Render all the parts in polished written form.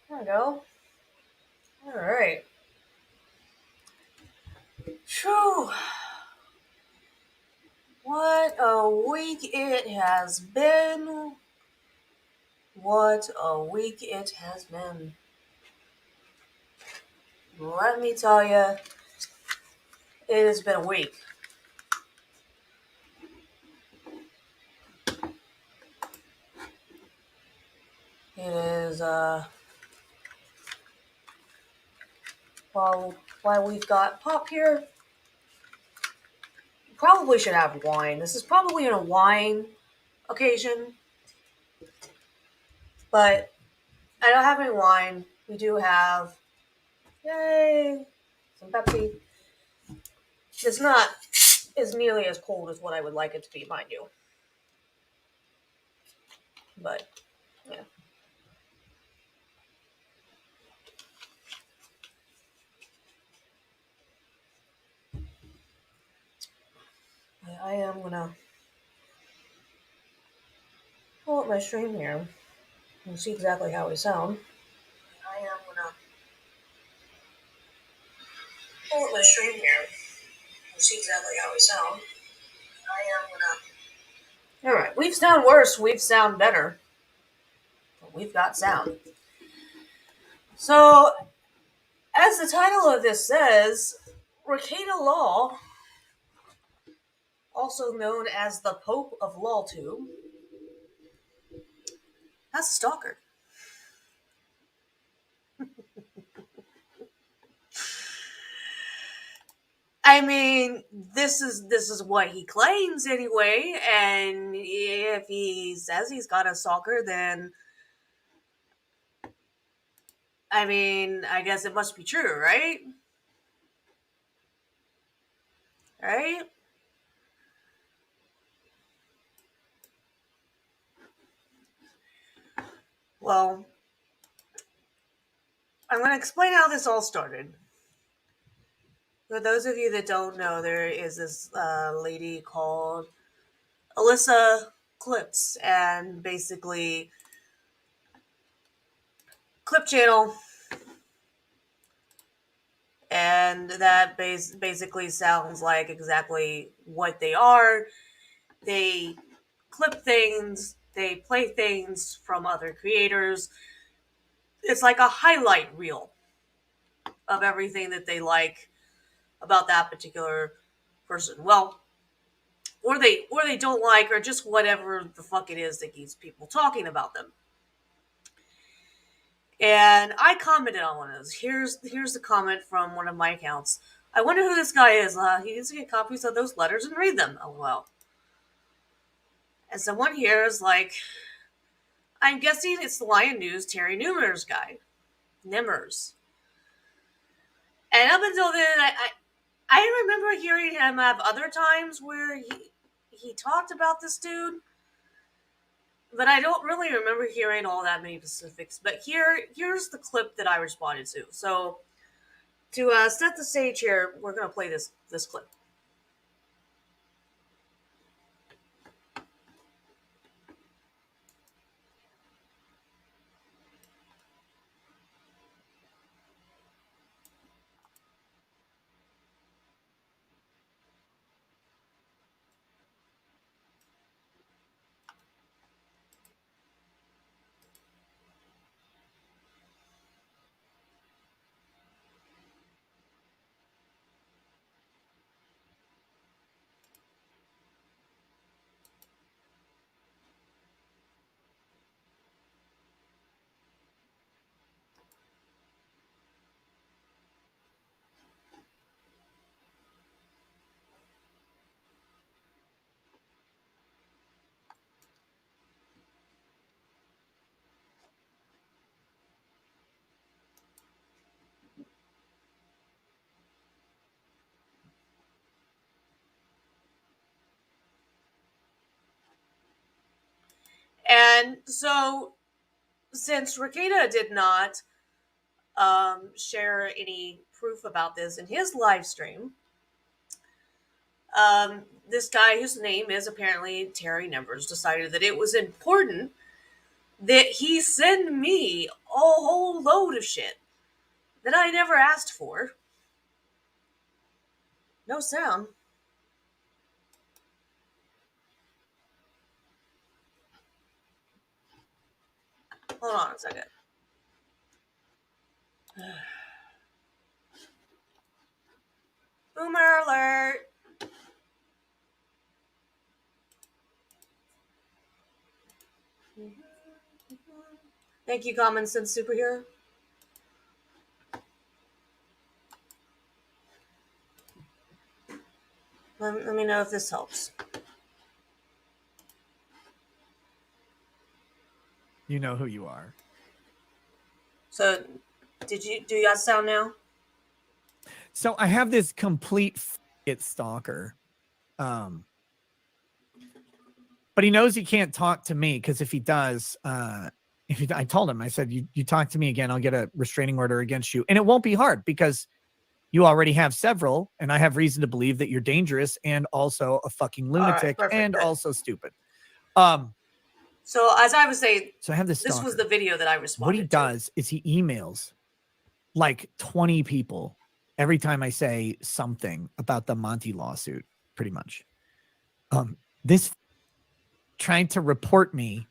There we go. Alright. Phew. What a week it has been. What a week it has been. Let me tell you, it has been a week. It is, while we've got Pop here, probably should have wine. This is probably in a wine occasion, but I don't have any wine. We do have, yay, some Pepsi. It's not as nearly as cold as what I would like it to be, mind you. But, yeah. I am gonna pull up my stream here and see exactly how we sound. I am gonna pull up my stream here You see exactly how we sound. I am gonna. Alright, we've sound worse, we've sound better. But we've got sound. So, as the title of this says, Rekieta Law, also known as the Pope of LawTube, that's a stalker. I mean, this is what he claims anyway, and if he says he's got a stalker, then I mean, I guess it must be true, right? Right? Well, I'm going to explain how this all started. For those of you that don't know, there is this lady called Alyssa Clips, and basically, Clip Channel, and that basically sounds like exactly what they are. They clip things, they play things from other creators. It's like a highlight reel of everything that they like about that particular person. Well, or they don't like, or just whatever the fuck it is that keeps people talking about them. And I commented on one of those. Here's the comment from one of my accounts. I wonder who this guy is. He needs to get copies of those letters and read them. LOL. And someone here is like, I'm guessing it's the Lion News Terry Nimmers guy. Nimmers. And up until then, I remember hearing him have other times where he talked about this dude, but I don't really remember hearing all that many specifics. But here's the clip that I responded to. So to set the stage here, we're gonna play this clip. And so, since Rekieta did not share any proof about this in his live stream, this guy, whose name is apparently Terry Nimmers, decided that it was important that he send me a whole load of shit that I never asked for. No sound. Hold on a second. Boomer alert. Thank you, Common Sense Superhero. Let me know if this helps. You know who you are. So, do you got sound now? So I have this complete stalker. But he knows he can't talk to me, because if he does, I told him, I said, you talk to me again, I'll get a restraining order against you. And it won't be hard, because you already have several, and I have reason to believe that you're dangerous and also a fucking lunatic, perfect, and good. Also stupid. So as I was saying, so I have this. This was the video that I responded. What he does is he emails like 20 people every time I say something about the Monty lawsuit, pretty much. This trying to report me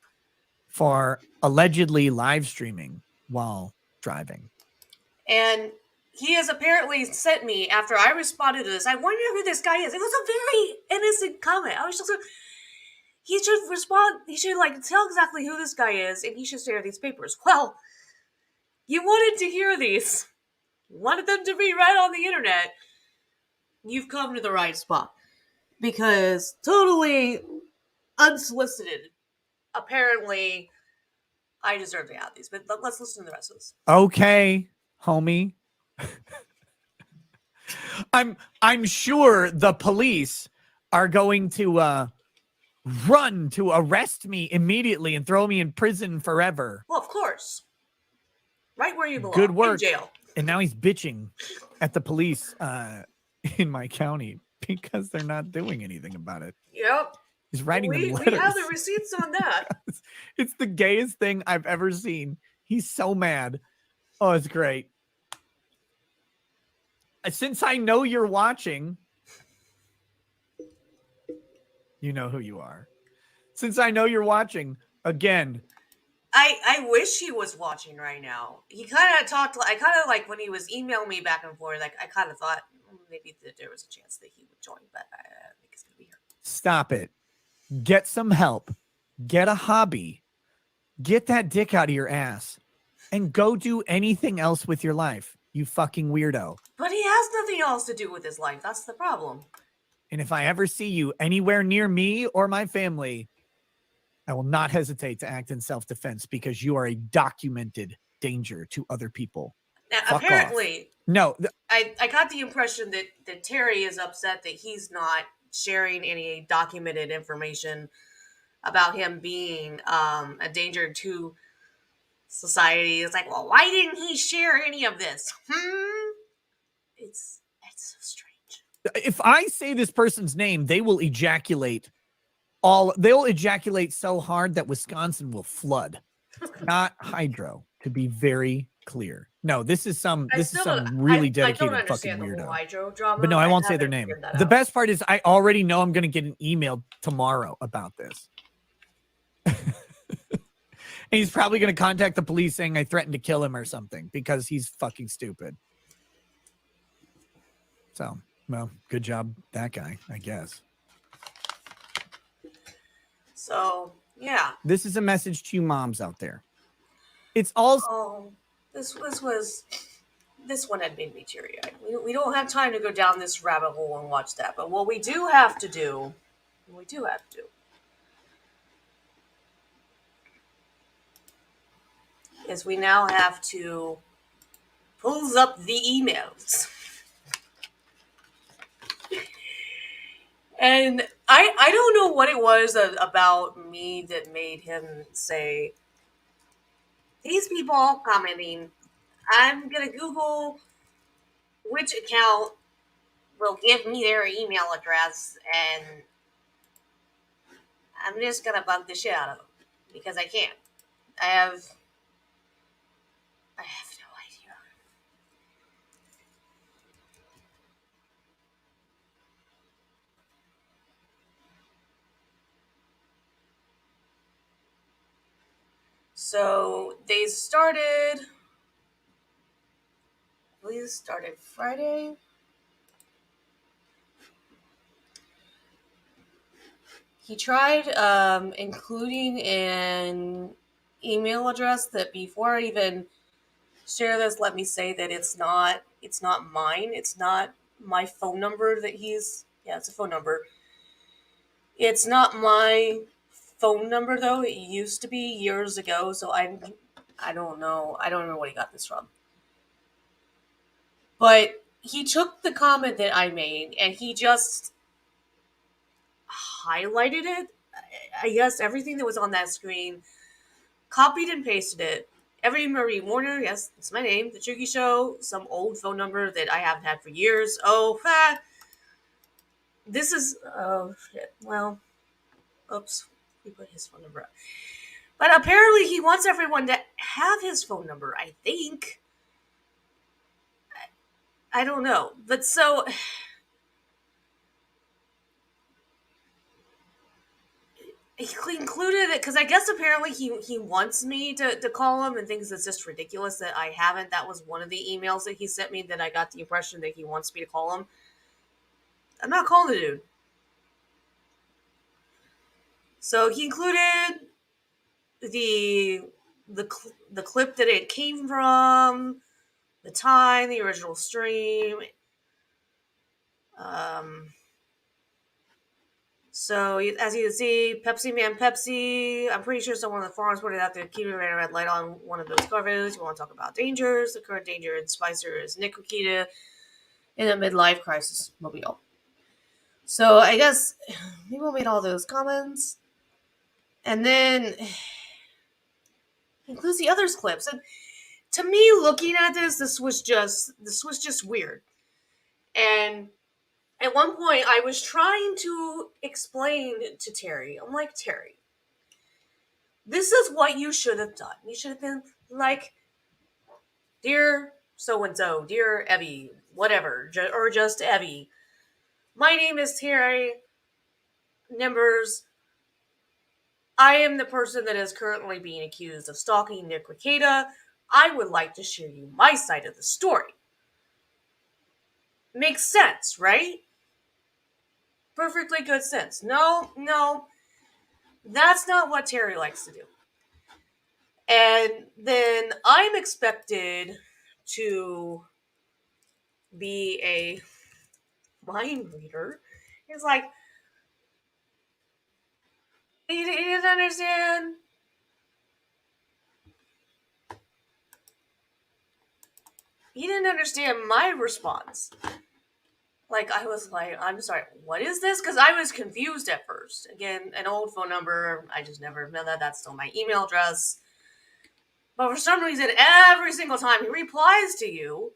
for allegedly live streaming while driving. And he has apparently sent me, after I responded to this, I wonder who this guy is. It was a very innocent comment. I was just like, he should respond, he should like tell exactly who this guy is, and he should share these papers. Well, you wanted to hear these. You wanted them to be right on the internet. You've come to the right spot. Because totally unsolicited, apparently, I deserve to have these. But let's listen to the rest of this. Okay, homie. I'm sure the police are going to run to arrest me immediately and throw me in prison forever. Well, of course. Right where you belong. Good work. In jail. And now he's bitching at the police in my county because they're not doing anything about it. Yep. He's writing them letters. We have the receipts on that. It's the gayest thing I've ever seen. He's so mad. Oh, it's great. Since I know you're watching, you know who you are. Since I know you're watching, again. I wish he was watching right now. He kind of talked, I kind of like when he was emailing me back and forth, like I kind of thought maybe that there was a chance that he would join, but I think he's going to be here. Stop it. Get some help. Get a hobby. Get that dick out of your ass and go do anything else with your life, you fucking weirdo. But he has nothing else to do with his life. That's the problem. And if I ever see you anywhere near me or my family, I will not hesitate to act in self-defense because you are a documented danger to other people. Now, Fuck apparently, off. No. I got the impression that Terry is upset that he's not sharing any documented information about him being a danger to society. It's like, well, why didn't he share any of this? It's so strange. If I say this person's name, they will ejaculate so hard that Wisconsin will flood. Not hydro, to be very clear. No, this is some really dedicated fucking weirdo. Hydro drama, but no, I won't say their name. The best part is I already know I'm going to get an email tomorrow about this. And he's probably going to contact the police saying I threatened to kill him or something because he's fucking stupid. So, well, good job, that guy, I guess. So, yeah. This is a message to you moms out there. It's all... Oh, this one had made me teary-eyed. We don't have time to go down this rabbit hole and watch that. But what we do have to do, is we now have to pulls up the emails. And I don't know what it was about me that made him say, these people all commenting, I'm going to Google which account will give me their email address, and I'm just going to bug the shit out of them because I can't. I have no idea. So they started Friday. He tried including an email address that, before I even share this, let me say that it's not mine. It's not my phone number that it's a phone number. It's not my phone number though. It used to be years ago, so I don't know. I don't know where he got this from. But he took the comment that I made and he just highlighted it. I guess everything that was on that screen, copied and pasted it. Every Marie Warner, yes, that's my name. The Chucky Show, some old phone number that I haven't had for years. This is, oh shit. Well, oops, he put his phone number up. But apparently he wants everyone to have his phone number, I think. I don't know. But so he included it because I guess apparently he wants me to call him and thinks it's just ridiculous that I haven't. That was one of the emails that he sent me that I got the impression that he wants me to call him. I'm not calling the dude. So he included the the clip that it came from, the time, the original stream. Um, so as you can see, Pepsi Man Pepsi. I'm pretty sure someone on the forums pointed out that Keto ran a red light on one of those covers. You want to talk about dangers? The current danger in Spicer is Nick Rikita in a midlife crisis mobile. So I guess people made all those comments, and then includes the others clips. And to me, looking at this was just weird. And at one point, I was trying to explain to Terry. I'm like, Terry, this is what you should have done. You should have been like, dear so and so, dear Evie, whatever, or just Evie. My name is Terry Nimbers. I am the person that is currently being accused of stalking Nick Ricada. I would like to share you my side of the story. Makes sense, right? Perfectly good sense. No, that's not what Terry likes to do. And then I'm expected to be a mind reader. It's like, he didn't understand. He didn't understand my response. Like, I was like, I'm sorry, what is this? Because I was confused at first. Again, an old phone number. I just never know that. That's still my email address. But for some reason, every single time he replies to you,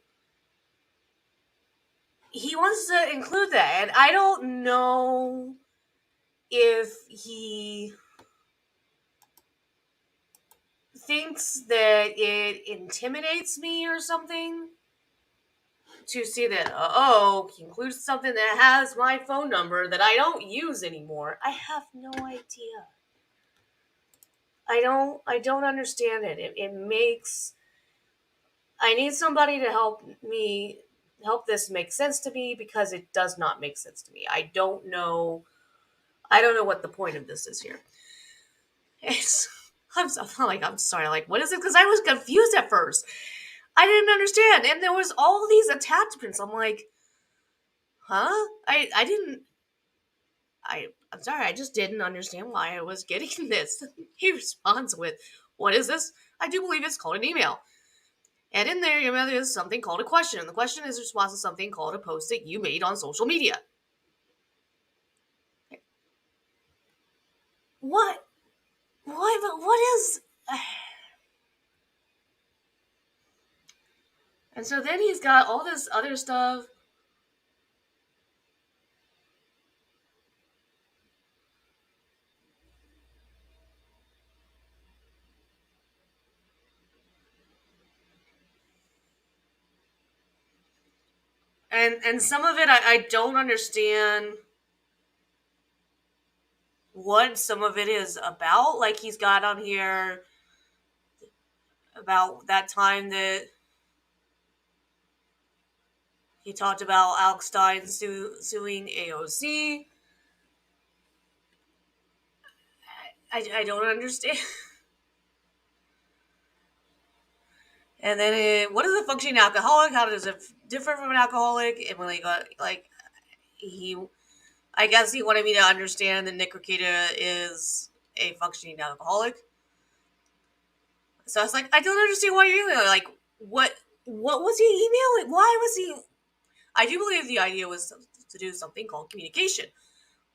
he wants to include that. And I don't know if he thinks that it intimidates me or something to see that, he includes something that has my phone number that I don't use anymore. I have no idea. I don't understand it. It makes, I need somebody to help this make sense to me because it does not make sense to me. I don't know what the point of this is here. It's, I'm like, I'm sorry, like, what is it? Because I was confused at first. I didn't understand. And there was all these attachments. I'm like, huh? I didn't, I'm sorry, I just didn't understand why I was getting this. He responds with, what is this? I do believe it's called an email. And in there, there's something called a question. And the question is a response to something called a post that you made on social media. What? What is... And so then he's got all this other stuff. And some of it I don't understand what some of it is about. Like, he's got on here about that time that he talked about Alex Stein suing AOC. I don't understand. And then what is a functioning alcoholic? How does it differ from an alcoholic? And when he got, like, he, I guess he wanted me to understand that Nick Ricada is a functioning alcoholic. So I was like, I don't understand why you're emailing. Like, what was he emailing? Why was he? I do believe the idea was to do something called communication.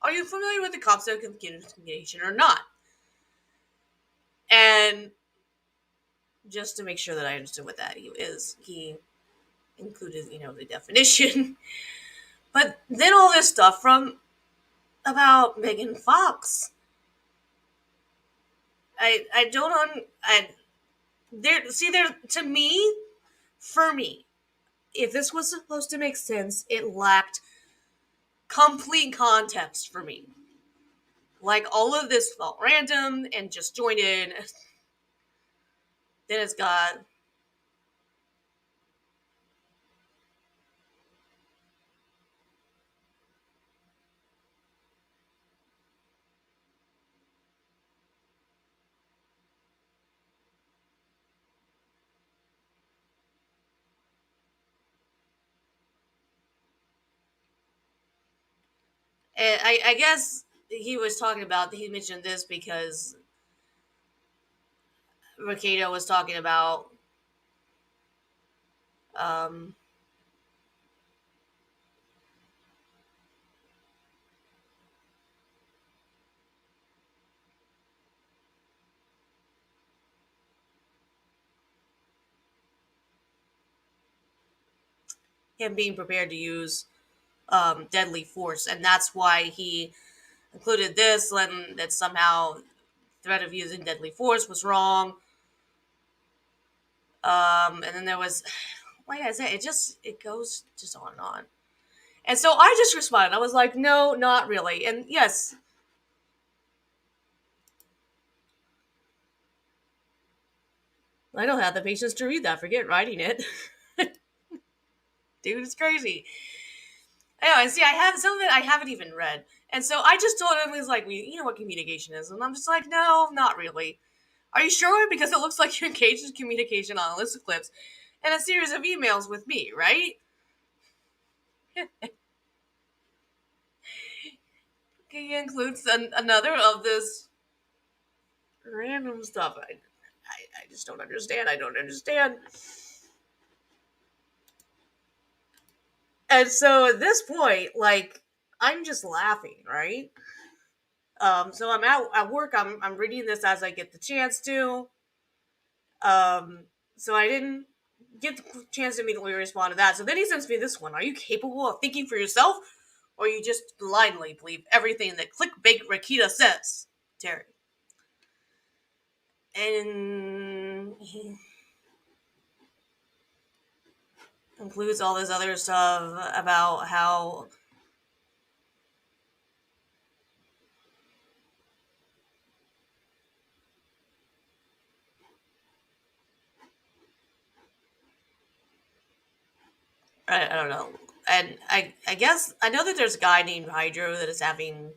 Are you familiar with the concept of communication or not? And just to make sure that I understood what that is, he included, the definition. But then all this stuff from about Megan Fox. I don't I there to me, for me, if this was supposed to make sense, it lacked complete context for me. Like, all of this felt random and just joined in. Then it's got... And I guess he was talking about... He mentioned this because Ricardo was talking about... Um, him being prepared to use deadly force, and that's why he included this, and that somehow threat of using deadly force was wrong. And then there was, like I said, it goes just on and on. And so I just responded. I was like, no, not really. And yes, I don't have the patience to read that. Forget writing it. Dude, it's crazy. Anyway, see, I have some of it I haven't even read. And so I just told him, he's like, well, you know what communication is? And I'm just like, no, not really. Are you sure? Because it looks like you're engaged in communication on a list of clips and a series of emails with me, right? He includes another of this random stuff. I just don't understand. I don't understand. And so at this point, like, I'm just laughing, right? So I'm at work. I'm reading this as I get the chance to. So I didn't get the chance to immediately respond to that. So then he sends me this one. Are you capable of thinking for yourself, or you just blindly believe everything that clickbait Rakita says, Terry? And he includes all this other stuff about how I don't know. And I guess I know that there's a guy named Hydro that is having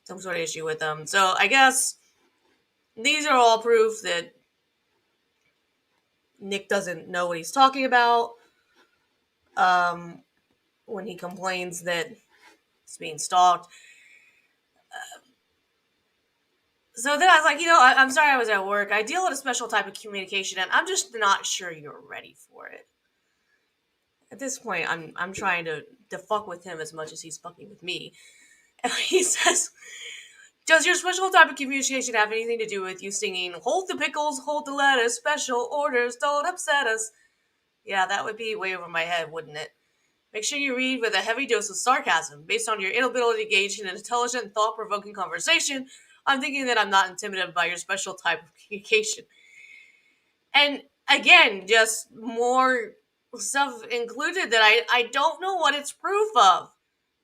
some sort of issue with them. So I guess these are all proof that Nick doesn't know what he's talking about. When he complains that he's being stalked. So then I was like, I'm sorry I was at work. I deal with a special type of communication, and I'm just not sure you're ready for it. At this point, I'm trying to fuck with him as much as he's fucking with me. And he says, does your special type of communication have anything to do with you singing, hold the pickles, hold the lettuce, special orders, don't upset us? Yeah, that would be way over my head, wouldn't it? Make sure you read with a heavy dose of sarcasm. Based on your inability to engage in an intelligent, thought-provoking conversation, I'm thinking that I'm not intimidated by your special type of communication. And again, just more stuff included that I don't know what it's proof of.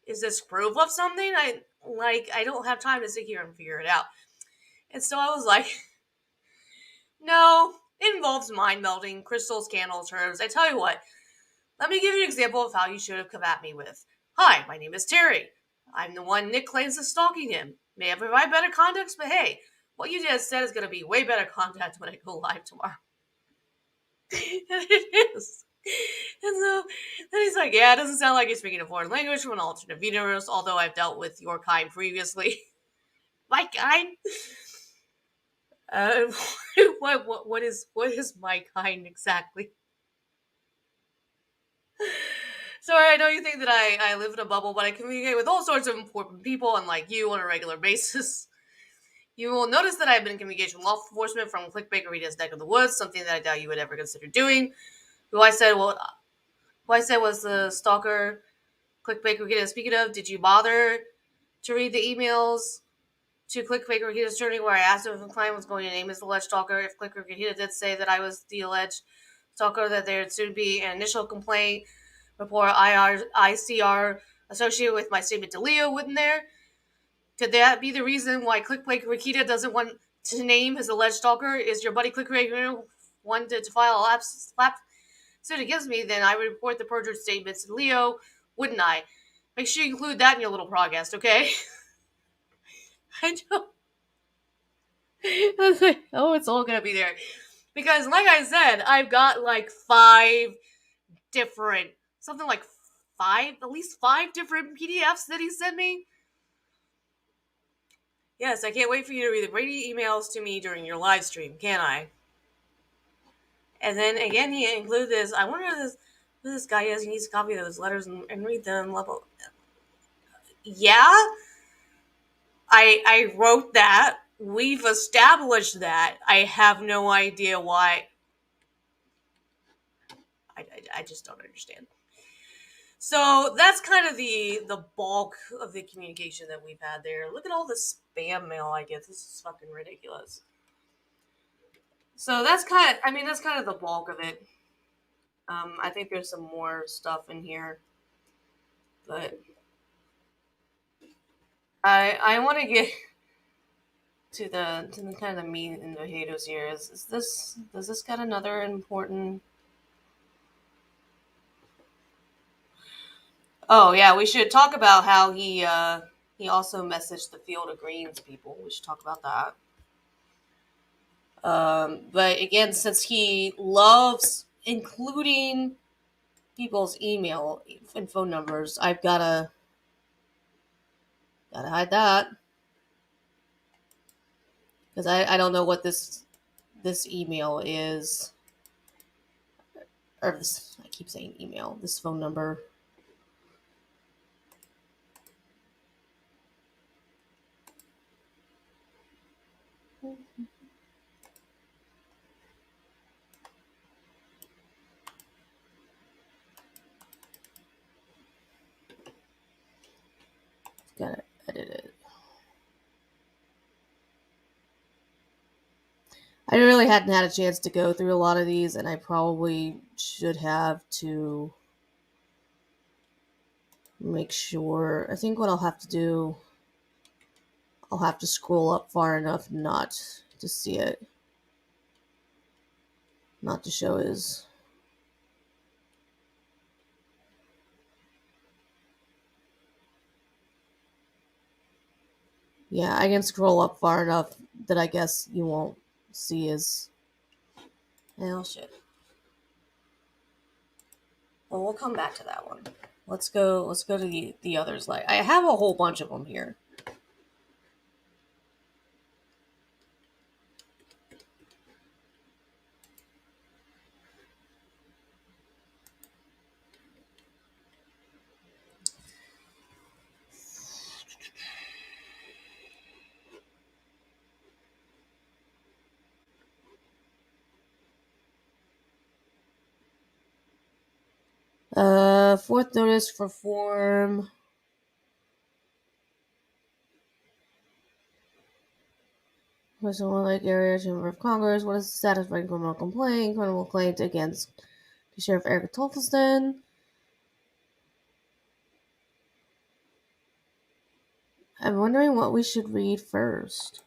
Is this proof of something? I don't have time to sit here and figure it out. And so I was like, no, it involves mind melding, crystals, candles, herbs. I tell you what, let me give you an example of how you should have come at me with. Hi, my name is Terry. I'm the one Nick claims is stalking him. May I provide better context? But hey, what you just said is going to be way better content when I go live tomorrow. And it is. And so then he's like, yeah, it doesn't sound like you're speaking a foreign language from an alternate universe, although I've dealt with your kind previously. My kind? Uh, what is my kind exactly? So I know you think that I live in a bubble, but I communicate with all sorts of important people, unlike you, on a regular basis. You will notice that I've been in communication with law enforcement from Click Bakerita's neck of the woods, something that I doubt you would ever consider doing. Who I said was the stalker Click Bakerita. Speaking of, did you bother to read the emails to Click Bakerita's attorney where I asked him if the client was going to name his alleged stalker? If Click Bakerita did say that I was the alleged Stalker that there should be an initial complaint report ICR associated with my statement to Leo, wouldn't there? Could that be the reason why Clickplay Rikita doesn't want to name his alleged stalker? Is your buddy Clickplay wanted to file a slap suit against me? Then I would report the perjured statements to Leo, wouldn't I? Make sure you include that in your little podcast, okay? I know. Oh, it's all gonna be there. Because, like I said, I've got like at least five different PDFs that he sent me. Yes, I can't wait for you to read the Brady emails to me during your live stream, can I? And then again, he included this. I wonder who this guy is. He needs to copy those letters and read them. Level. Yeah, I wrote that. We've established that. I have no idea why. I just don't understand. So that's kind of the bulk of the communication that we've had there. Look at all the spam mail I get. This is fucking ridiculous. So that's kind of the bulk of it. I think there's some more stuff in here, but I want to get to the kind of meat and potatoes here. Does this got another important? Oh yeah, we should talk about how he also messaged the Field of Greens people. We should talk about that. But again, since he loves including people's email and phone numbers, I've gotta hide that because I don't know what this email is, or this, I keep saying email, this phone number. Gotta edit it. I really hadn't had a chance to go through a lot of these, and I probably should have to make sure. I think what I'll have to do, I'll have to scroll up far enough not to see it. Not to show his. Yeah, I can scroll up far enough that I guess you won't see his. Oh shit. Well, we'll come back to that one. Let's go to the others. Like, I have a whole bunch of them here. Fourth notice for form. Personal Lake Area Chamber of Congress. What is the status of a criminal complaint? Criminal complaint against Sheriff Eric Tolfston. I'm wondering what we should read first.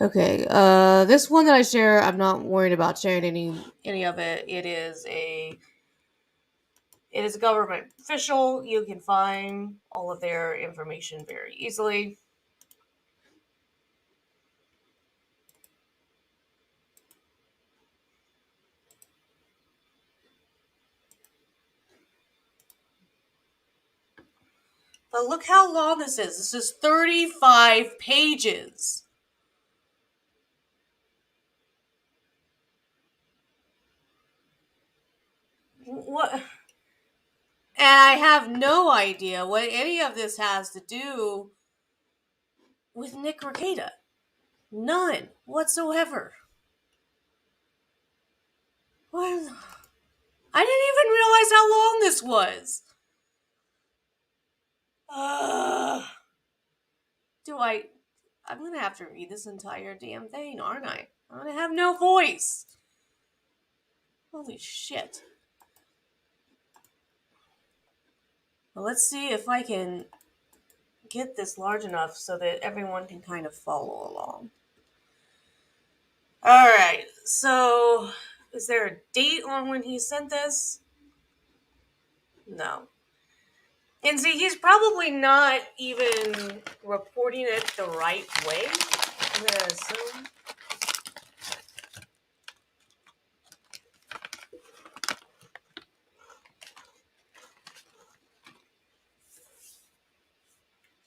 Okay, this one that I share, I'm not worried about sharing any of it. It is a government official. You can find all of their information very easily. But look how long this is. This is 35 pages. What? And I have no idea what any of this has to do with Nick Rekieta. None whatsoever. What? I didn't even realize how long this was. I'm gonna have to read this entire damn thing, aren't I? I'm gonna have no voice. Holy shit. Well, let's see if I can get this large enough so that everyone can kind of follow along. Alright, so is there a date on when he sent this? No. And see, he's probably not even reporting it the right way. I'm gonna assume.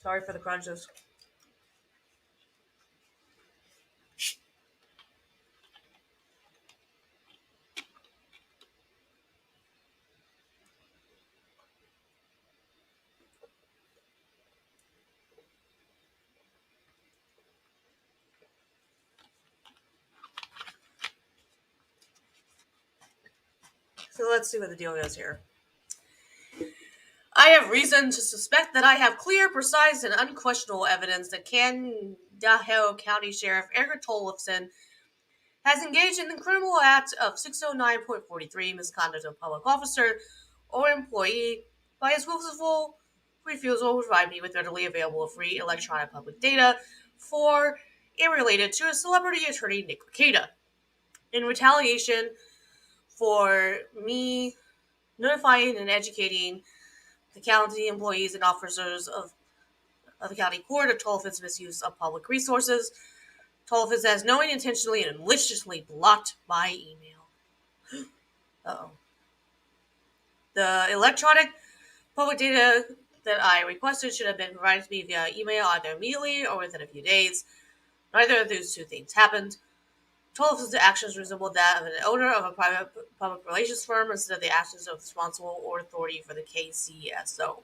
Sorry for the crunches. So let's see what the deal is here. I have reason to suspect that I have clear, precise, and unquestionable evidence that Candaho County Sheriff Eric Tollefson has engaged in the criminal act of 609.43 misconduct of a public officer or employee by his willful refusal to provide me with readily available free electronic public data for and related to a celebrity attorney, Nick Rekieta. In retaliation for me notifying and educating the county employees and officers of the county court of Tollefson's misuse of public resources, Tollefson has knowingly, intentionally, and maliciously blocked my email. Uh-oh. The electronic public data that I requested should have been provided to me via email either immediately or within a few days. Neither of those two things happened. Tollefson's actions resembled that of an owner of a private public relations firm instead of the actions of responsible or authority for the KCSO.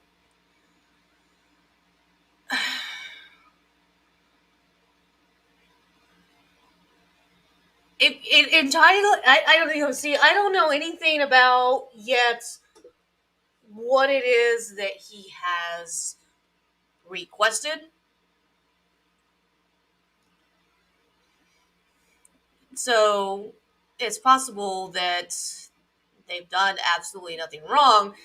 Entitled, I don't know. See, I don't know anything about yet what it is that he has requested. So it's possible that they've done absolutely nothing wrong.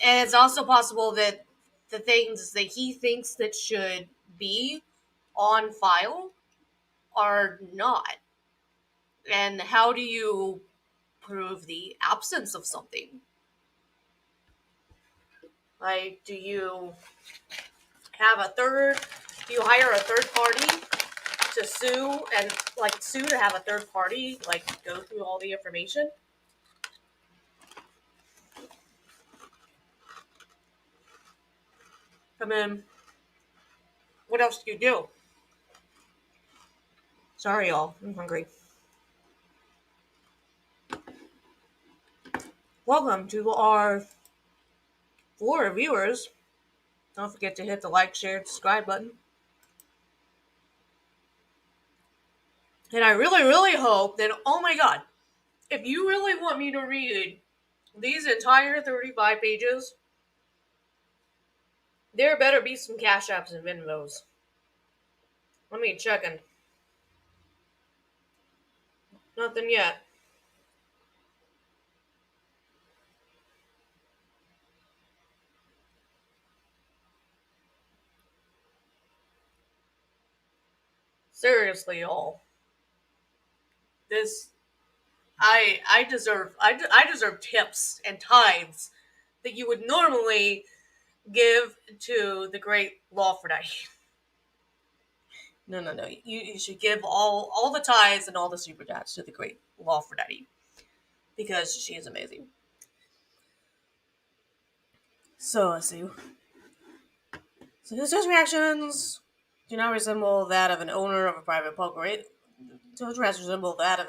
And it's also possible that the things that he thinks that should be on file are not. And how do you prove the absence of something? Like, do you hire a third party to sue and sue to have a third party go through all the information? I mean, what else do you do? Sorry, y'all. I'm hungry. Welcome to our 4 viewers. Don't forget to hit the like, share, subscribe button. And I really, really hope that, oh my god, if you really want me to read these entire 35 pages, there better be some Cash Apps and Venmos. Let me checking. Nothing yet. Seriously, y'all. This, I deserve tips and tithes that you would normally give to the great Lawford. No. You should give all the tithes and all the super chats to the great Lawford because she is amazing. So let's see. So his reactions do not resemble that of an owner of a private public. His reactions resemble that of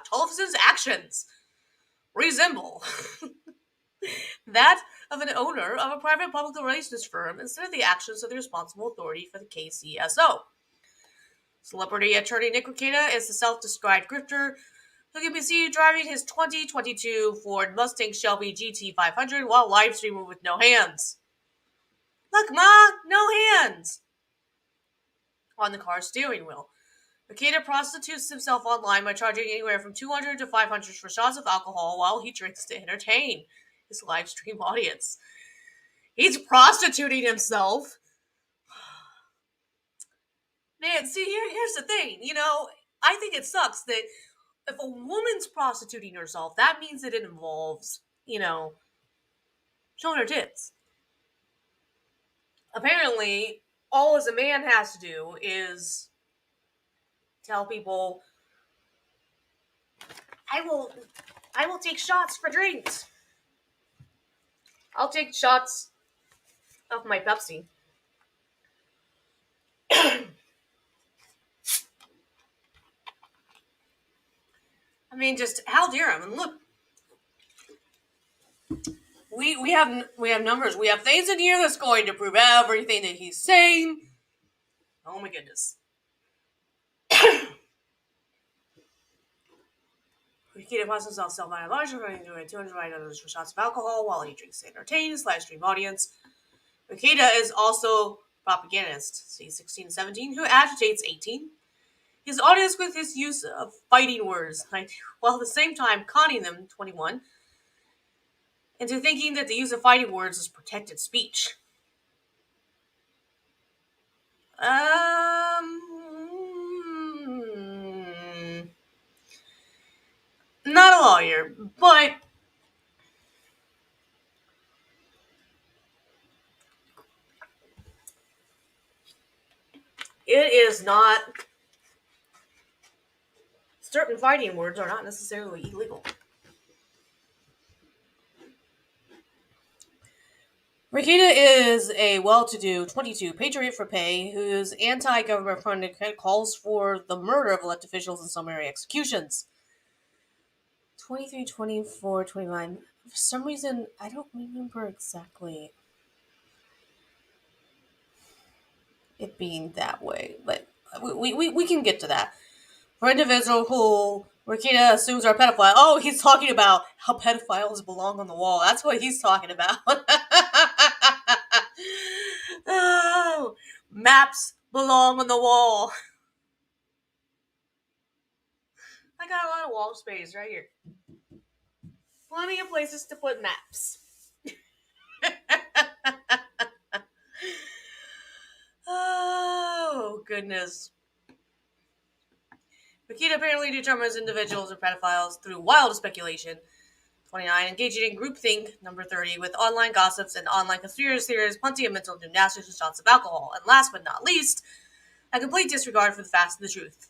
Tollefson's actions resemble that of an owner of a private public relations firm instead of the actions of the responsible authority for the KCSO. Celebrity attorney Nick Rekieta is the self-described grifter who can be seen driving his 2022 Ford Mustang Shelby GT500 while live streaming with no hands. Look, Ma, no hands on the car's steering wheel. Makeda prostitutes himself online by charging anywhere from $200 to $500 for shots of alcohol while he drinks to entertain his live stream audience. He's prostituting himself. Man, see, here's the thing. I think it sucks that if a woman's prostituting herself, that means that it involves, showing her tits. Apparently, all as a man has to do is tell people, I will take shots for drinks. I'll take shots of my Pepsi. I mean, just how dare him? And look, we have numbers. We have things in here that's going to prove everything that he's saying. Oh my goodness. Makeda posts himself self-managed, running through $200 for shots of alcohol while he drinks to entertain his live stream audience. Makeda is also propagandist, see 16 and 17, who agitates 18. His audience with his use of fighting words, while at the same time conning them, 21, into thinking that the use of fighting words is protected speech. Not a lawyer, but it is not. Certain fighting words are not necessarily illegal. Makeda is a well-to-do 22 patriot for pay whose anti-government pundit calls for the murder of elected officials and summary executions. 23, 24, 29. For some reason, I don't remember exactly it being that way, but we can get to that. For individual who Makeda assumes are pedophile. Oh, he's talking about how pedophiles belong on the wall. That's what he's talking about. Oh, maps belong on the wall. I got a lot of wall space right here. Plenty of places to put maps. Oh, goodness. Makeda apparently determines individuals are pedophiles through wild speculation. 29. Engaging in groupthink. Number 30. With online gossips and online conspiracy theories, plenty of mental gymnastics and shots of alcohol. And last but not least, a complete disregard for the facts and the truth.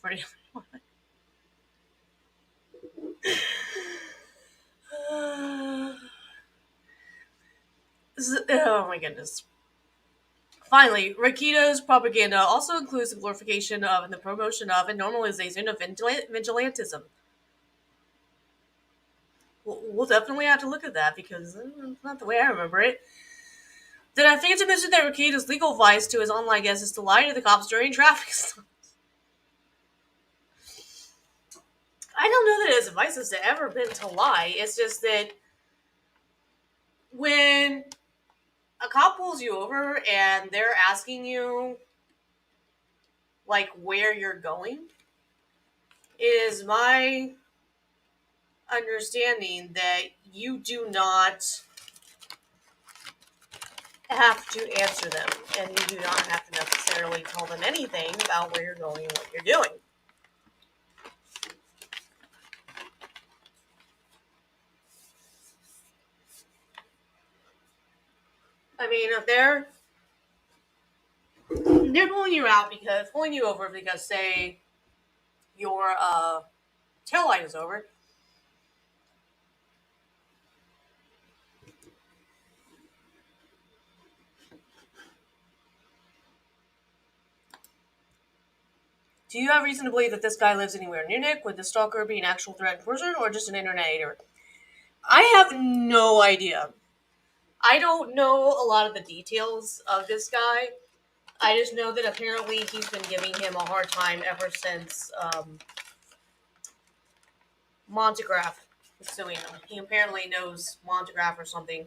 Oh my goodness. Finally, Makeda's propaganda also includes the glorification of and the promotion of and normalization of vigilantism. We'll definitely have to look at that because it's not the way I remember it. Did I forget to mention that Makeda's legal advice to his online guests is to lie to the cops during traffic stops? I don't know that his advice has ever been to lie. It's just that when a cop pulls you over and they're asking you, like, where you're going, it is my understanding that you do not have to answer them, and you do not have to necessarily tell them anything about where you're going and what you're doing. I mean, if they're pulling you over because, say, your tail light is over. Do you have reason to believe that this guy lives anywhere near Nick? Would the stalker be an actual threat in person or just an internet hater? I have no idea. I don't know a lot of the details of this guy. I just know that apparently he's been giving him a hard time ever since Montegraph is suing him. He apparently knows Montegraph or something.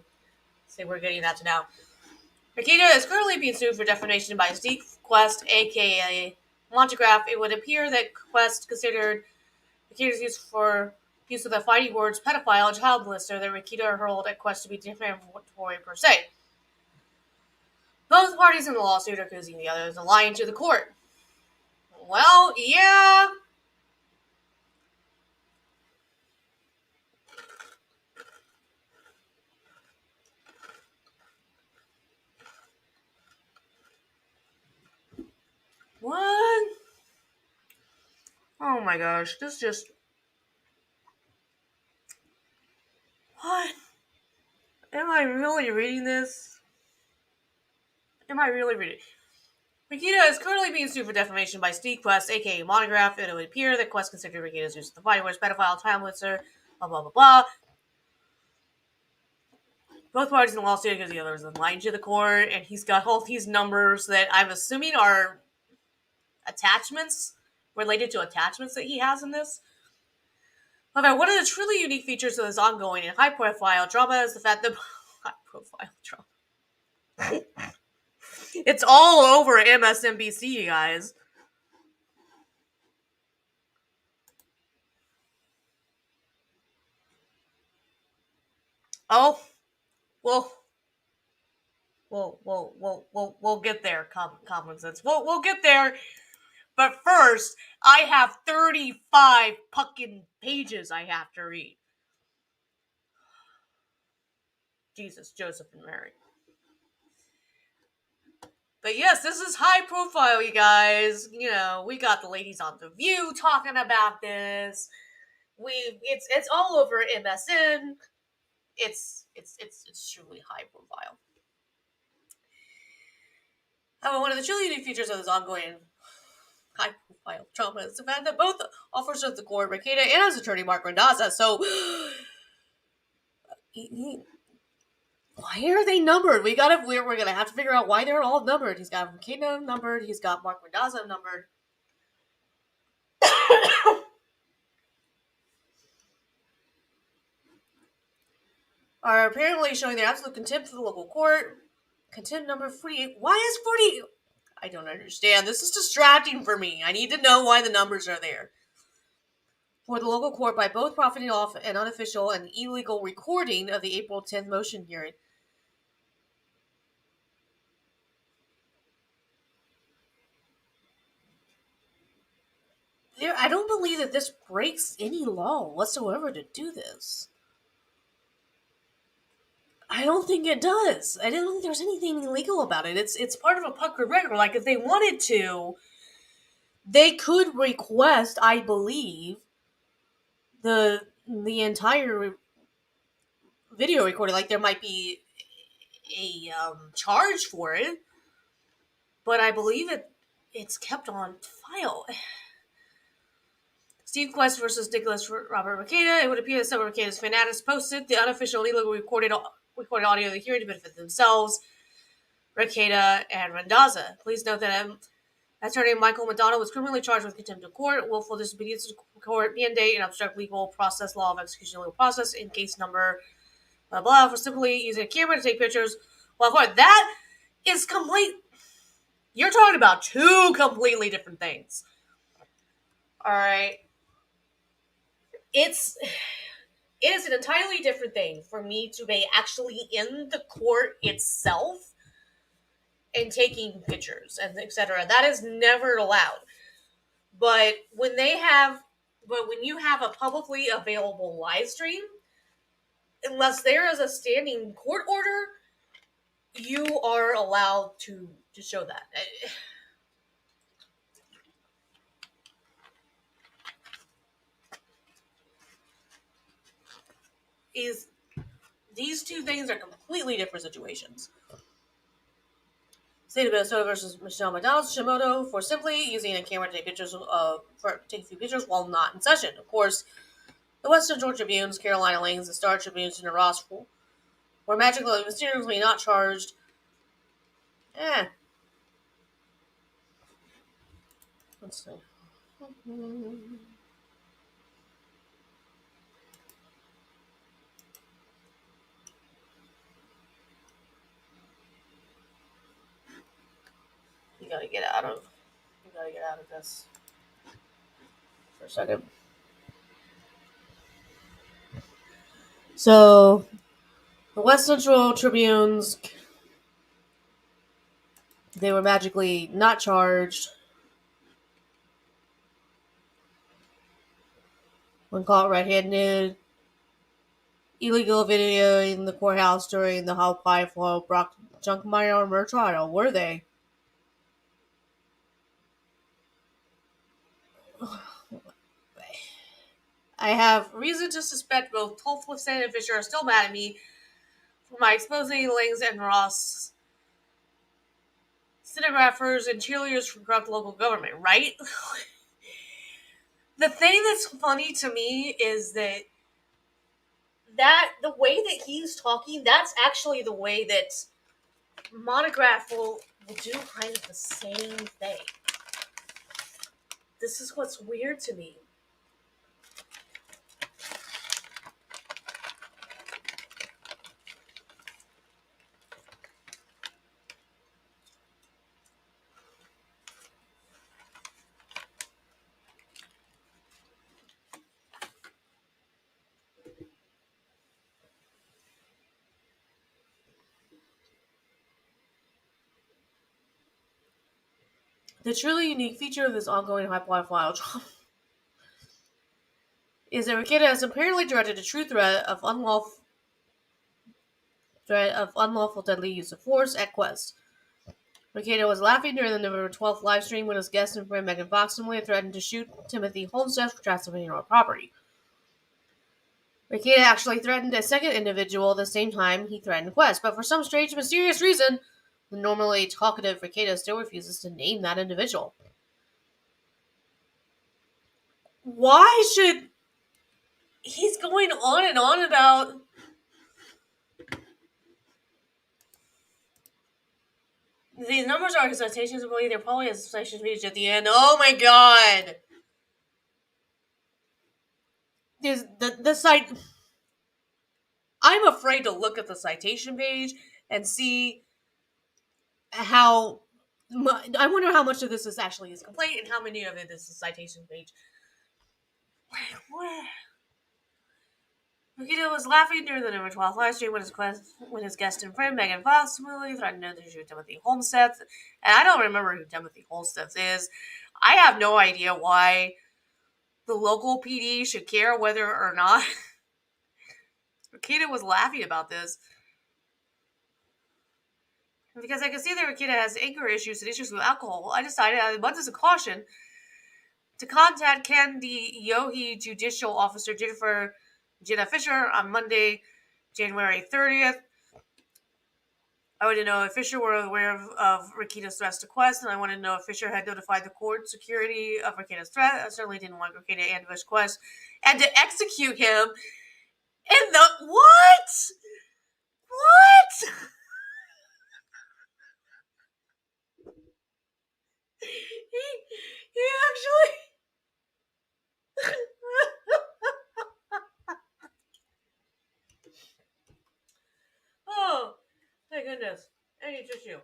So we're getting that to now. Makita is currently being sued for defamation by Zeke Quest, aka Montegraph. It would appear that Quest considered Makita's use of the fighting words pedophile and child molester that Makita hurled at Quest to be defamatory per se. Both parties in the lawsuit are accusing the others of lying to the court. Well, yeah. What? Oh my gosh, this just... What? Am I really reading this? Am I really reading? Makita is currently being sued for defamation by Steve Quest, aka Monograph, and it would appear that Quest considered Makita's use of the fighting words pedophile, child molester, blah blah blah blah. Both parties in the lawsuit because the other is lying to the court, and he's got all these numbers that I'm assuming are attachments related to attachments that he has in this. However, one of the truly unique features of this ongoing and high-profile drama is the fact that high-profile drama. It's all over MSNBC, you guys. Oh, well, we'll get there. Common sense. We'll get there. But first, I have 35 fucking pages I have to read. Jesus, Joseph, and Mary. But yes, this is high profile, you guys. You know, we got the ladies on The View talking about this. It's all over MSN. It's truly high profile. However, one of the truly unique features of this ongoing high profile trauma is the fact that both officers of the court, Makita and his attorney Mark Randazza, so why are they numbered? We're gonna have to figure out why they're all numbered. He's got Makita numbered, he's got Mark Randazza numbered. Are apparently showing their absolute contempt for the local court. Contempt number 48. Why is 40? I don't understand. This is distracting for me. I need to know why the numbers are there. For the local court by both profiting off an unofficial and illegal recording of the April 10th motion hearing. I don't believe that this breaks any law whatsoever to do this. I don't think it does. I don't think there's anything illegal about it. It's part of a pucker record. Like, if they wanted to, they could request, I believe, the entire video recording. Like, there might be a charge for it, but I believe it's kept on file. Steve Quest versus Nicholas Robert Makita. It would appear that some of Makita's fanatics posted the unofficial illegal recorded audio of the hearing to benefit themselves, Makita and Randazza. Please note that attorney Michael Madonna was criminally charged with contempt of court, willful disobedience to court mandate, and obstruct legal process, law of execution legal process in case number blah blah for simply using a camera to take pictures while court. That is complete. You're talking about two completely different things. All right. It is an entirely different thing for me to be actually in the court itself and taking pictures and etc. That is never allowed. But when you have a publicly available live stream, unless there is a standing court order, you are allowed to show that. These two things are completely different situations. State of Minnesota versus Michelle Shimoda for simply using a camera to take pictures take a few pictures while not in session. Of course, the Western Georgia Tribunes, Carolina Lanes, the Star Tribunes, and the Ross were magically mysteriously not charged. Let's see. gotta get out of this for a second. So the West Central Tribunes, they were magically not charged when caught red-handed, illegal videoing the courthouse during the high-profile Brock Junkmeyer murder trial. Were they? I have reason to suspect both Tolflifson and Fisher are still mad at me for my exposing Lings and Ross stenographers and cheerleaders from corrupt local government, right? The thing that's funny to me is that the way that he's talking, that's actually the way that Monograph will do kind of the same thing. This is what's weird to me. The truly unique feature of this ongoing high-profile trial is that Rikita has apparently directed a true threat of unlawful deadly use of force at Quest. Rikita was laughing during the November 12th live stream when his guest and friend Megan Fox threatened to shoot Timothy Homestead for trespassing on property. Rikita actually threatened a second individual at the same time he threatened Quest, but for some strange, mysterious reason, the normally talkative Rikita still refuses to name that individual. Why should... He's going on and on about... These numbers are his citations, I believe. They're probably his citation page at the end. Oh my god! The site... I'm afraid to look at the citation page and see how... I wonder how much of this is actually his complaint and how many of it is the citation page. What? Rikita was laughing during the November 12th live stream when his guest and friend Megan Fox threatened to shoot Timothy Homestead. And I don't remember who Timothy Homestead is. I have no idea why the local PD should care whether or not Rikita was laughing about this. Because I can see that Rikita has anger issues and issues with alcohol, I decided, out of abundance of caution, to contact Candy Yohi Judicial Officer Jenna Fisher on Monday, January 30th. I wanted to know if Fisher were aware of Rikita's threats to Quest, and I wanted to know if Fisher had notified the court security of Rikita's threat. I certainly didn't want Rikita to ambush Quest and to execute him in the... What? What? He actually... Oh, thank goodness. I need tissue.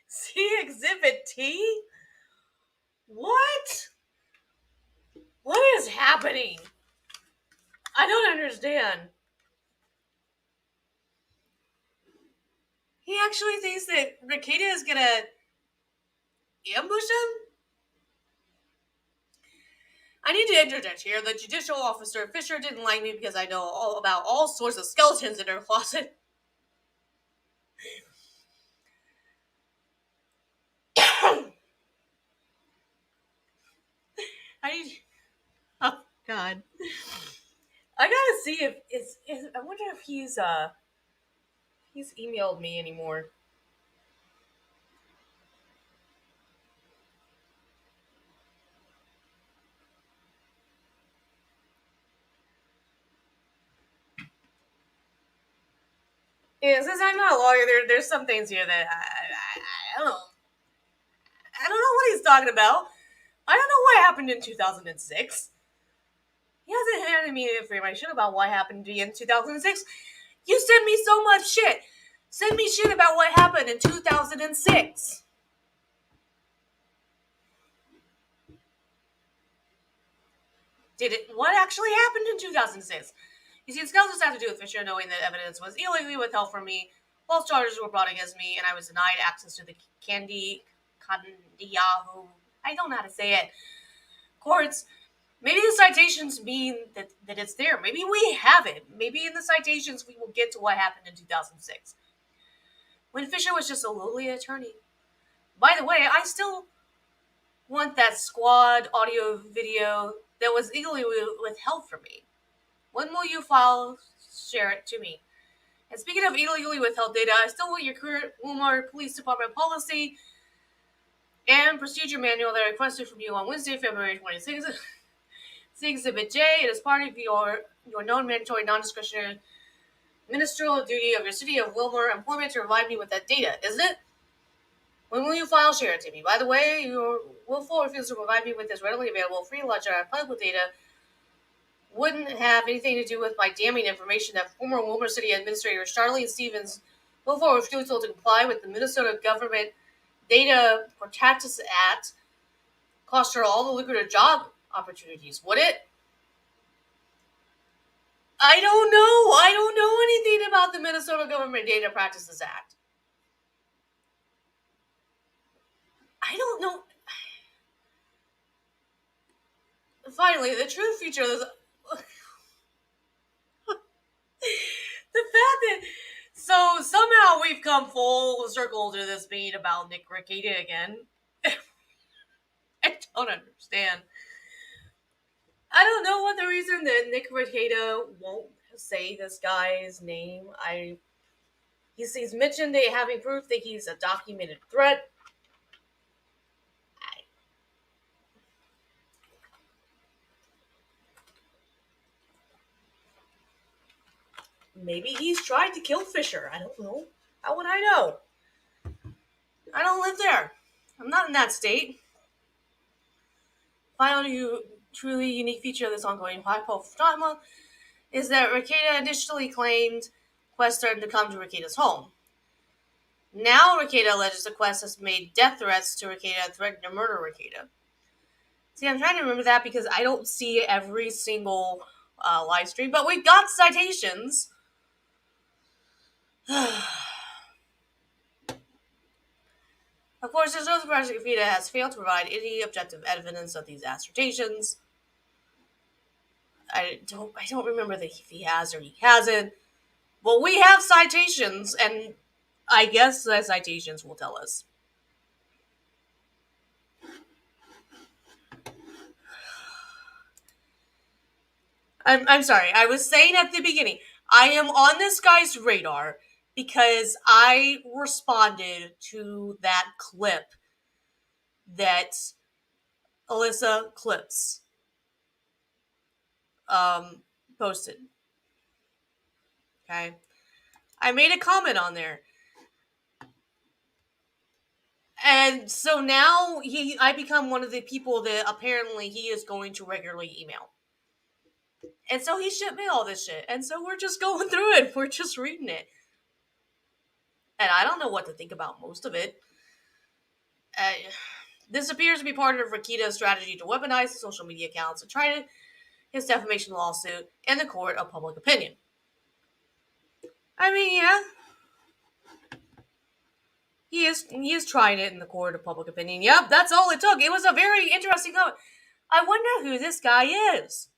See Exhibit T? What? What is happening? I don't understand. He actually thinks that Rikita is gonna ambush him? I need to interject here. The judicial officer, Fisher, didn't like me because I know all about all sorts of skeletons in her closet. Oh, God. I gotta see if I wonder if he's emailed me anymore. Yeah, since I'm not a lawyer, there's some things here that I don't know. I don't know what he's talking about. I don't know what happened in 2006. He hasn't handed me information about what happened to me in 2006. You send me so much shit. Send me shit about what happened in 2006. What actually happened in 2006? You see, the skeletons have to do with Fisher knowing that evidence was illegally withheld from me, false charges were brought against me, and I was denied access to the Candiyahu. I don't know how to say it. Courts. Maybe the citations mean that it's there. Maybe we have it. Maybe in the citations we will get to what happened in 2006. When Fisher was just a lowly attorney. By the way, I still want that squad audio video that was illegally withheld from me. When will you share it to me? And speaking of illegally withheld data, I still want your current Walmart Police Department policy and procedure manual that I requested from you on Wednesday, February 26th. See Exhibit J. It is part of your known mandatory non-discretionary ministerial duty of your city of Wilmer employment to provide me with that data, isn't it? When will you share it to me? By the way, your willful refusal to provide me with this readily available free ledger and public data wouldn't have anything to do with my damning information that former Wilmer City Administrator Charlene Stevens' willful refusal to comply with the Minnesota Government Data Protections Act cost her all the lucrative job opportunities, would it? I don't know. I don't know anything about the Minnesota Government Data Practices Act. I don't know. Finally, the true feature of this. The fact that. So somehow we've come full circle to this being about Nick Rekieta again. I don't understand. I don't know what the reason that Nick Rekieta won't say this guy's name. He's mentioned it having proof that he's a documented threat. Maybe he's tried to kill Fisher. I don't know. How would I know? I don't live there. I'm not in that state. Final truly unique feature of this ongoing high-profile drama is that Rekieta initially claimed Quest threatened to come to Rekieta's home. Now Rekieta alleges the Quest has made death threats to Rekieta and threatened to murder Rekieta. See, I'm trying to remember that because I don't see every single live stream, but we got citations. Of course, there's no surprise that Rekieta has failed to provide any objective evidence of these assertions. I don't remember if he has or he hasn't. Well, we have citations, and I guess the citations will tell us. I'm sorry. I was saying at the beginning, I am on this guy's radar because I responded to that clip that Alyssa Clips posted. Okay. I made a comment on there. And so now I become one of the people that apparently he is going to regularly email. And so he shipped me all this shit. And so we're just going through it. We're just reading it. And I don't know what to think about most of it. This appears to be part of Rekieta's strategy to weaponize the social media accounts and try to his defamation lawsuit in the court of public opinion. I mean, yeah. He is trying it in the court of public opinion. Yep, that's all it took. It was a very interesting comment. I wonder who this guy is.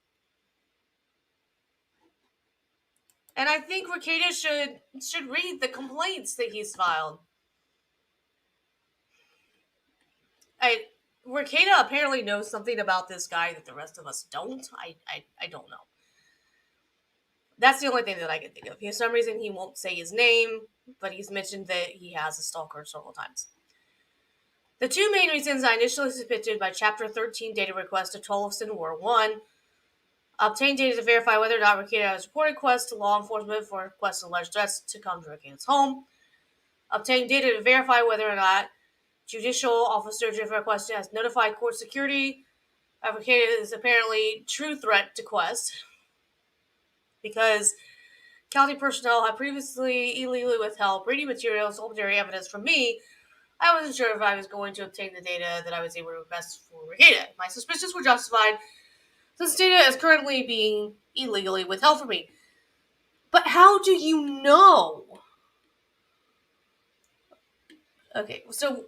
And I think Rekieta should read the complaints that he's filed. Rekieta apparently knows something about this guy that the rest of us don't. I don't know. That's the only thing that I can think of. For some reason, he won't say his name, but he's mentioned that he has a stalker several times. The two main reasons I initially submitted my Chapter 13 data request to Tollefson were, one, Obtain data to verify whether or not Ricada has reported requests to law enforcement for requests of alleged threats to come to Ricada's home. Obtain data to verify whether or not judicial officer Jennifer Quest has notified court security of Ricada's apparently true threat to Quest, because county personnel had previously illegally withheld Brady materials, solitary evidence from me. I wasn't sure if I was going to obtain the data that I was able to request for Ricada. My suspicions were justified, since data is currently being illegally withheld from me. But how do you know? Okay, so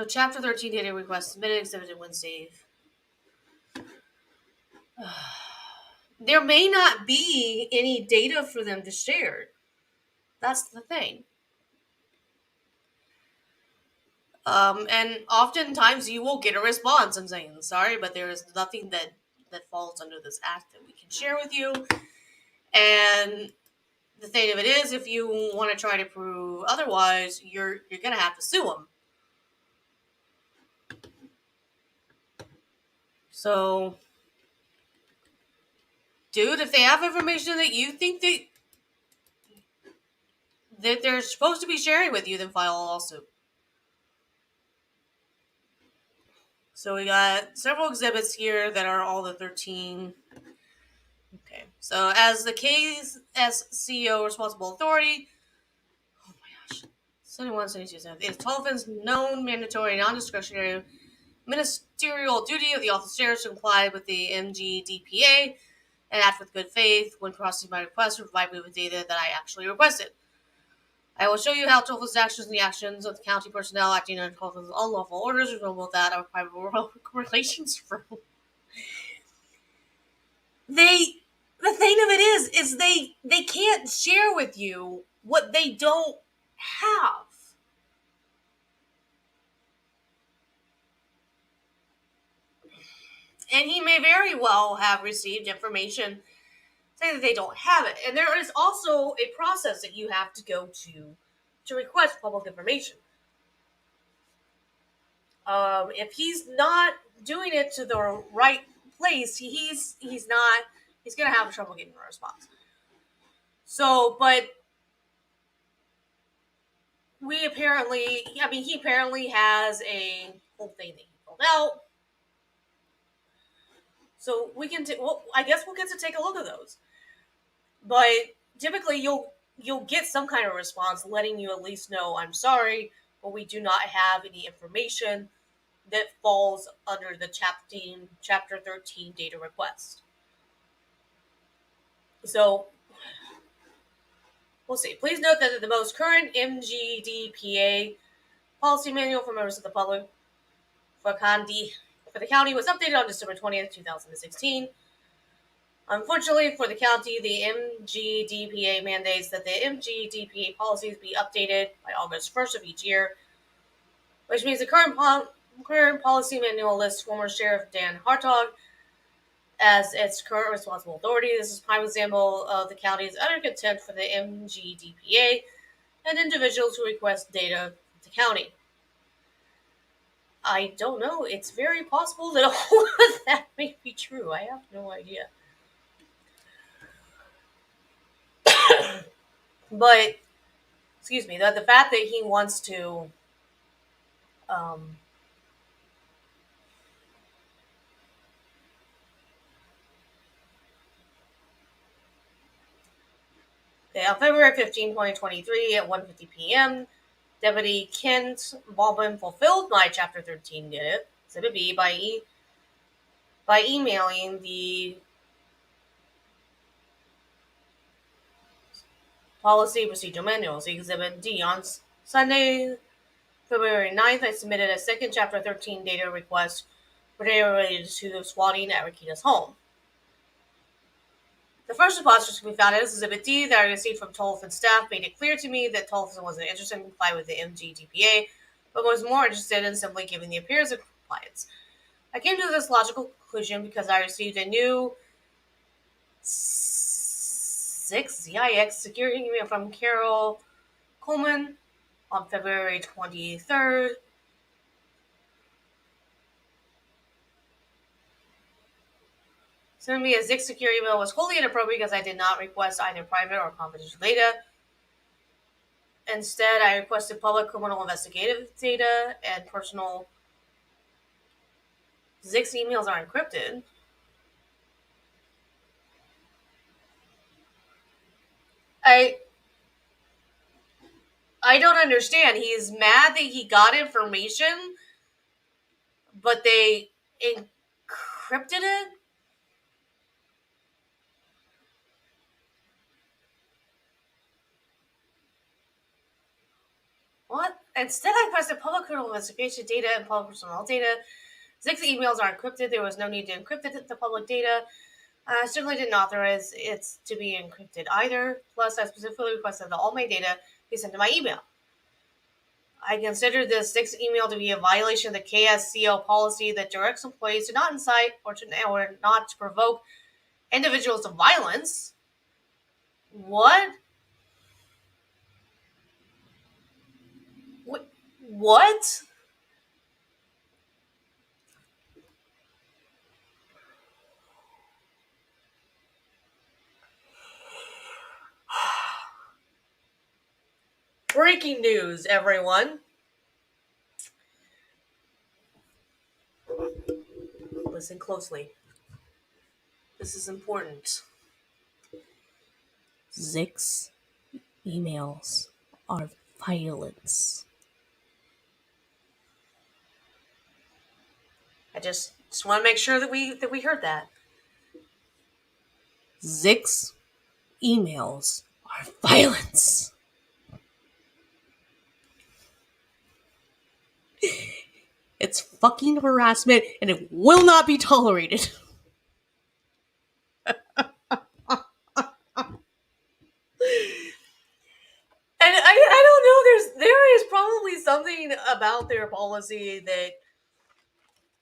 Chapter 13 data request submitted, exhibited Wednesday. There may not be any data for them to share. That's the thing. And oftentimes you will get a response and saying, sorry, but there is nothing that falls under this act that we can share with you. And the thing of it is, if you want to try to prove otherwise, you're going to have to sue them. So, dude, if they have information that you think that they're supposed to be sharing with you, then file a lawsuit. So we got several exhibits here that are all the 13. Okay. So as the case as CEO responsible authority, oh my gosh, 71, 72, 70. It's Tollivan's known mandatory non-discretionary ministerial duty of the office chair to comply with the MGDPA and act with good faith when processing my request to provide me with data that I actually requested. I will show you how Tollivan's actions and the actions of the county personnel acting under Tollivan's unlawful orders resemble that of a private relations firm. The thing of it is they can't share with you what they don't have. And he may very well have received information saying that they don't have it. And there is also a process that you have to go to request public information. If he's not doing it to the right place, he's gonna have trouble getting a response. So, but he apparently has a whole thing that he filled out. So we can, I guess we'll get to take a look at those. But typically, you'll get some kind of response letting you at least know, I'm sorry, but we do not have any information that falls under the Chapter 13 data request. So we'll see. Please note that the most current MGDPA policy manual for members of the public for the county was updated on December 20th, 2016. Unfortunately for the county, the MGDPA mandates that the MGDPA policies be updated by August 1st of each year, which means the current policy manual lists former Sheriff Dan Hartog as its current responsible authority. This is a prime example of the county's utter contempt for the MGDPA and individuals who request data from the county. I don't know. It's very possible that all of that may be true. I have no idea. But, excuse me, the fact that he wants to on February 15, 2023 at 1:50 p.m., Deputy Kent Baldwin fulfilled my Chapter 13 Exhibit B by emailing the Policy Procedure Manuals, Exhibit D. On Sunday, February 9th, I submitted a second Chapter 13 data request related to the swatting at Ricada's home. The first response we found as Exhibit D that I received from Tollivan staff made it clear to me that Tollivan wasn't interested in complying with the MGDPA, but was more interested in simply giving the appearance of compliance. I came to this logical conclusion because I received a new 6 ZIX security email from Carol Coleman on February 23rd. Sending me a Zix secure email was wholly inappropriate because I did not request either private or confidential data. Instead, I requested public criminal investigative data and personal. Zix emails are encrypted. I don't understand. He's mad that he got information, but they encrypted it? What? Instead, I requested public criminal investigation data and public personnel data. Zix emails are encrypted. There was no need to encrypt the public data. I certainly didn't authorize it to be encrypted either. Plus, I specifically requested that all my data be sent to my email. I consider this Zix email to be a violation of the KSCO policy that directs employees to not incite or not to provoke individuals to violence. What? What? Breaking news, everyone. Listen closely. This is important. Zix emails are violence. I just want to make sure that we heard that. Zix emails are violence. It's fucking harassment, and it will not be tolerated. And I don't know. There is probably something about their policy that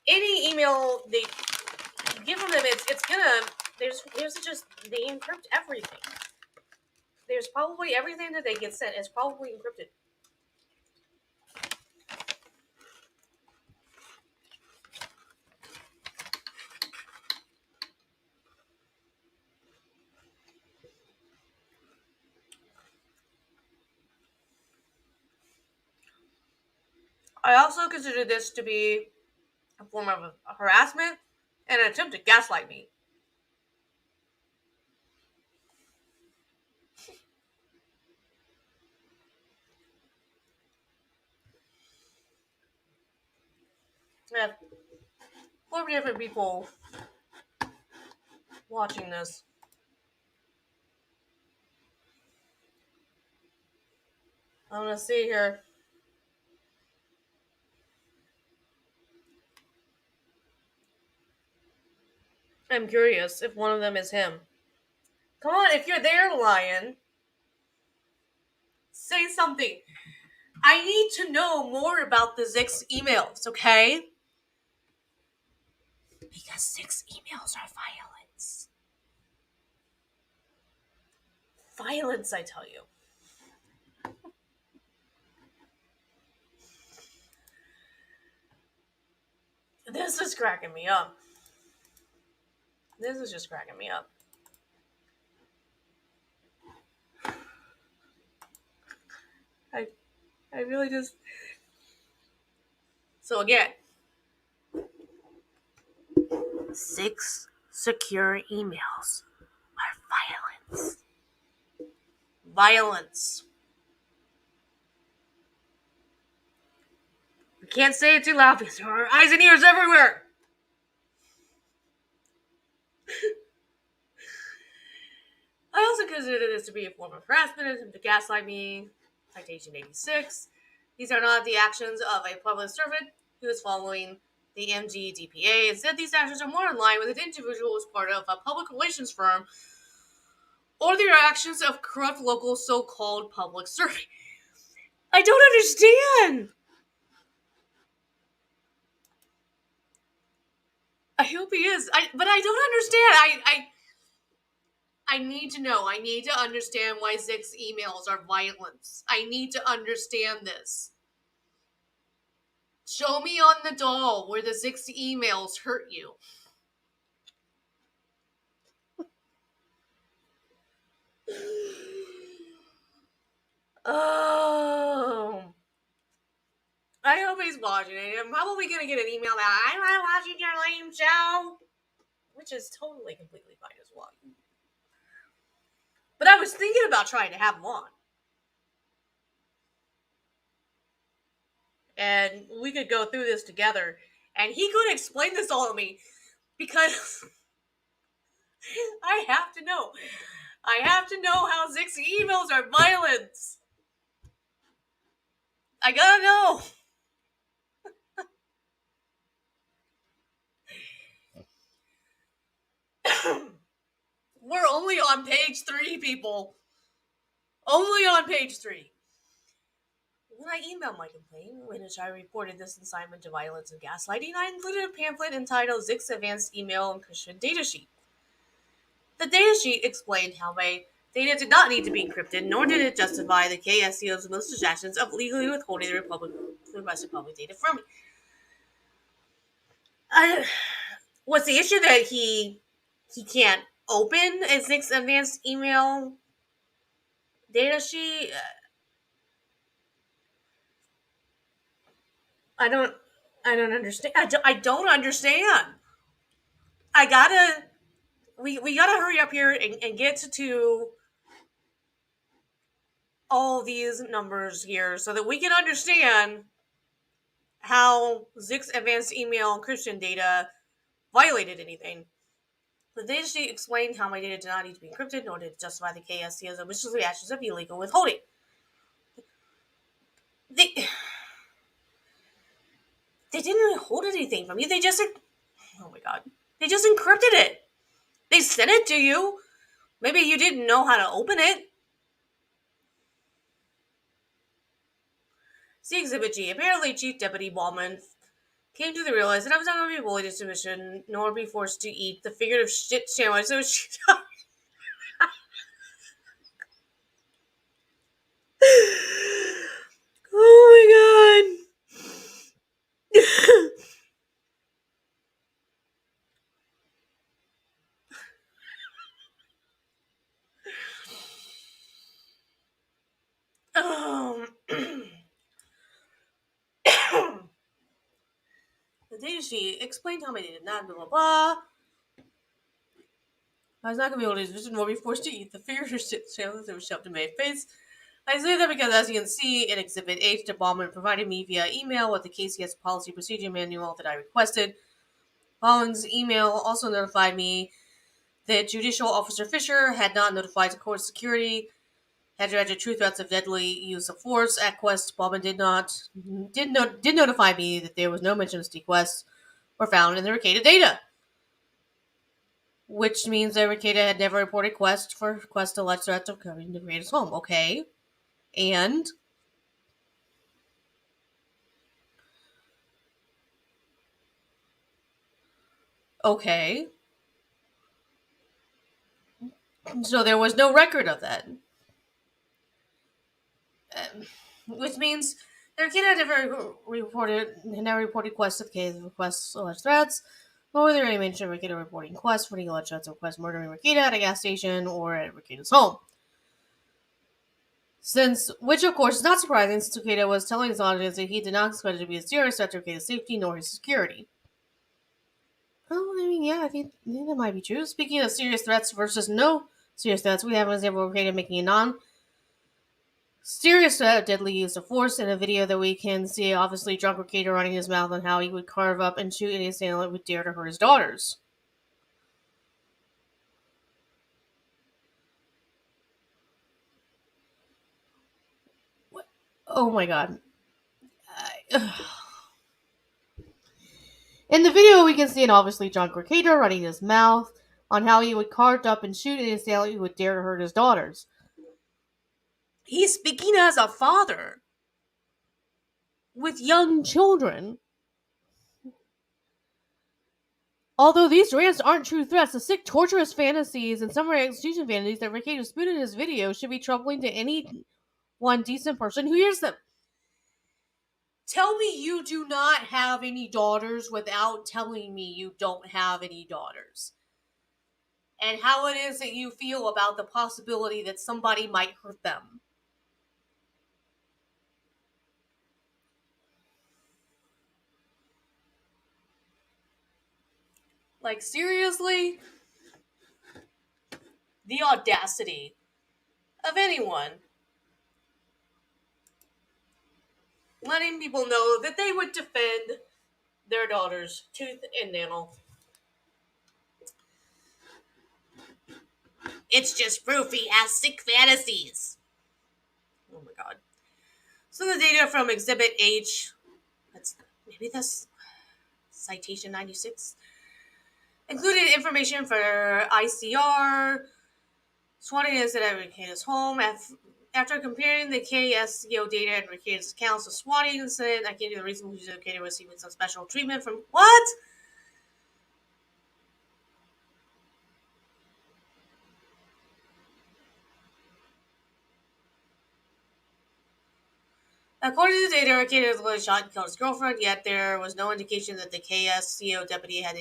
any email they give from them, it's gonna. There's just they encrypt everything. There's probably everything that they get sent is probably encrypted. I also consider this to be a form of harassment and an attempt to gaslight me. I have 4 different people watching this. I want to see here. I'm curious if one of them is him. Come on, if you're there, Lion, say something. I need to know more about the Zix emails, okay? Because Zix emails are violence. Violence, I tell you. This is cracking me up. This is just cracking me up. I really just... So again, Zix secure emails are violence. Violence. We can't say it too loud because there are eyes and ears everywhere. I also consider this to be a form of harassment and to gaslight me. Citation 86. These are not the actions of a public servant who is following the MGDPA. Instead, these actions are more in line with an individual who is part of a public relations firm or the actions of corrupt local so-called public servant. I don't understand. I hope he is. But I don't understand. I need to know. I need to understand why Zix emails are violence. I need to understand this. Show me on the doll where the Zix emails hurt you. Oh, I hope he's watching it. I'm probably gonna get an email that I'm not watching your lame show, which is totally completely fine as well. But I was thinking about trying to have him on, and we could go through this together, and he could explain this all to me because I have to know. I have to know how Zix's emails are violence. I gotta know. We're only on page 3, people. Only on page 3. When I emailed my complaint, in which I reported this incitement to violence and gaslighting, I included a pamphlet entitled Zix's Advanced Email Encryption Data Sheet. The data sheet explained how my data did not need to be encrypted, nor did it justify the KSCO's malicious actions of legally withholding the requested public data from me. What's the issue that he can't open a Zix's Advanced Email data sheet? I don't understand. I don't understand. We gotta hurry up here and get to all these numbers here so that we can understand how Zix's advanced email encryption data violated anything. The data sheet explained how my data did not need to be encrypted, nor did it justify the KSCO's malicious actions of illegal withholding. They didn't withhold anything from you. They just encrypted it. They sent it to you. Maybe you didn't know how to open it. See Exhibit G. Apparently, Chief Deputy Ballman came to the realize that I was not going to be bullied into submission, nor be forced to eat the figurative shit sandwich that was Oh my god. The data sheet explained how many did not, blah blah blah. I was not going to be able to use vision nor be forced to eat the figurative shit sandwich that was shoved in my face. I say that because, as you can see in Exhibit H, the Ballman provided me via email with the KCS policy procedure manual that I requested. Ballman's email also notified me that Judicial Officer Fisher had not notified the court security, had directed true threats of deadly use of force at Quest. Ballman did notify me that there was no mention of Quest were found in the Ricada data, which means that Ricada had never reported Quest for Quest alleged threats of coming to Ricada's home. Okay, and okay, so there was no record of that. Which means their kid had never reported Quest to the case of Quest's alleged threats, nor were there any mention of Ricada reporting Quest for the alleged threats of Quest murdering Ricada at a gas station or at Ricada's home. Which of course is not surprising, since Ricada was telling his audience that he did not expect it to be a serious threat to Ricada's safety nor his security. Oh, I mean, yeah, I think that might be true. Speaking of serious threats versus no serious threats, we have an example of Ricada making a non-serious threat of deadly use of force in a video that we can see obviously drunk Ricada running his mouth on how he would carve up and shoot any assailant who would dare to hurt his daughters. What? Oh my god. In the video, we can see an obviously drunk Ricada running his mouth on how he would carve up and shoot any assailant who would dare to hurt his daughters. He's speaking as a father with young children. Although these rants aren't true threats, the sick, torturous fantasies and summary execution fantasies that Ricada spewed in his video should be troubling to any one decent person who hears them. Tell me you do not have any daughters without telling me you don't have any daughters. And how it is that you feel about the possibility that somebody might hurt them. Like, seriously? The audacity of anyone letting people know that they would defend their daughters tooth and nail. It's just proof he has sick fantasies. Oh my god. So the data from Exhibit H, that's citation 96, included information for ICR, swatting incident at Ricardo's home. After comparing the KSCO data and Ricardo's accounts of swatting incident, I gave you the reason why Ricardo was receiving some special treatment from what? According to the data, Ricardo was shot and killed his girlfriend, yet there was no indication that the KSCO deputy had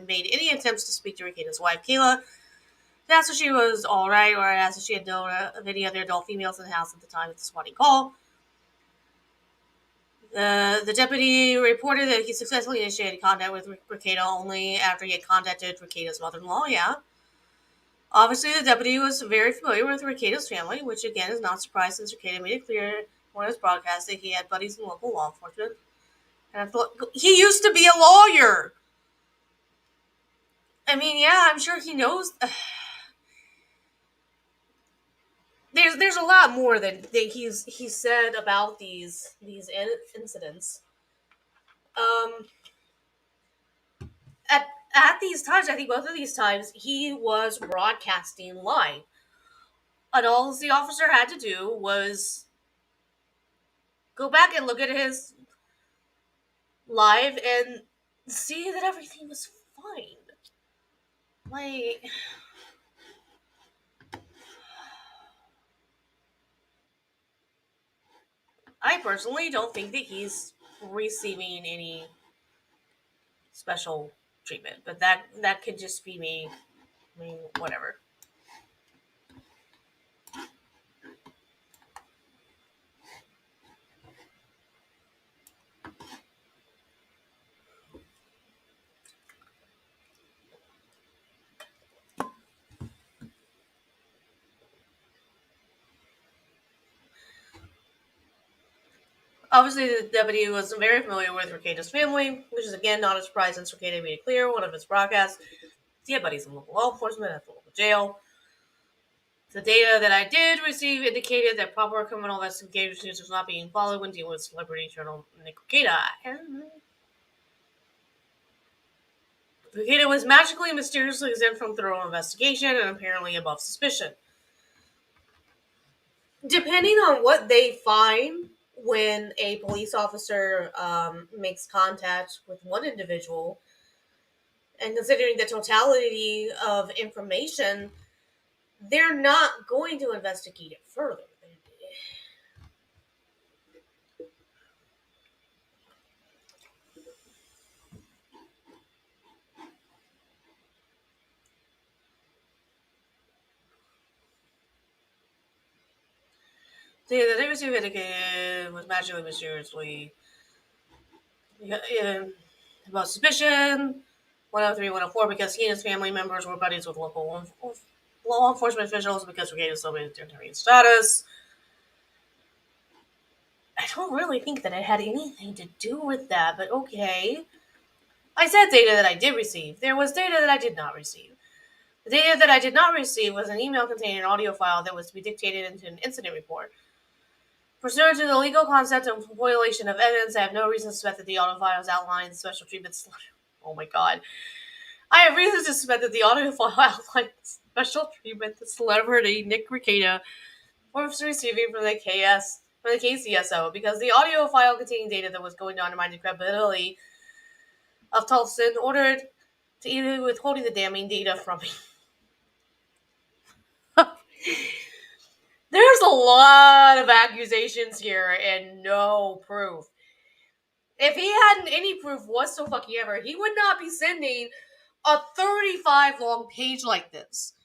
made any attempts to speak to Ricardo's wife, Kayla. They asked if she was alright, or asked if she had known of any other adult females in the house at the time of the swatting call. The deputy reported that he successfully initiated contact with Ricardo only after he had contacted Ricardo's mother-in-law, Obviously, the deputy was very familiar with Ricardo's family, which again is not surprising since Ricardo made it clear when it was broadcast that he had buddies in local law enforcement. And I thought, he used to be a lawyer! I mean, yeah, I'm sure he knows. There's a lot more that he's said about these incidents. At these times, I think both of these times, he was broadcasting live. And all the officer had to do was go back and look at his live and see that everything was fine. Like, I personally don't think that he's receiving any special treatment, but that could just be me. I mean, whatever. Obviously, the deputy was very familiar with Ricardo's family, which is again not a surprise since Ricardo made it clear one of his broadcasts. He had buddies in local law enforcement at the local jail. The data that I did receive indicated that proper criminal investigations was not being followed when dealing with celebrity journal Nick Ricardo. Ricardo was magically and mysteriously exempt from thorough investigation and apparently above suspicion. Depending on what they find when a police officer makes contact with one individual, and considering the totality of information, they're not going to investigate it further. The Davis indicated was magically mysteriously about suspicion 103, 104 because he and his family members were buddies with local law enforcement officials because Ricardo still made his status. I don't really think that it had anything to do with that, but okay. I said data that I did receive. There was data that I did not receive. The data that I did not receive was an email containing an audio file that was to be dictated into an incident report. Pursuant to the legal concept of violation of evidence, I have no reason to suspect that the audio files outline special treatment. Oh my god. I have reason to suspect that the audio file outlines special treatment that celebrity Nick Ricardo was receiving from the KCSO because the audio file containing data that was going to undermine the credibility of Tulson ordered to either withholding the damning data from me. There's a lot of accusations here and no proof. If he hadn't any proof whatsoever, he would not be sending a 35 long page like this.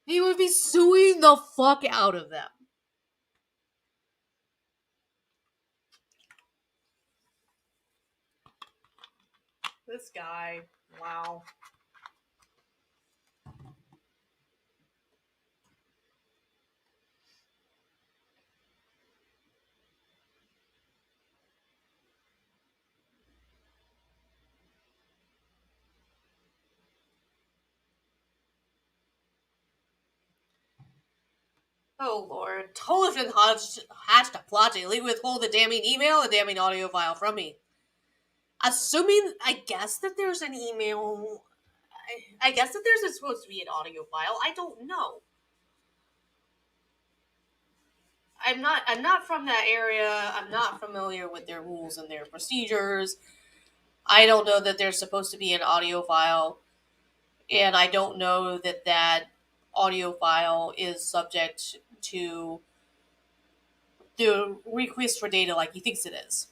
He would be suing the fuck out of them. This guy, wow. Oh lord. Tollivan hatched a plot to illegally withhold the damning email and damning audio file from me. Assuming, I guess that there's an email. I guess that there's supposed to be an audio file. I don't know. I'm not from that area. I'm not familiar with their rules and their procedures. I don't know that there's supposed to be an audio file, and I don't know that that audio file is subject to the request for data like he thinks it is.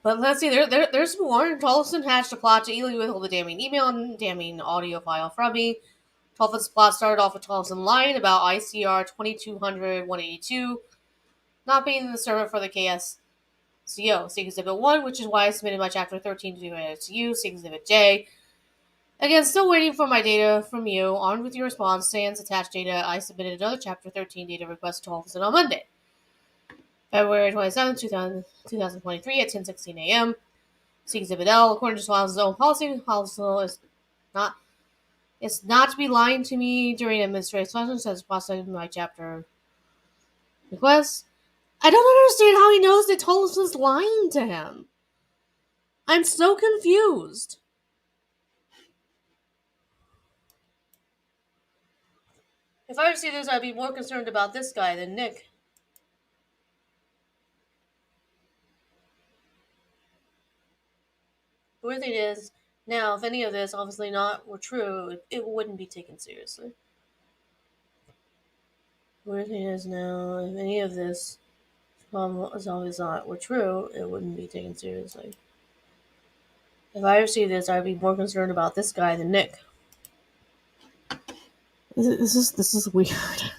But let's see, there's more. Tollefson hatched a plot to illegally withhold the damning email and damning audio file from me. Tollefson's plot started off with Tollefson lying about ICR 2200-182 not being the server for the KSCO, Seek Exhibit 1, which is why I submitted my Chapter 13 to edit to you, Seek Exhibit J. Again, still waiting for my data from you. Armed with your response, sans attached data, I submitted another Chapter 13 data request to Tollefson on Monday, February 27, 2023 at 10:16 a.m. Seek Exhibit L. According to Tollefson's own policy, Tollefson is not it's not to be lying to me during administrative sessions as processing my chapter request. I don't understand how he knows that Tollefson's lying to him. I'm so confused. If I were to see this, I'd be more concerned about this guy than Nick. The weird thing is, now, if any of this obviously not were true, it wouldn't be taken seriously. The weird thing is now, if any of this is obviously not were true, it wouldn't be taken seriously. If I ever see this, I'd be more concerned about this guy than Nick. This is weird.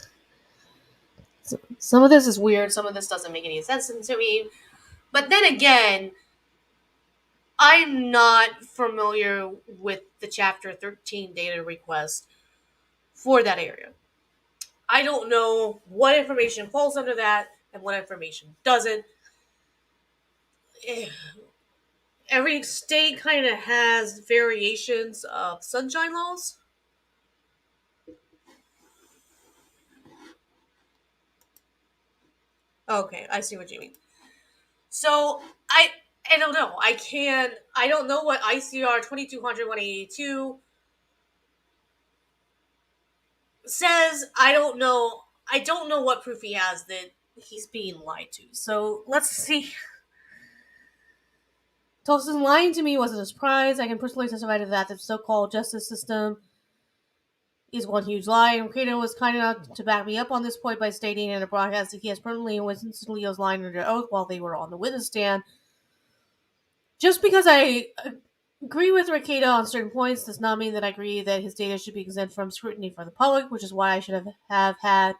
Some of this is weird. Some of this doesn't make any sense to me. But then again, I'm not familiar with the Chapter 13 data request for that area. I don't know what information falls under that and what information doesn't. Every state kind of has variations of sunshine laws. Okay, I see what you mean. So I don't know. I don't know what ICR 2200-182 says. I don't know what proof he has that he's being lied to. So let's see. Tollefson lying to me wasn't a surprise. I can personally testify to that. The so-called justice system is one huge lie. And Credo was kind enough to back me up on this point by stating in a broadcast that he has permanently and witnessed Leo's lying under oath while they were on the witness stand. Just because I agree with Rekieta on certain points does not mean that I agree that his data should be exempt from scrutiny for the public, which is why I should have had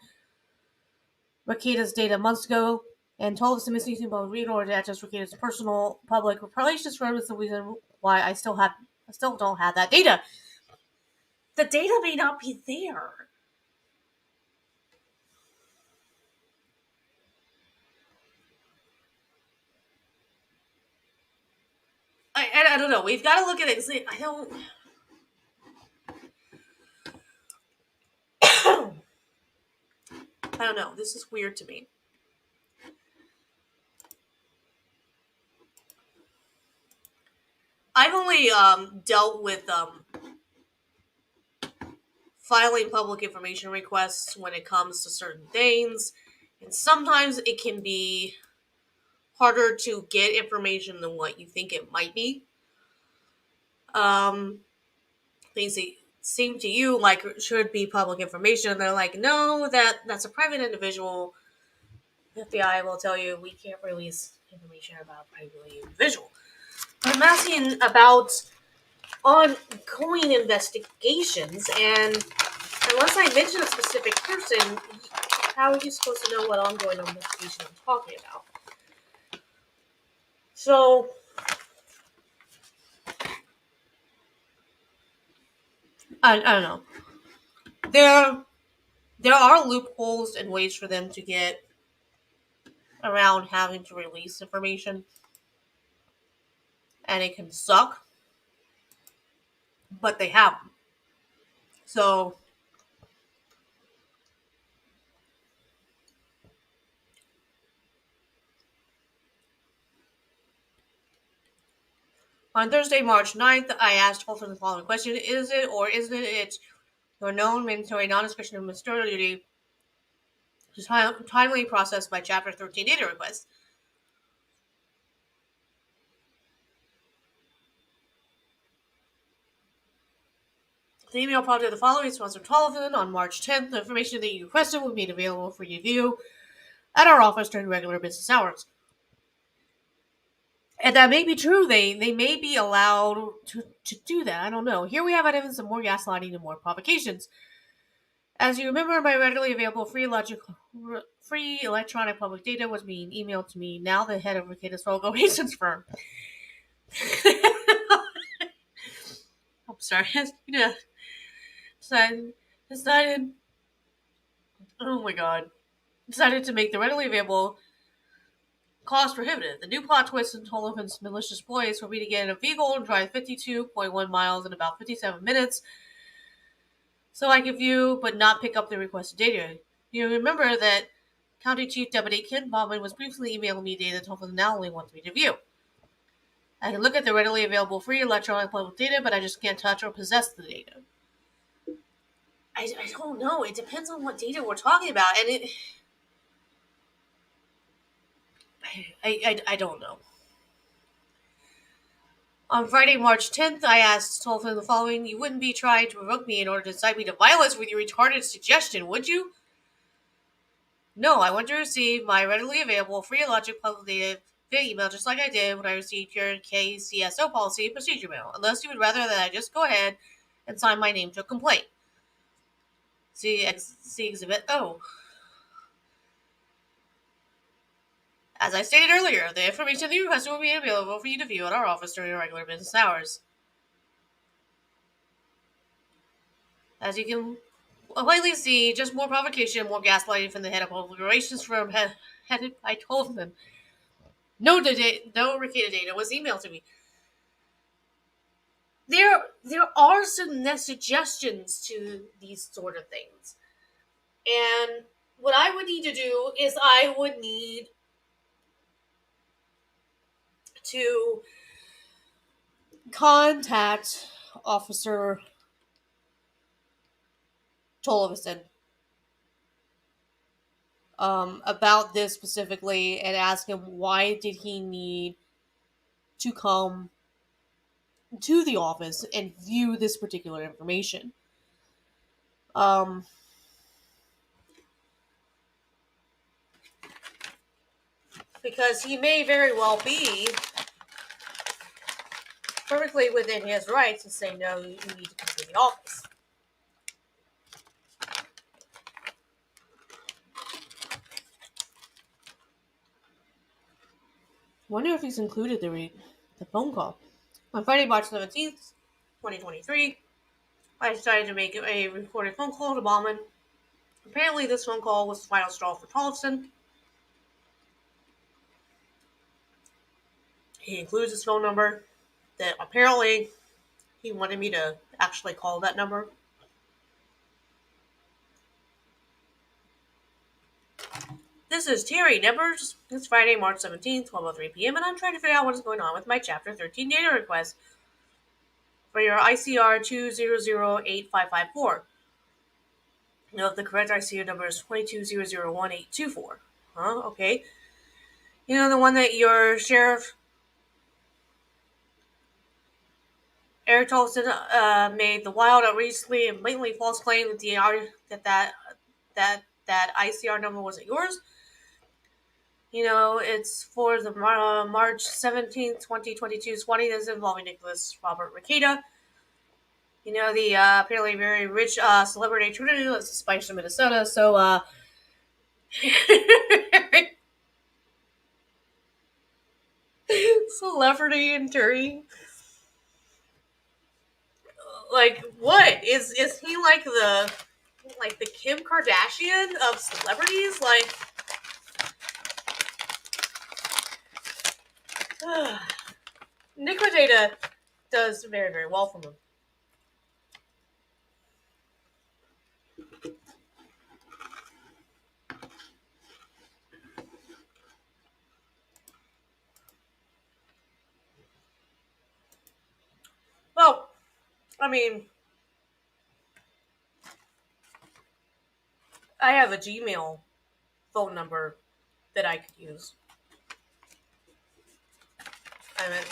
Rekieta's data months ago, and told us to misuse both read or just Rekieta's personal public relations firm is the reason why I still don't have that data. The data may not be there. I don't know. We've got to look at it. See, I don't. I don't know. This is weird to me. I've only dealt with filing public information requests when it comes to certain things, and sometimes it can be harder to get information than what you think it might be. Things that seem to you like it should be public information, they're like, no, that's a private individual. The FBI will tell you we can't release information about a private individual. I'm asking about ongoing investigations, and unless I mention a specific person, how are you supposed to know what ongoing investigation I'm talking about? So, I don't know. There are loopholes and ways for them to get around having to release information, and it can suck, but they have them. So on Thursday, March 9th, I asked Holton the following question: is it or isn't it your known mandatory non-discretionary ministerial duty to timely process my Chapter 13 data request? The email prompted the following response from Tollivan on March 10th. The information that you requested will be made available for review at our office during regular business hours. And that may be true. They may be allowed to do that. I don't know. Here we have evidence of more gaslighting and more provocations. As you remember, my readily available free electronic public data was being emailed to me, now the head of Ricardo's Relations firm. I'm sorry. Decided, oh my god. Decided to make the readily available cost prohibitive. The new plot twist in Tollivan's malicious ploys for me to get in a vehicle and drive 52.1 miles in about 57 minutes so I can view but not pick up the requested data. You remember that County Chief Deputy Ken Bauman was briefly emailing me data Tollivan now only wants me to view. I can look at the readily available free electronic public data, but I just can't touch or possess the data. I don't know. It depends on what data we're talking about, and I don't know. On Friday, March 10th, I asked Tollivan the following: you wouldn't be trying to provoke me in order to incite me to violence with your retarded suggestion, would you? No, I want to receive my readily available free electronic public data via email, just like I did when I received your KCSO policy and procedure mail, unless you would rather that I just go ahead and sign my name to a complaint. See Exhibit O. As I stated earlier, the information you requested will be available for you to view at our office during regular business hours. As you can plainly see, just more provocation, more gaslighting from the head of public relations firm headed by Tollivan. No Ricada data was emailed to me. There are some suggestions to these sort of things. And what I would need to do is I would need to contact Officer Tollivan about this specifically and ask him why did he need to come to the office and view this particular information. Because he may very well be perfectly within his rights to say, no, you need to come to the office. Wonder if he's included the phone call. On Friday, March 17th, 2023, I decided to make a recorded phone call to Bauman. Apparently, this phone call was the final straw for Tollivan. He includes his phone number that apparently he wanted me to actually call that number. This is Terry Nippers. It's Friday, March 17th, 12:03 p.m., and I'm trying to figure out what is going on with my Chapter 13 data request for your ICR 2008554. Note the correct ICR number is 22001824. Huh? Okay. You know the one that your sheriff Eric Tollivan made the wild, outrageously, and blatantly false claim that that ICR number wasn't yours. You know, it's for the March 17th, 2022 swatting that's involving Nicholas Robert Ricada. You know, the apparently very rich celebrity attorney that's a spice from Minnesota. So, celebrity attorney. Like, what? Is he like the Kim Kardashian of celebrities? Like, Nick Data does very, very well for him. I mean, I have a Gmail phone number that I could use. I mean,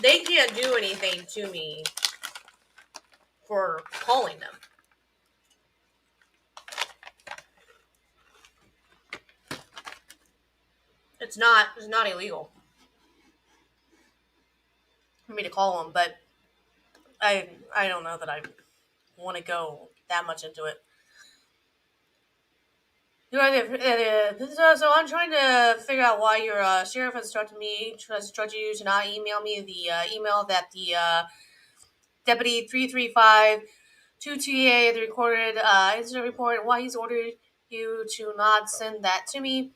they can't do anything to me for calling them. It's not illegal for me to call them, but I don't know that I want to go that much into it. So I'm trying to figure out why your sheriff has instructed you to not email me the email that the deputy 335 2TA the recorded incident report. Why he's ordered you to not send that to me.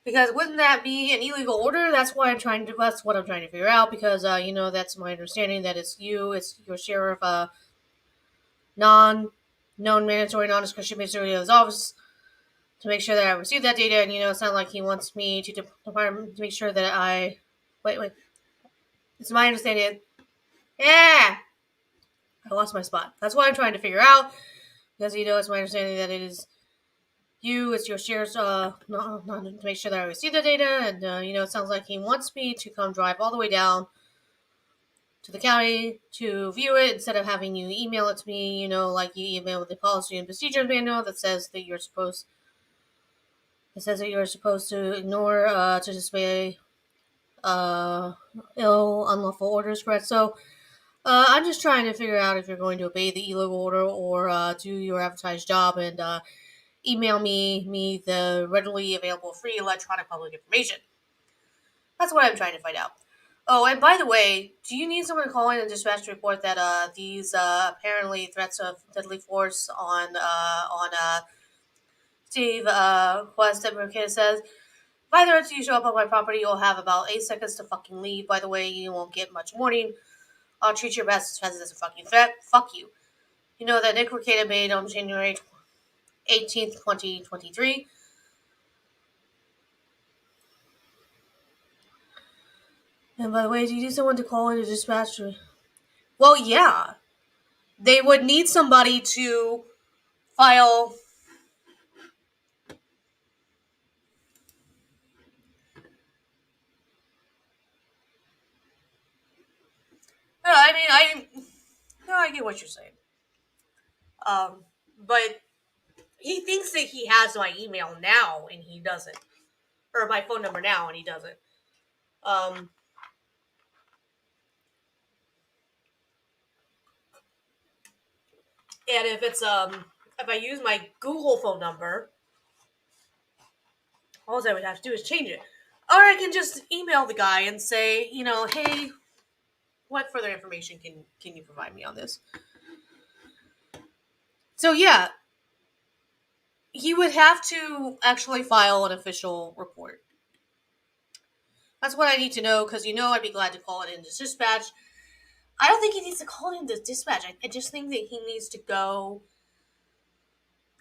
Because wouldn't that be an illegal order? That's what I'm trying to figure out. Because that's my understanding that it's your sheriff, known mandatory non-discretionary ministry of his office to make sure that I receive that data. And it sounds like he wants me to make sure that I wait. It's my understanding. Yeah, I lost my spot. That's what I'm trying to figure out. Because it's my understanding that it's your sheriff's not to make sure that I receive the data, and it sounds like he wants me to come drive all the way down to the county to view it instead of having you email it to me. Like you email the policy and procedure manual that says that you're supposed to ignore to disobey unlawful orders. Correct. So I'm just trying to figure out if you're going to obey the illegal order or do your advertised job and email me the readily available free electronic public information. That's what I'm trying to find out. Oh, and by the way, do you need someone to call in and dispatch to report that these apparently threats of deadly force on Steve Quest that Merkid says? If I threat you show up on my property, you'll have about 8 seconds to fucking leave. By the way, you won't get much warning. I'll treat your best defense as a fucking threat. Fuck you. You know that Nick Merkid made on January 18th, 2023. And by the way, do you need someone to call in to dispatch? Well, yeah. They would need somebody to file. I get what you're saying. But he thinks that he has my email now, and he doesn't, or my phone number now, and he doesn't. And if I use my Google phone number, all I would have to do is change it, or I can just email the guy and say, hey, what further information can you provide me on this? So yeah, he would have to actually file an official report. That's what I need to know, because I'd be glad to call it in to dispatch. I don't think he needs to call it in to dispatch. I just think that he needs to go.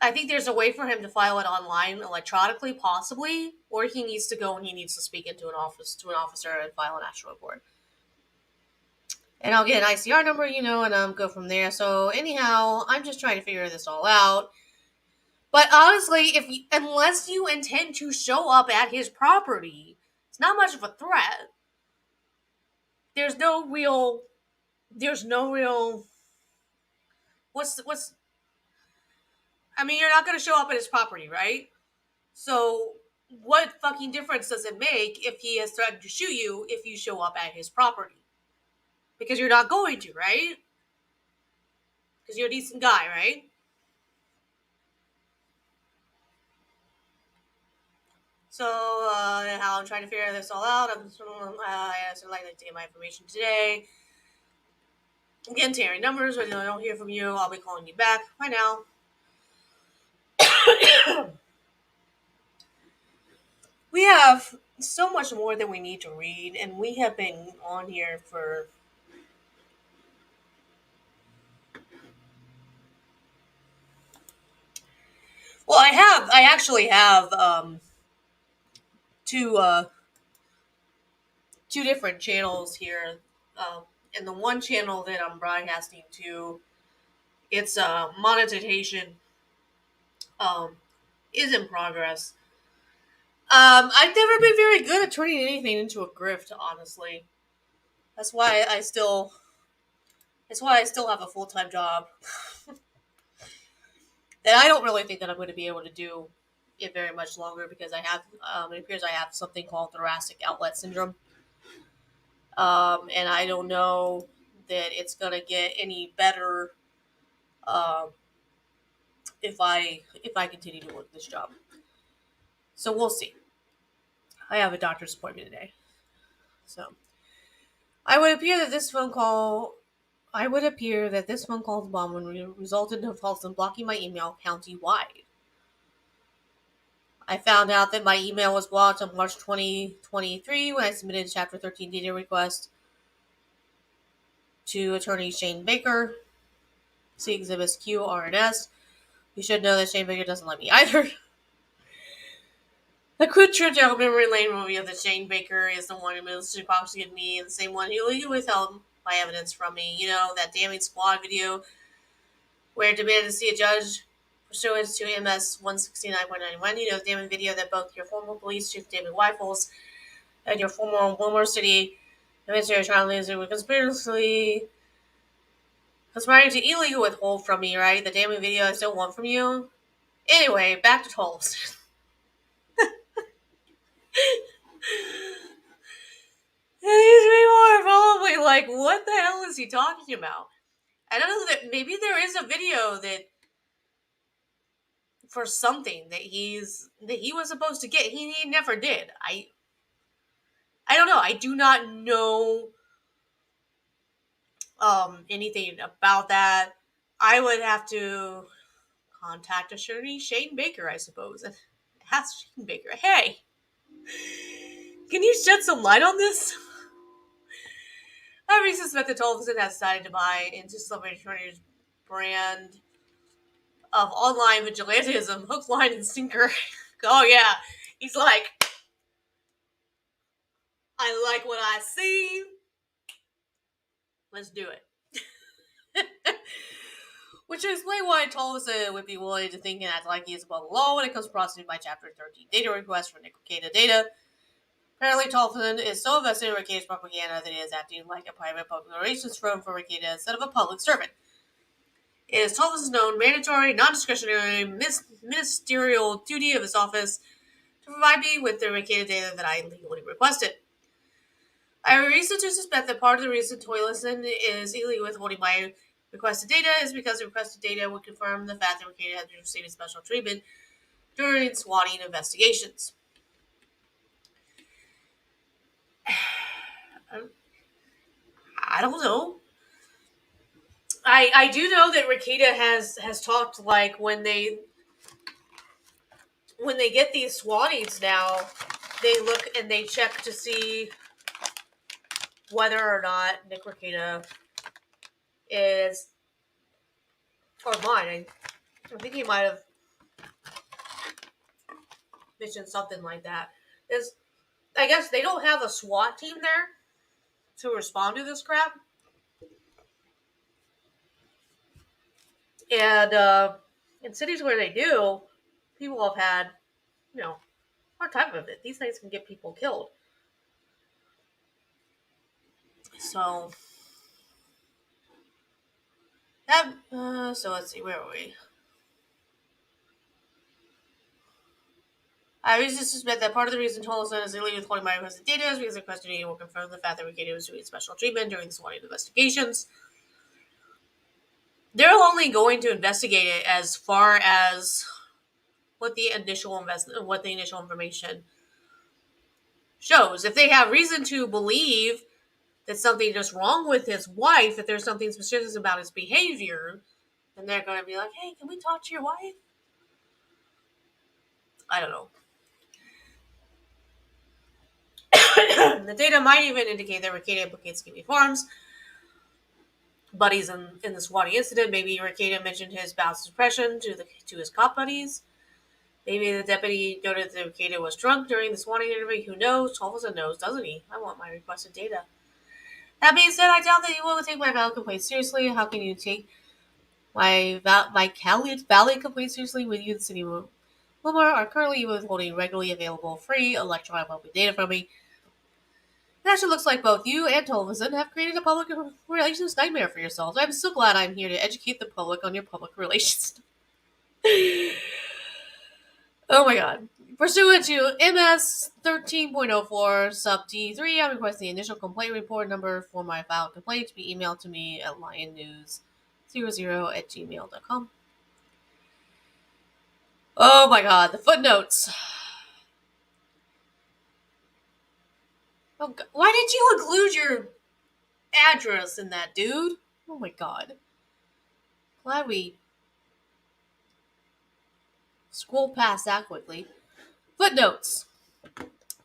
I think there's a way for him to file it online electronically, possibly, or he needs to go and he needs to speak into an officer and file an actual report. And I'll get an ICR number, and go from there. So anyhow, I'm just trying to figure this all out. But honestly, unless you intend to show up at his property, it's not much of a threat. There's no real. What's. I mean, you're not going to show up at his property, right? So what fucking difference does it make if he has threatened to shoot you if you show up at his property? Because you're not going to, right? Because you're a decent guy, right? So, how I'm trying to figure this all out. I'd like to get my information today. Again, Terry numbers. When I don't hear from you, I'll be calling you back. Bye now. We have so much more than we need to read, and we have been on here for. Well, I actually have two different channels here and the one channel that I'm broadcasting to, its monetization um, is in progress. I've never been very good at turning anything into a grift, honestly. That's why I still have a full-time job. And I don't really think that I'm going to be able to do it very much longer because it appears I have something called thoracic outlet syndrome. And I don't know that it's going to get any better um, if I continue to work this job. So we'll see. I have a doctor's appointment today. So I would appear that this phone call to Baldwin resulted in Fulton blocking my email county-wide. I found out that my email was blocked on March 2023 when I submitted a Chapter 13 data request to attorney Shane Baker. See Exhibits Q, R, and S. You should know that Shane Baker doesn't like me either. The quick trip down memory lane movie of the Shane Baker is the one who maliciously prosecuted me and the same one who legally withheld my evidence from me. You know, that damning squad video where it demanded to see a judge pursuant to MS 169.91. You know, the damning video that both your former police chief David Weifels and your former Wilmer City Administrator Charlie Laser were conspicuously conspiring to illegally withhold from me, right? The damning video I still want from you. Anyway, back to Tolls. These people are probably like, what the hell is he talking about? I don't know that maybe there is a video that for something that he was supposed to get. He never did. I don't know. I do not know anything about that. I would have to contact attorney Shane Baker, I suppose, and ask Shane Baker, hey, can you shed some light on this? I suspect that Tolson has decided to buy into celebrity attorney's brand of online vigilantism, hook, line, and sinker. Oh yeah, he's like, I like what I see. Let's do it. Which explains why Tolson would be willing to think and act like he is above the law when it comes to prosecuting my Chapter 13 data request for Nicola data. Apparently, Tolson is so invested in Ricketa's propaganda that he is acting like a private public relations firm for Ricketa instead of a public servant. It is Tolson's known mandatory, non-discretionary, ministerial duty of his office to provide me with the Ricketa data that I legally requested. I have a reason to suspect that part of the reason Tolson is illegally withholding my requested data is because the requested data would confirm the fact that Ricketa has been receiving special treatment during swatting investigations. I don't know. I do know that Ricketa has talked like when they get these swattings now, they look and they check to see whether or not Nick Ricketa is or mine. I think he might have mentioned something like that. I guess they don't have a SWAT team there to respond to this crap. And in cities where they do, people have had, hard time with it. These things can get people killed. So so let's see, where are we? I reason to suspect that part of the reason Tolson is illegally withholding my requested data is because the questioning will confirm the fact that Ricketa was doing special treatment during the swatting investigations. They're only going to investigate it as far as what the initial information shows. If they have reason to believe that something is wrong with his wife, that there's something suspicious about his behavior, then they're going to be like, hey, can we talk to your wife? I don't know. The data might even indicate that Ricketa implicates Gimme Farms buddies in the swatting incident. Maybe Ricketa mentioned his bouts of depression to his cop buddies. Maybe the deputy noted that Ricketa was drunk during the swatting interview. Who knows? Tolson knows, doesn't he? I want my requested data. That being said, I doubt that you will take my valid complaint seriously. How can you take my valid complaint seriously when you and the city of Wilmar are currently withholding regularly available free electronic public data from me? It actually looks like both you and Tolvison have created a public relations nightmare for yourselves. I'm so glad I'm here to educate the public on your public relations. Oh my god. Pursuant to MS 13.04 sub D3, I'm requesting the initial complaint report number for my filed complaint to be emailed to me at lionnews00@gmail.com. Oh my god, the footnotes. Oh god. Why did you include your address in that, dude? Oh my god. Glad we scrolled past that quickly. Footnotes.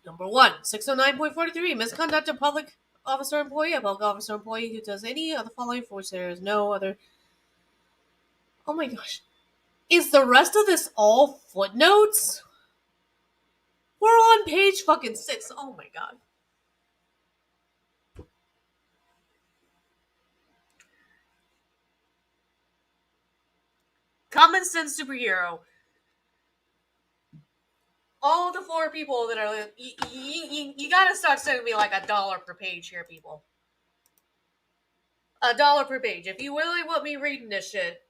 Number 1, 609.43, misconduct of public officer employee. A public officer employee who does any of the following for which there is no other. Oh my gosh. Is the rest of this all footnotes? We're on page fucking 6. Oh my god. Common sense superhero. All the 4 people that are. You gotta start sending me like $1 per page here, people. $1 per page. If you really want me reading this shit,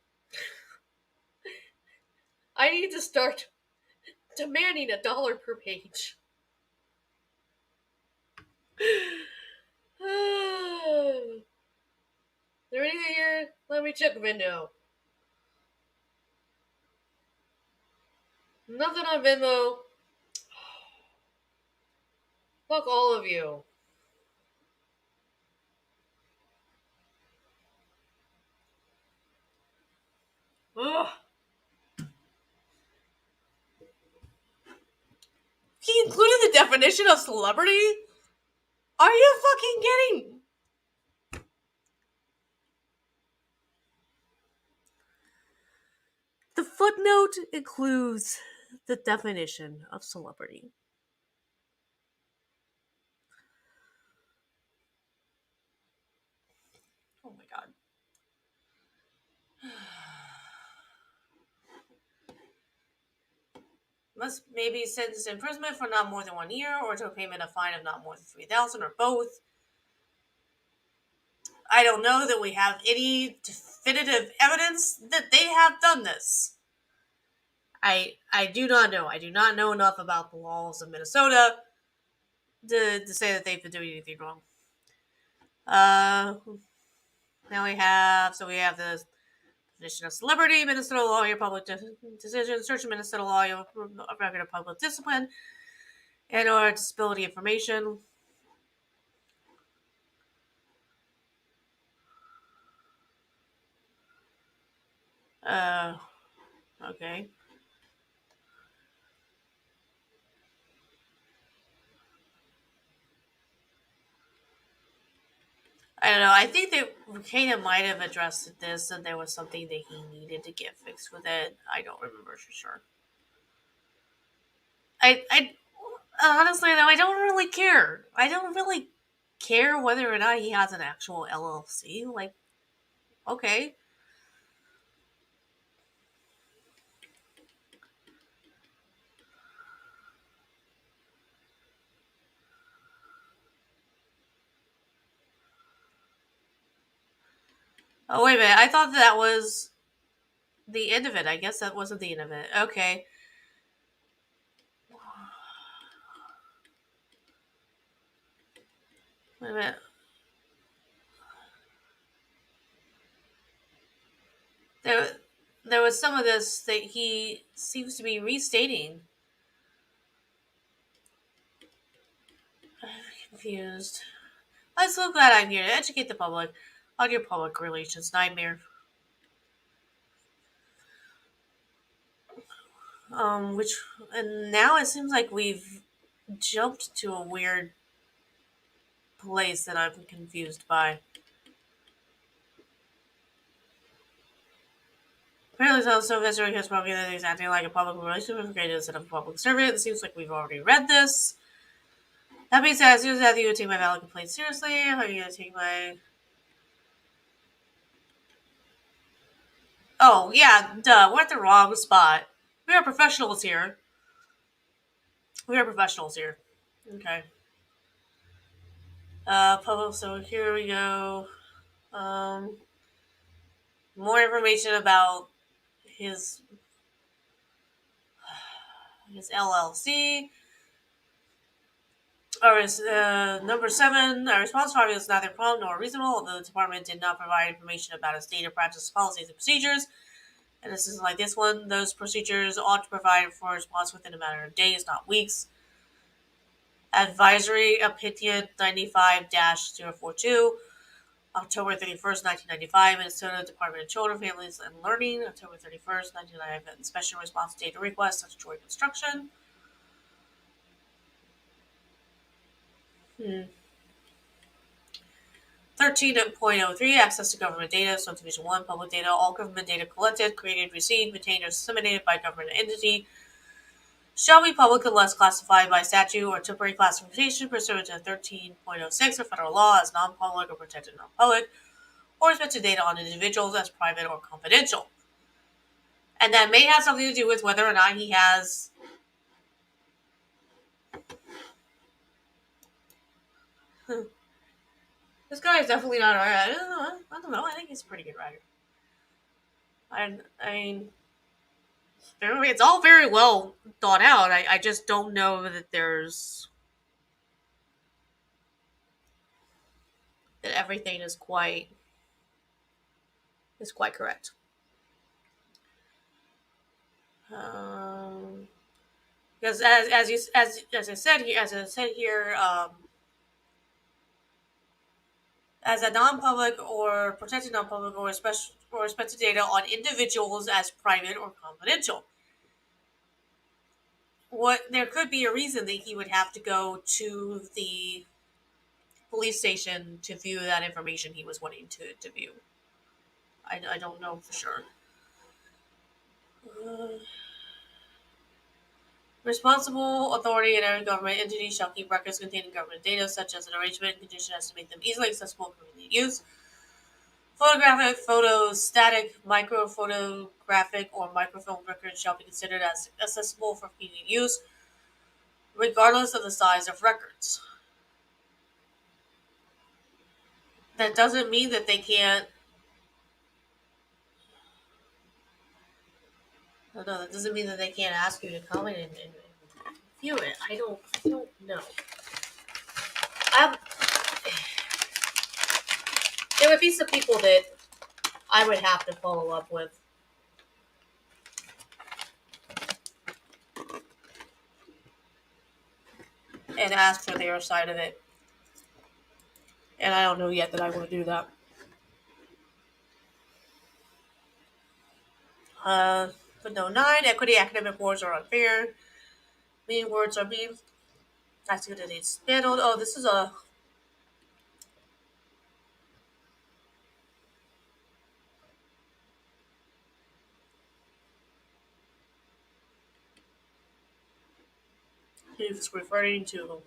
I need to start demanding $1 per page. Is there anything here? Let me check the window. Nothing on Venmo. Fuck all of you. Ugh. He included the definition of celebrity? Are you fucking kidding? The footnote includes the definition of celebrity. Oh my god. Must maybe sentence to imprisonment for not more than 1 year or to a payment of fine of not more than 3,000 or both. I don't know that we have any definitive evidence that they have done this. I do not know. I do not know enough about the laws of Minnesota to say that they've been doing anything wrong. Now we have the definition of celebrity, Minnesota law, your public decision, search of Minnesota law, your record of public discipline, and or disability information. Okay. I don't know. I think that Kana might have addressed this and there was something that he needed to get fixed with it. I don't remember for sure. I honestly though, I don't really care. I don't really care whether or not he has an actual LLC. Like, okay. Oh, wait a minute. I thought that was the end of it. I guess that wasn't the end of it. Okay. Wait a minute. There was some of this that he seems to be restating. I'm confused. I'm so glad I'm here to educate the public on your public relations nightmare. And now it seems like we've jumped to a weird place that I'm confused by. Apparently, so history has probably that he's acting like a public relations investigator instead of a public servant. It seems like we've already read this. That being said, as soon as you would take my valid complaint seriously, how are you gonna take my... Oh, yeah, duh, we're at the wrong spot. We are professionals here. Okay. Public, so here we go. More information about his LLC. Number 7, our response time is neither prompt nor reasonable, although the department did not provide information about its data practice policies and procedures. And this is like this one. Those procedures ought to provide for a response within a matter of days, not weeks. Advisory Opinion 95-042, October 31st, 1995, Minnesota Department of Children, Families, and Learning, October 31st, 1995, Special Response Data Request, Statutory Construction. 13.03, access to government data, subdivision 1, public data. All government data collected, created, received, maintained, or disseminated by government entity shall be public unless classified by statute or temporary classification pursuant to 13.06 of federal law as non-public or protected non-public, or respect to data on individuals as private or confidential. And that may have something to do with whether or not he has... This guy is definitely not alright. I don't know. I think he's a pretty good writer. I mean, it's all very well thought out. I just don't know that that everything is quite correct. Because as I said here, as a non-public or protected non-public or respected data on individuals as private or confidential. There could be a reason that he would have to go to the police station to view that information he was wanting to view. I don't know for sure. Responsible authority in every government entity shall keep records containing government data, such as an arrangement and condition as to make them easily accessible and convenient use. Photographic, photostatic, microphotographic, or microfilm records shall be considered as accessible for convenient use, regardless of the size of records. That doesn't mean that they can't... No, that doesn't mean that they can't ask you to come in and view it. I don't know. There would be some people that I would have to follow up with. And ask for their side of it. And I don't know yet that I want to do that. But no, 9, equity academic awards are unfair. Mean words are mean. That's good. It's handled. Oh, this is a... He was referring to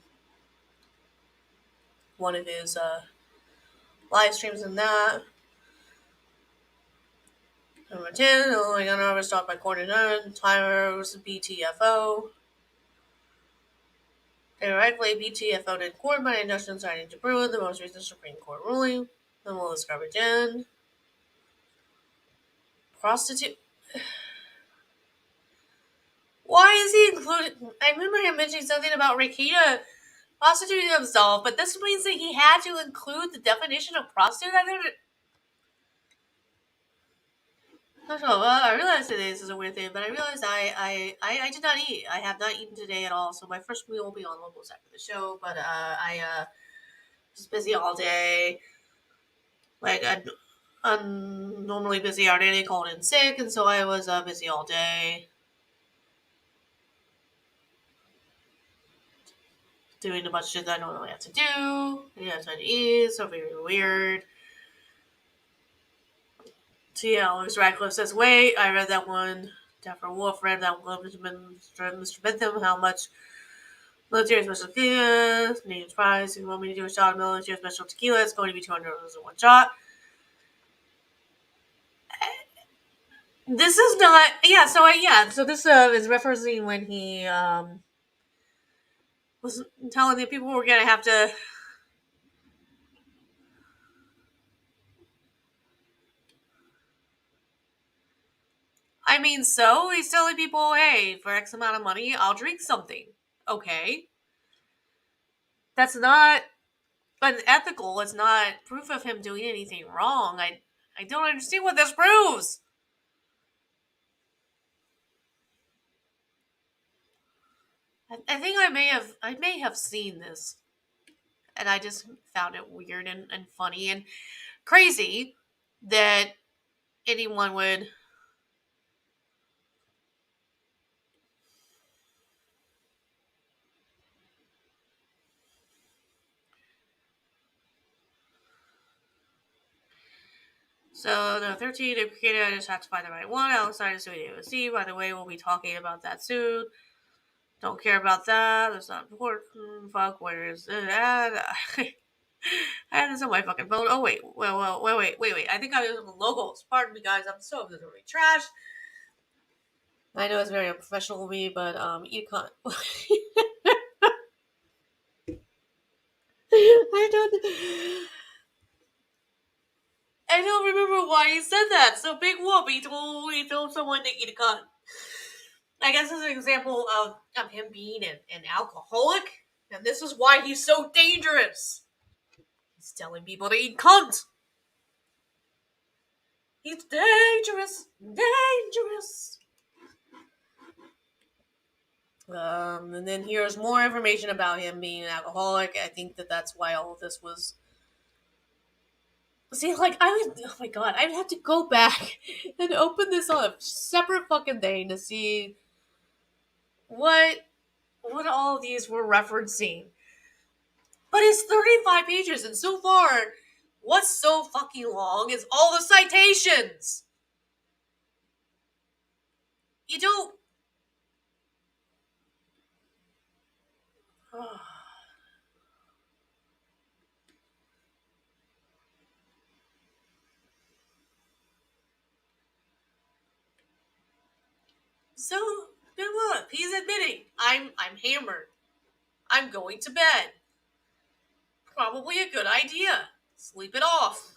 one of his live streams in that. Number 10, Illinois gun armor stopped by court and timer was BTFO. Directly BTFO'd in court by injunction citing to Bruin, the most recent Supreme Court ruling. Then we'll list garbage in. Prostitute. Why is he included? I remember him mentioning something about Rikita prostituting himself, but this means that he had to include the definition of prostitute. I realized today this is a weird thing, but I realized I did not eat. I have not eaten today at all, so my first meal will be on Locals after the show, but I was busy all day. Like, I'm normally busy. Our nanny called in sick, and so I was busy all day. Doing a bunch of shit that I don't really have to do. Yeah, I had to eat, so very weird. So yeah, Alex Radcliffe says, wait, I read that one. Dapper Wolf read that one. Mr. Bentham, how much Military special tequila, named prize. If you want me to do a shot of military special tequila, it's going to be $200 in one shot. This is not, yeah. So this is referencing when he was telling the people were gonna have to. I mean, so he's telling people, hey, for X amount of money, I'll drink something. Okay, that's not unethical. It's not proof of him doing anything wrong. I don't understand what this proves. I think I may have seen this, and I just found it weird and funny and crazy that anyone would. So the 13 implicated, I just have to find the right one outside of C. By the way, we'll be talking about that soon. Don't care about that. That's not important. Fuck, where is it at? I have this on my fucking phone. Oh wait, wait. I think I was on logos. Pardon me, guys. I'm so absolutely trash. I know it's very unprofessional of me, but eat a cunt. I don't. I don't remember why he said that. So big whoop. He told someone to eat a cunt. I guess this is an example of him being an alcoholic, and this is why he's so dangerous. He's telling people to eat cunt. He's dangerous, dangerous. And then here's more information about him being an alcoholic. I think that's why all of this was. See, like, oh my god, I'd have to go back and open this on a separate fucking thing to see what all of these were referencing. But it's 35 pages, and so far, what's so fucking long is all the citations. You don't. So, then what? He's admitting, I'm hammered. I'm going to bed. Probably a good idea. Sleep it off.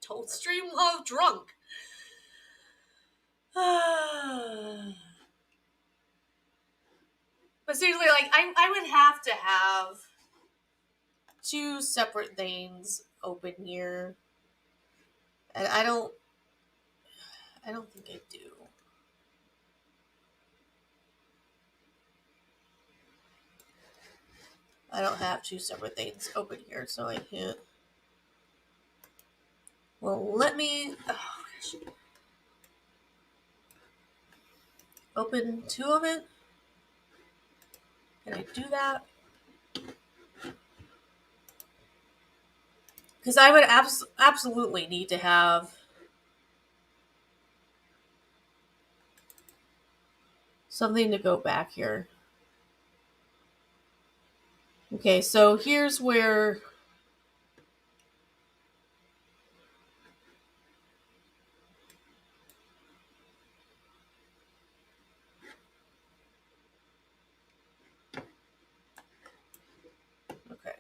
Don't stream while drunk. But seriously, like, I would have to have two separate things open here. And I don't think I do. I don't have two separate things open here, so I can't. Well, let me open two of it. Can I do that? Because I would absolutely need to have something to go back here. Okay, so here's where. Okay.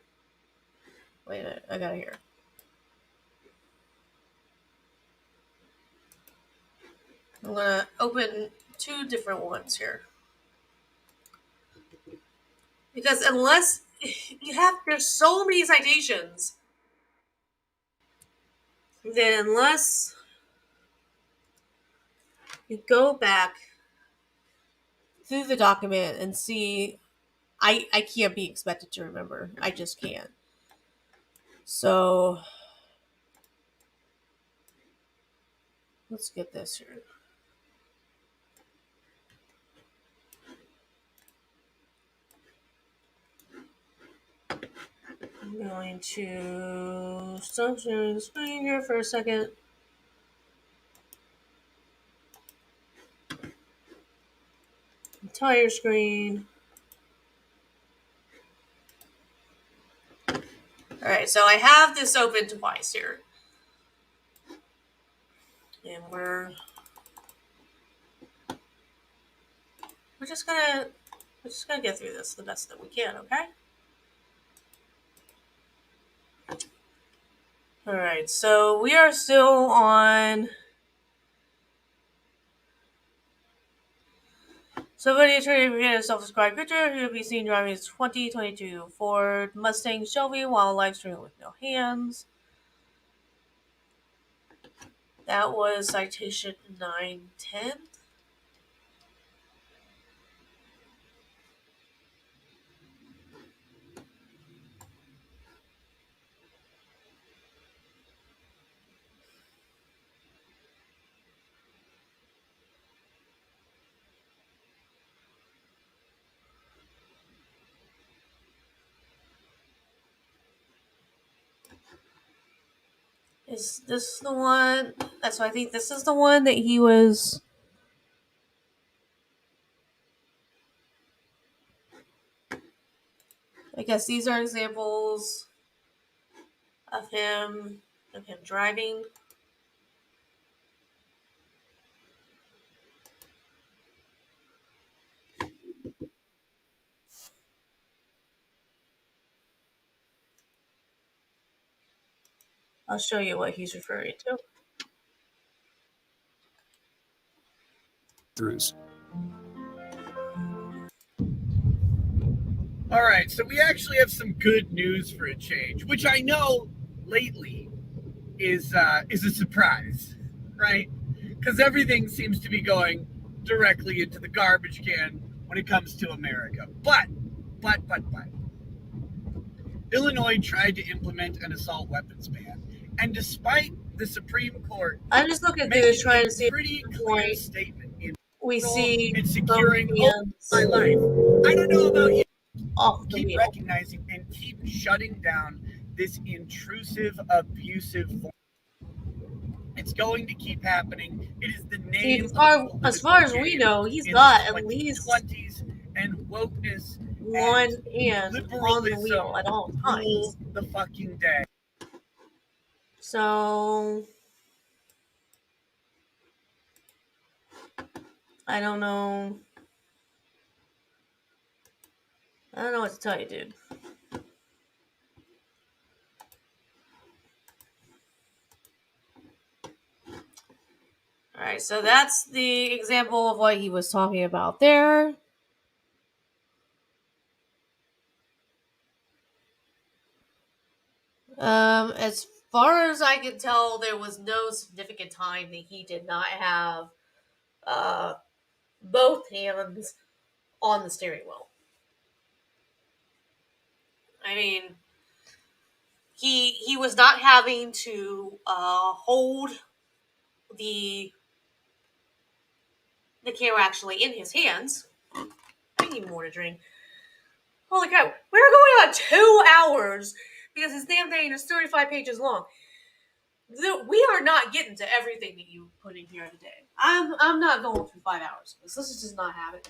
Wait a minute, I got it here. I'm gonna open two different ones here. Because unless there's so many citations, then unless you go back through the document and see, I can't be expected to remember. I just can't. So let's get this here. I'm going to stop sharing the screen here for a second. Entire screen. All right, so I have this open twice here, and we're just gonna get through this the best that we can. Okay. All right, so we are still on. Somebody attorney began a self-described picture who will be seen driving his 2022 Ford Mustang Shelby while live streaming with no hands. That was citation 910. Is this the one? So I think this is the one that he was. I guess these are examples of him driving. I'll show you what he's referring to. Throughs. All right, so we actually have some good news for a change, which I know lately is a surprise, right? Because everything seems to be going directly into the garbage can when it comes to America. But, Illinois tried to implement an assault weapons ban, and despite the Supreme Court I'm just looking through making this trying a to see pretty at clear point statement in we see and both securing hands my life, I don't know about you. off the Keep wheel. recognizing and keep shutting down this intrusive, abusive form. It's going to keep happening. It is the See, name as of the far, as political far as we game know, he's in the got at least 2020s, and wokeness one and hand on the wheel at liberalism all rule times. the fucking day. So I don't know. I don't know what to tell you, dude. All right, so that's the example of what he was talking about there. As far as I can tell, there was no significant time that he did not have uh, both hands on the steering wheel. I mean, he was not having to hold the camera actually in his hands. I need more to drink. Holy cow, we're going on 2 hours because this damn thing is 35 pages long. We are not getting to everything that you put in here today. I'm not going through 5 hours. This is just not happening.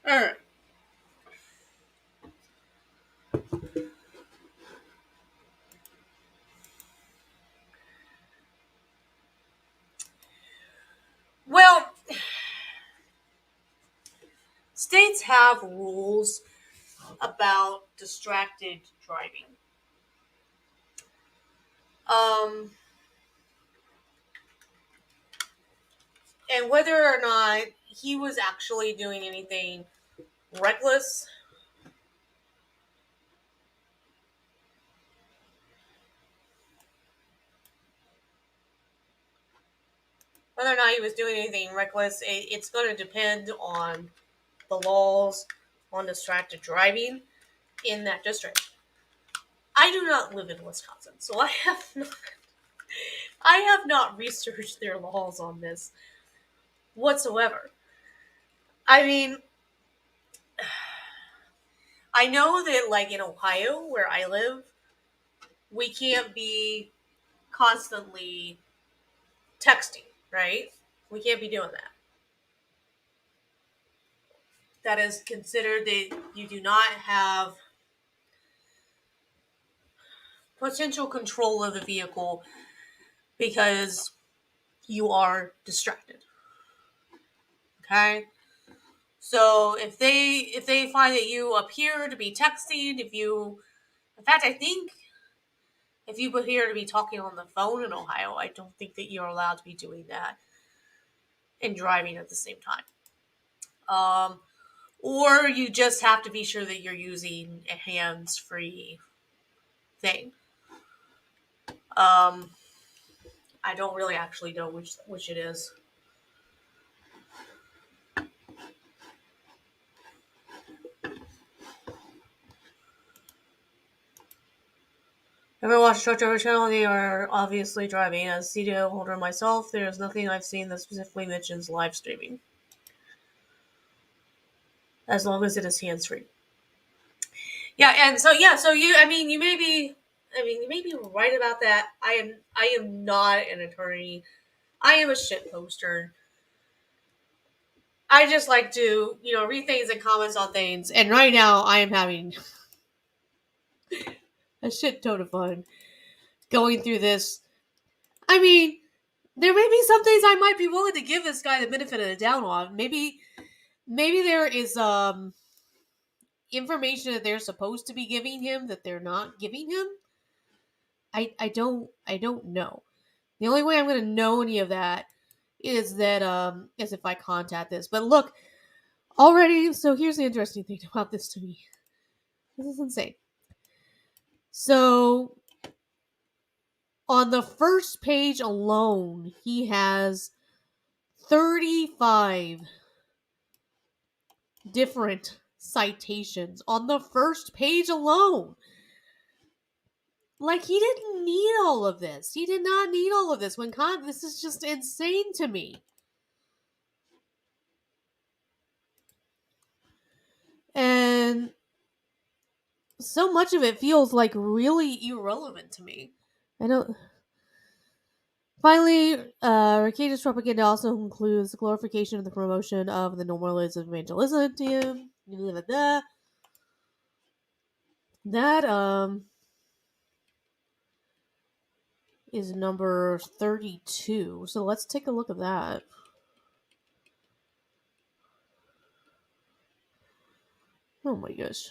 All right. Well, states have rules about distracted driving. Um, and whether or not he was actually doing anything reckless, whether or not he was doing anything reckless, it's going to depend on the laws on distracted driving in that district. I do not live in Wisconsin, so I have not researched their laws on this whatsoever. I mean, I know that like in Ohio where I live, we can't be constantly texting, right? We can't be doing that. That is considered that you do not have potential control of the vehicle because you are distracted. Okay? So if they find that you appear to be texting, if you in fact I think if you appear to be talking on the phone in Ohio, I don't think that you're allowed to be doing that and driving at the same time. Um, or you just have to be sure that you're using a hands-free thing. Um, I don't really actually know which it is. Ever watched Truck Driver Channel? They are obviously driving. As CDO holder myself, there is nothing I've seen that specifically mentions live streaming, as long as it is hands free. Yeah, and so you may be right about that. I am not an attorney. I am a shit poster. I just like to, read things and comments on things. And right now, I am having a shit ton of fun going through this. I mean, there may be some things I might be willing to give this guy the benefit of the doubt on. Maybe there is information that they're supposed to be giving him that they're not giving him. I don't know. The only way I'm going to know any of that is if I contact this. But look, already. So here's the interesting thing about this to me. This is insane. So on the first page alone, he has 35 different citations on the first page alone. Like, he didn't need all of this. He did not need all of this. This is just insane to me. And so much of it feels like really irrelevant to me. I don't. Finally, Ricada's propaganda also includes the glorification of the promotion of the normalism of evangelism. That is number 32. So let's take a look at that. Oh my gosh.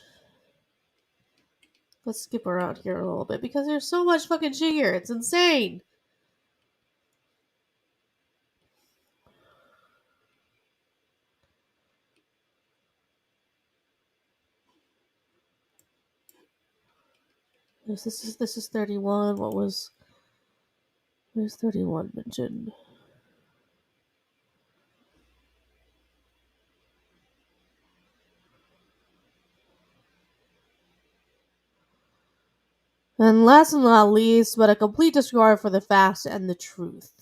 Let's skip around here a little bit because there's so much fucking shit here. It's insane. This is 31. Where's 31 mentioned? And last and not least, but a complete disregard for the facts and the truth.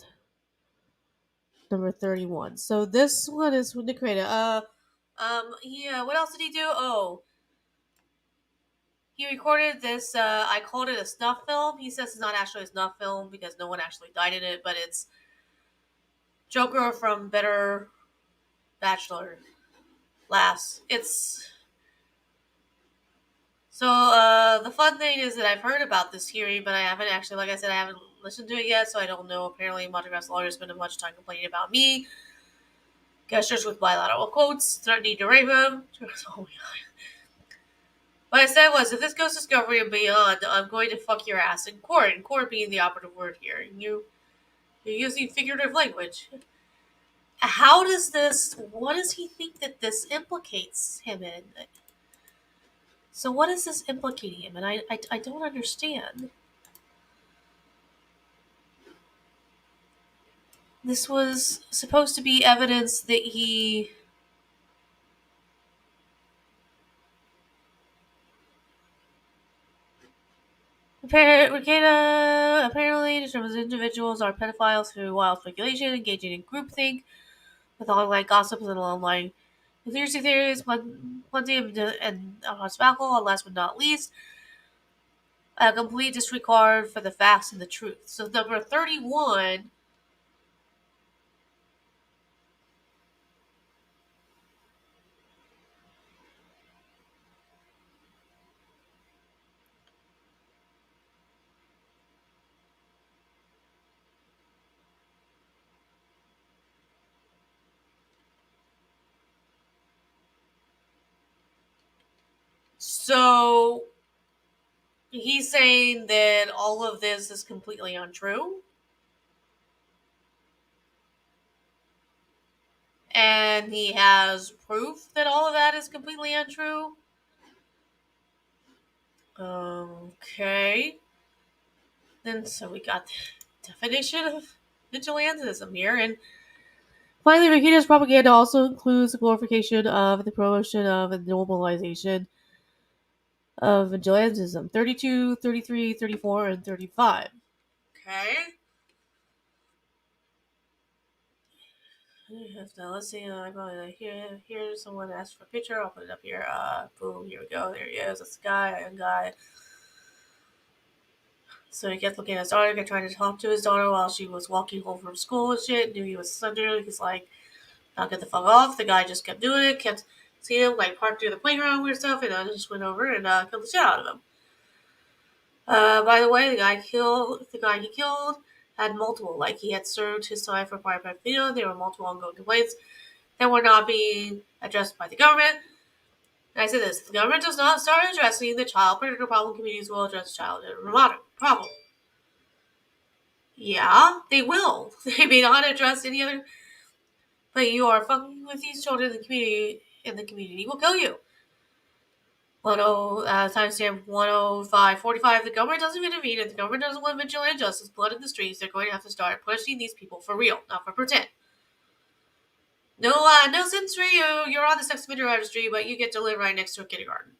Number 31. So this one is from the creator. Yeah, what else did he do? Oh, he recorded this, I called it a snuff film. He says it's not actually a snuff film because no one actually died in it, but it's Joker from Better Bachelor laughs. It's so the fun thing is that I've heard about this hearing, but I haven't actually, like I said, I haven't listened to it yet, so I don't know. Apparently, Montegrass lawyers spend much time complaining about me. Gestures with bilateral quotes, threatening to rape him. Oh my god. What I said was, if this goes discovery and beyond, I'm going to fuck your ass in court. In court being the operative word here. You're using figurative language. How does this? What does he think that this implicates him in? So what is this implicating him? And I don't understand. This was supposed to be evidence that he. Apparently determines individuals are pedophiles through wild speculation, engaging in groupthink, with online gossips and online conspiracy theories, plenty of and tobacco, and last but not least, a complete disregard for the facts and the truth. So number 31. So he's saying that all of this is completely untrue. And he has proof that all of that is completely untrue. Okay. Then so we got the definition of vigilantism here, and finally, Rikita's propaganda also includes the glorification of the promotion of and normalization of vigilantism. 32, 33, 34, and 35. Okay. Now let's see. I'm going to hear someone ask for a picture. I'll put it up here. Boom. Here we go. There he is. That's the guy. Young guy. So he kept looking at his daughter, kept trying to talk to his daughter while she was walking home from school and shit. Knew he was thunder. He's like, "Now get the fuck off." The guy just kept doing it. Kept seeing him like park through the playground weird stuff, and I just went over and killed the shit out of him. By the way, the guy he killed had multiple. Like he had served his time for prior pedophilia. There were multiple ongoing complaints that were not being addressed by the government. And I said this: if the government does not start addressing the child predator problem, communities will address child problem. Yeah, they will. They may not address any other, but you are fucking with these children in the community, and the community will kill you. Timestamp 105:45. The government doesn't intervene, and the government doesn't want vigilante justice, blood in the streets. They're going to have to start punishing these people for real, not for pretend. No sense for you. You're on the sex offender registry, but you get to live right next to a kindergarten.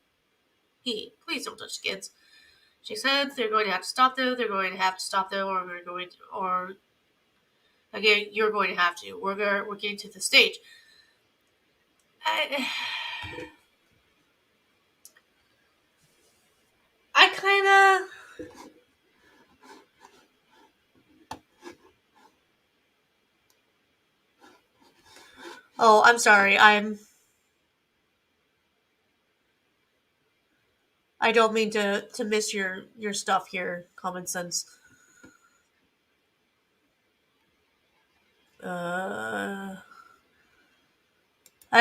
Please don't touch kids. She said they're going to have to stop them. They're going to have to stop them, or again, you're going to have to. We're getting to the stage. I kind of. Oh, I'm sorry. I don't mean to miss your stuff here. Common sense. I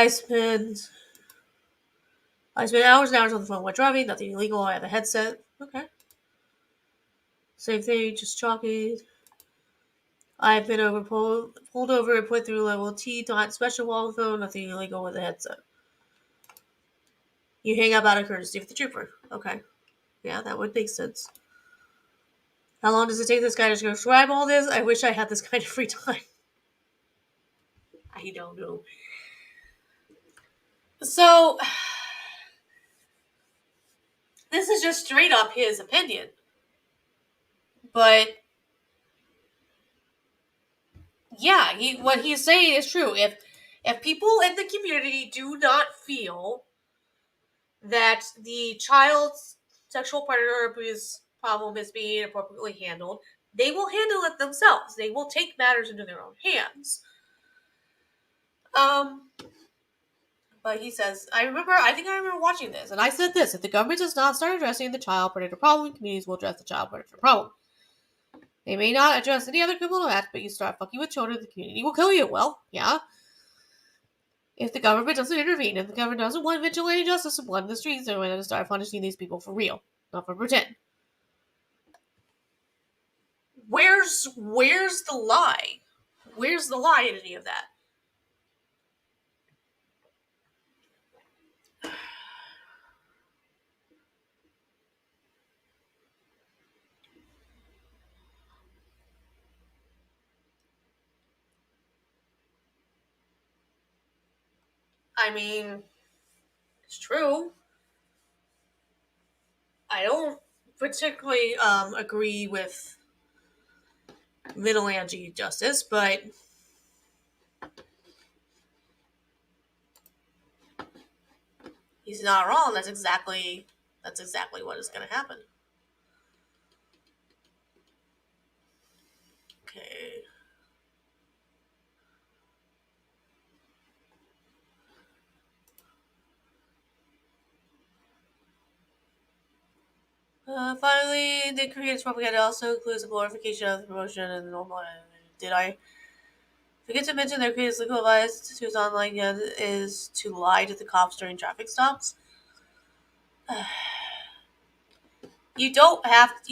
spend hours and hours on the phone while driving. Nothing illegal. I have a headset. Okay. Same thing. Just chalky. I've been pulled over and put through level T. Not special while phone. Nothing illegal with a headset. You hang up out of courtesy with the trooper. Okay. Yeah, that would make sense. How long does it take this guy to describe all this? I wish I had this kind of free time. I don't know. So, this is just straight up his opinion. But, yeah, what he's saying is true. If people in the community do not feel that the child's sexual predator abuse problem is being appropriately handled, they will handle it themselves. They will take matters into their own hands. But he says, I think I remember watching this, and I said this: if the government does not start addressing the child predator problem, communities will address the child predator problem. They may not address any other criminal act, but you start fucking with children, the community will kill you. Well, yeah. If the government doesn't intervene, if the government doesn't want vigilante justice and blood in the streets, they're going to start punishing these people for real, not for pretend. Where's the lie? Where's the lie in any of that? I mean, it's true. I don't particularly agree with vigilante justice, but he's not wrong. That's exactly what is going to happen. Okay. Finally, the creator's propaganda also includes the glorification of the promotion and the normal. Did I forget to mention their creator's legal advice to his online is to lie to the cops during traffic stops? You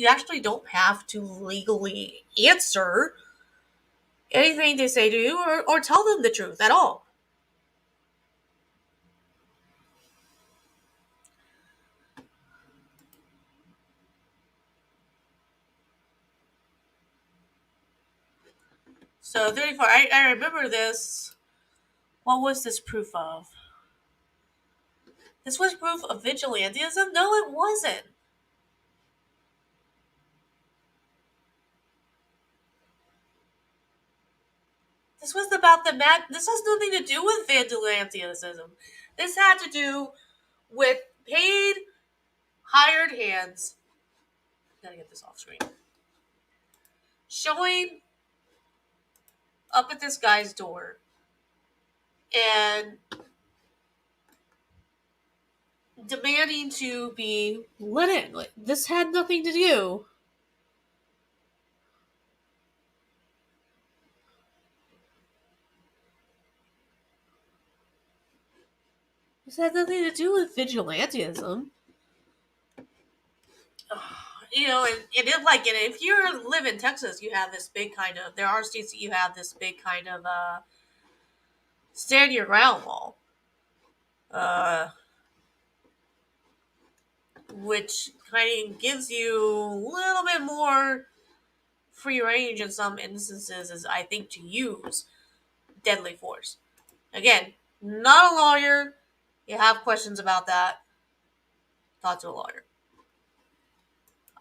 actually don't have to legally answer anything they say to you or tell them the truth at all. So 34, I remember this. What was this proof of? This was proof of vigilantism? No, it wasn't. This was about this has nothing to do with vigilantism. This had to do with paid, hired hands. Gotta get this off screen. Showing up at this guy's door and demanding to be let in. Like, this had nothing to do. This had nothing to do with vigilantism. You know, and if you live in Texas, you have this big kind of. There are states that you have this big kind of stand your ground law, which kind of gives you a little bit more free range in some instances, as I think, to use deadly force. Again, not a lawyer. You have questions about that, talk to a lawyer.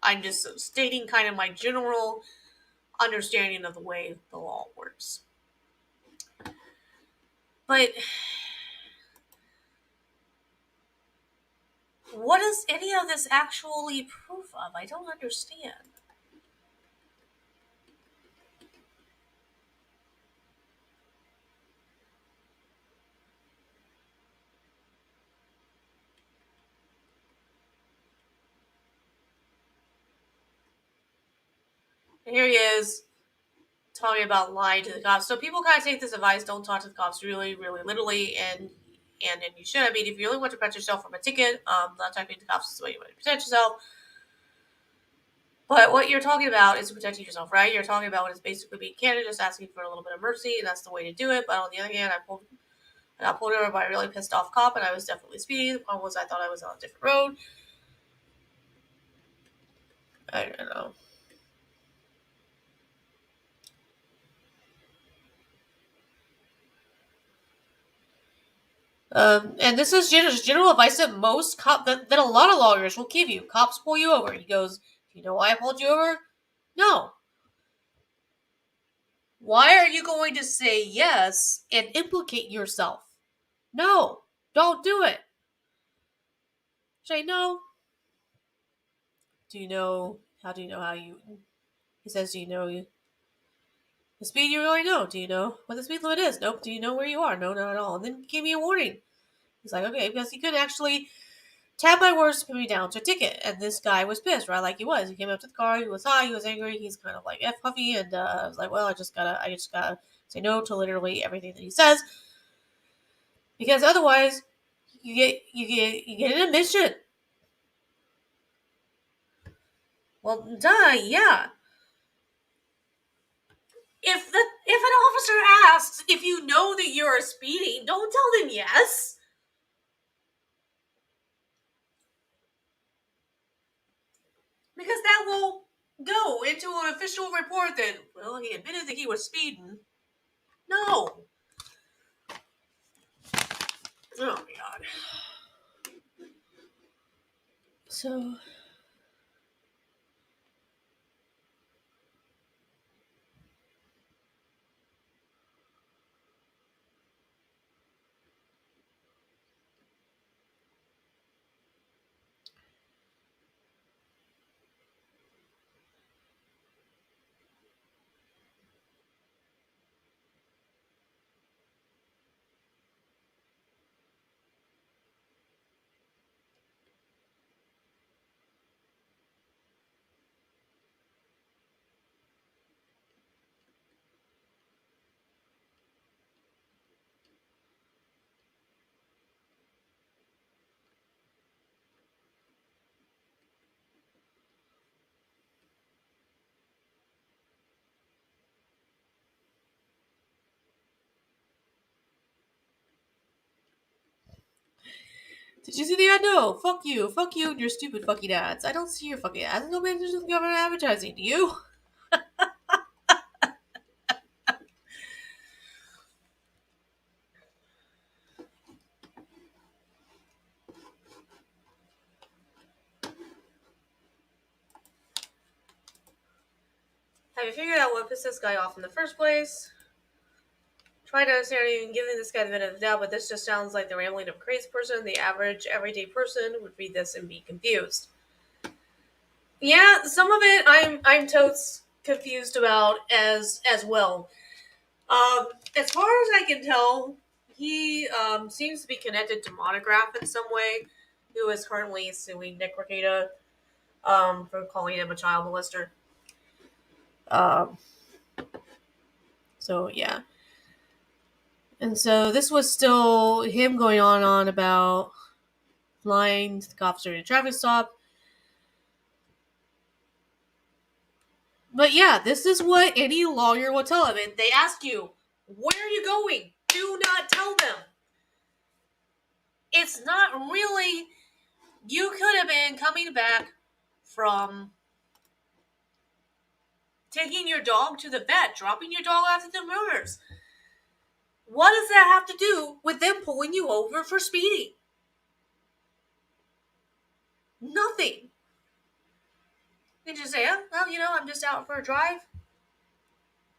I'm just stating kind of my general understanding of the way the law works. But what is any of this actually proof of? I don't understand. And here he is talking about lying to the cops. So people kind of take this advice: don't talk to the cops really, really literally, and you should. I mean, if you really want to protect yourself from a ticket, not talking to the cops is the way you want to protect yourself. But what you're talking about is protecting yourself, right? You're talking about what is basically being candid, just asking for a little bit of mercy, and that's the way to do it. But on the other hand, I got pulled over by a really pissed off cop, and I was definitely speeding. The problem was I thought I was on a different road. I don't know. And this is general advice that that a lot of lawyers will give you. Cops pull you over. He goes, "Do you know why I pulled you over? No. Why are you going to say yes and implicate yourself? No. Don't do it." Say no. Do you know? How do you know how you? He says, "Do you know the speed you really know? Do you know what the speed limit is? Nope. Do you know where you are? No, not at all." And then he gave me a warning. He's like, okay, because he could actually tap my words to put me down to a ticket. And this guy was pissed, right? Like he was. He came up to the car. He was high. He was angry. He's kind of like F puffy. And I was like, well, I just gotta say no to literally everything that he says, because otherwise, you get an admission. Well, duh, yeah. If an officer asks if you know that you're speeding, don't tell them yes. Because that will go into an official report that, well, he admitted that he was speeding. No. Oh my god. So did you see the ad? No. Fuck you. Fuck you and your stupid fucking ads. I don't see your fucking ads. No man just government advertising. Do you? Have you figured out what pissed this guy off in the first place? Try to understand even giving this guy the benefit of the doubt, but this just sounds like the rambling of a crazy person. The average, everyday person would read this and be confused. Yeah, some of it I'm totes confused about as well. As far as I can tell, he seems to be connected to Monograph in some way, who is currently suing Nick Rekieta for calling him a child molester. Um, so yeah. And so this was still him going on about flying the cops during a traffic stop. But yeah, this is what any lawyer will tell him. And they ask you, where are you going? Do not tell them. It's not really. You could have been coming back from taking your dog to the vet, dropping your dog off at the murders. What does that have to do with them pulling you over for speeding? Nothing. You just say, oh, well, I'm just out for a drive.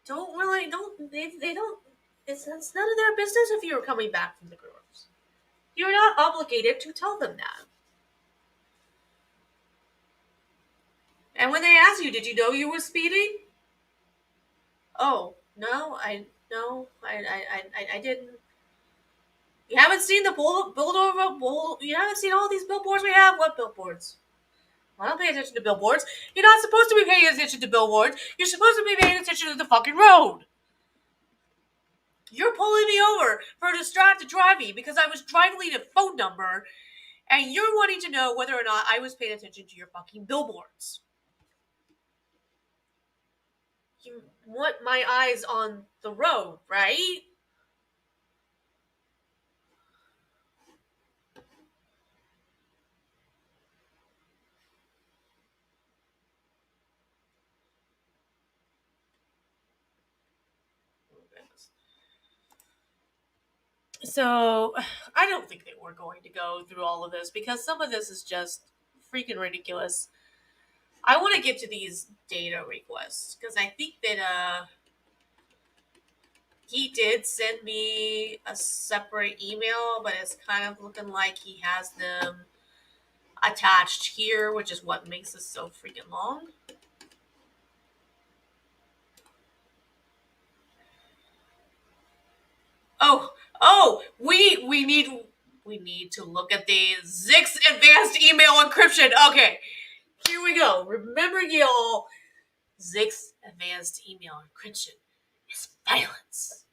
They don't, it's none of their business if you're coming back from the groves. You're not obligated to tell them that. And when they ask you, did you know you were speeding? Oh, no, I didn't. You haven't seen the you haven't seen all these billboards we have? What billboards? I don't pay attention to billboards. You're not supposed to be paying attention to billboards. You're supposed to be paying attention to the fucking road. You're pulling me over for distracted driving because I was driving a phone number, and you're wanting to know whether or not I was paying attention to your fucking billboards. You want my eyes on the road, right? So, I don't think that we're going to go through all of this because some of this is just freaking ridiculous. I want to get to these data requests because I think that he did send me a separate email, but it's kind of looking like he has them attached here, which is what makes this so freaking long. Oh, we need we need to look at the Zix advanced email encryption. Okay, here we go. Remember, y'all, Zix advanced email encryption is violence.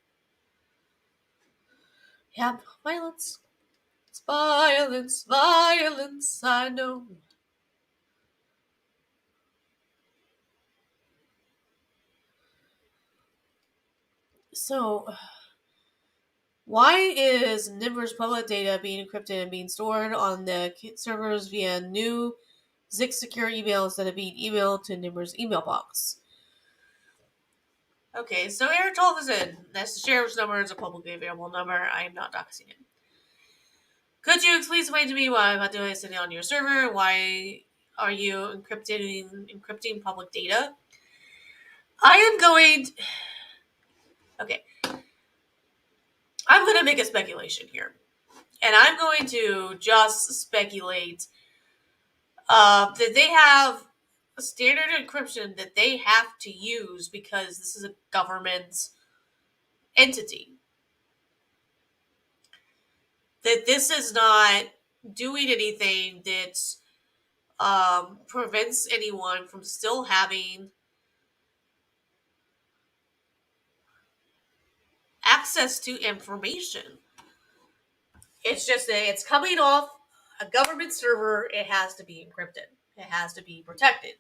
Yep, violence. It's violence, violence, I know. So, why is Nimber's public data being encrypted and being stored on the servers via new Zix secure email instead of being emailed to Nimber's email box? Okay, so Eric told us in. That's the sheriff's number. It's a publicly available number. I am not doxing him. Could you please explain to me why I'm not doing this on your server? Why are you encrypting public data? I am going... Okay. I'm going to make a speculation here. And I'm going to just speculate that they have a standard encryption that they have to use because this is a government entity. That this is not doing anything that prevents anyone from still having access to information. It's just that it's coming off a government server. It has to be encrypted. It has to be protected.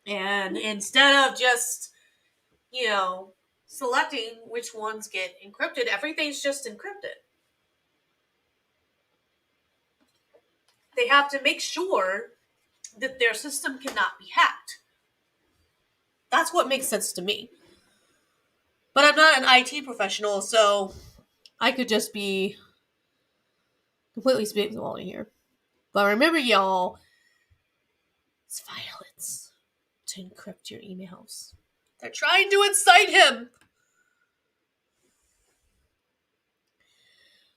And instead of just, selecting which ones get encrypted, everything's just encrypted. They have to make sure that their system cannot be hacked. That's what makes sense to me. But I'm not an IT professional, so I could just be completely spitballing here. But remember, y'all, it's violence to encrypt your emails. They're trying to incite him.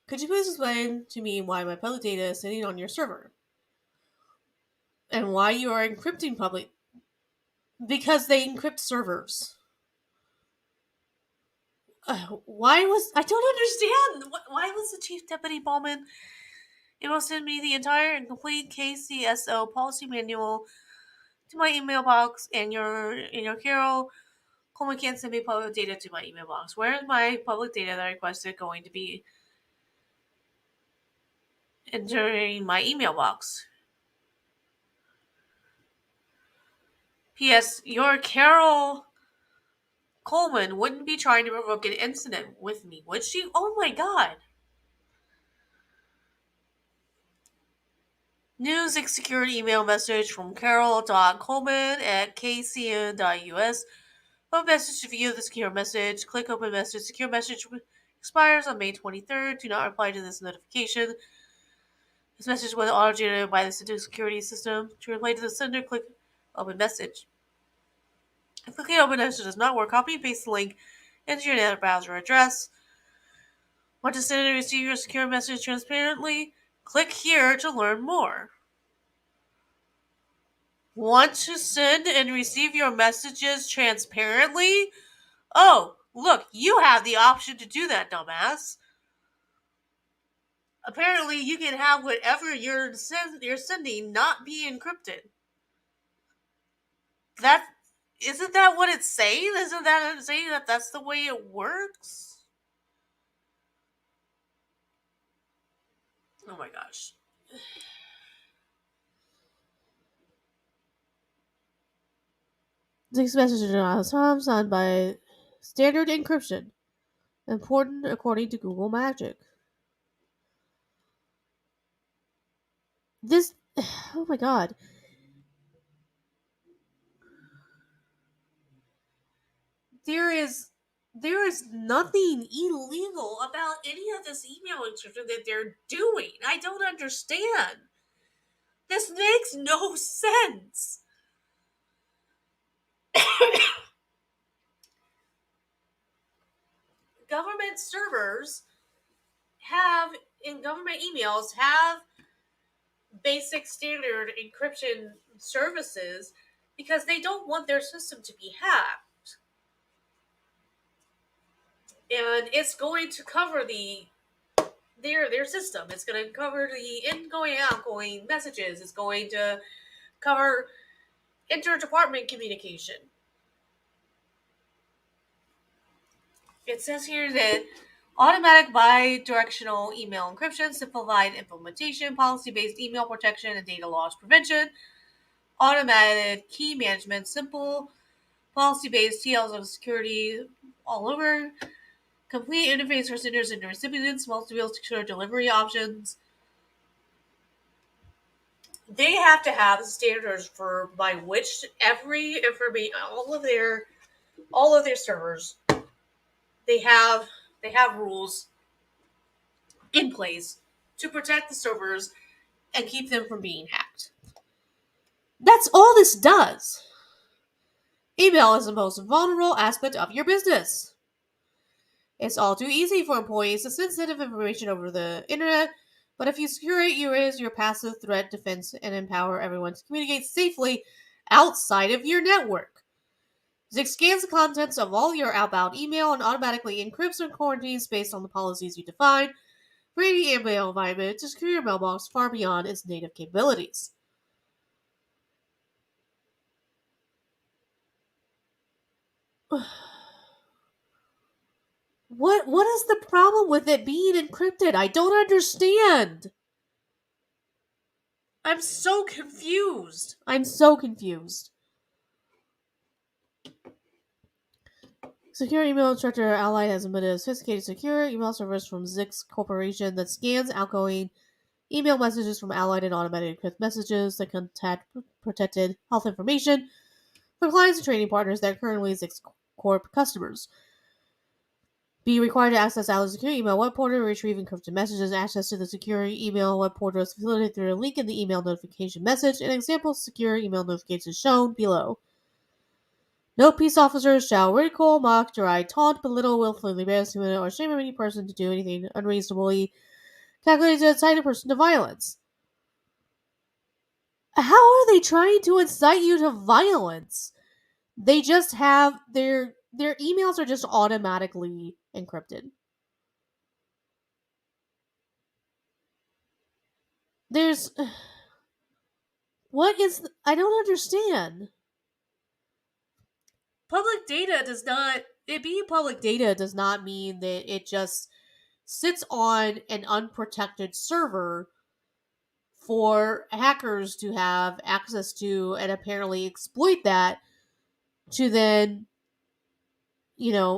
Could you please explain to me why my public data is sitting on your server? And why you are encrypting public... Because they encrypt servers. Why was... I don't understand. Why was the Chief Deputy Ballman able to send me the entire and complete KCSO policy manual to my email box, and your Carol Coleman can't send me public data to my email box? Where is my public data that I requested going to be entering my email box? P.S. Your Carol Coleman wouldn't be trying to provoke an incident with me, would she? Oh my god. News secured email message from Carol.Coleman at kcn.us. Open message to view the secure message. Click open message. Secure message expires on May 23rd. Do not reply to this notification. This message was auto-generated by the security system. To reply to the sender, click open message. If clicking open message does not work, copy and paste the link into your net browser address. Want to send and receive your secure message transparently? Click here to learn more. Want to send and receive your messages transparently? Oh, look, you have the option to do that, dumbass. Apparently, you can have whatever you're sending not be encrypted. Isn't that what it's saying? Isn't that it saying that that's the way it works? Oh my gosh. Text messages are signed by standard encryption. Important according to Google Magic. This, oh my god. There is nothing illegal about any of this email encryption that they're doing. I don't understand. This makes no sense. Government servers in government emails have basic standard encryption services because they don't want their system to be hacked. And it's going to cover the their system. It's going to cover the incoming and outgoing messages. It's going to cover interdepartment communication. It says here that automatic bi-directional email encryption, simplified implementation, policy-based email protection, and data loss prevention, automated key management, simple policy-based TLs of security all over, complete interface for senders and recipients, multiple secure delivery options. They have to have standards for by which every information, all of their servers, they have rules in place to protect the servers and keep them from being hacked. That's all this does. Email is the most vulnerable aspect of your business. It's all too easy for employees to send sensitive information over the internet, but if you secure it, you raise your passive threat defense and empower everyone to communicate safely outside of your network. Zix scans the contents of all your outbound email and automatically encrypts and quarantines based on the policies you define, creating an email environment to secure your mailbox far beyond its native capabilities. What is the problem with it being encrypted? I don't understand. I'm so confused. Secure email instructor Allied has implemented a sophisticated secure email service from Zix Corporation that scans outgoing email messages from Allied and automatically encrypt messages that contain protected health information for clients and trading partners that are currently Zix Corp customers. Be required to access Allied's secure email web portal to retrieve encrypted messages. Access to the secure email web portal is facilitated through a link in the email notification message. An example of secure email notification is shown below. No peace officers shall ridicule, mock, deride, taunt, belittle, willfully embarrass, humiliate, or shame any person to do anything unreasonably calculated to incite a person to violence. How are they trying to incite you to violence? They just have their emails are just automatically encrypted. There's what is I don't understand. Public data does not it being public data does not mean that it just sits on an unprotected server for hackers to have access to and apparently exploit that to then,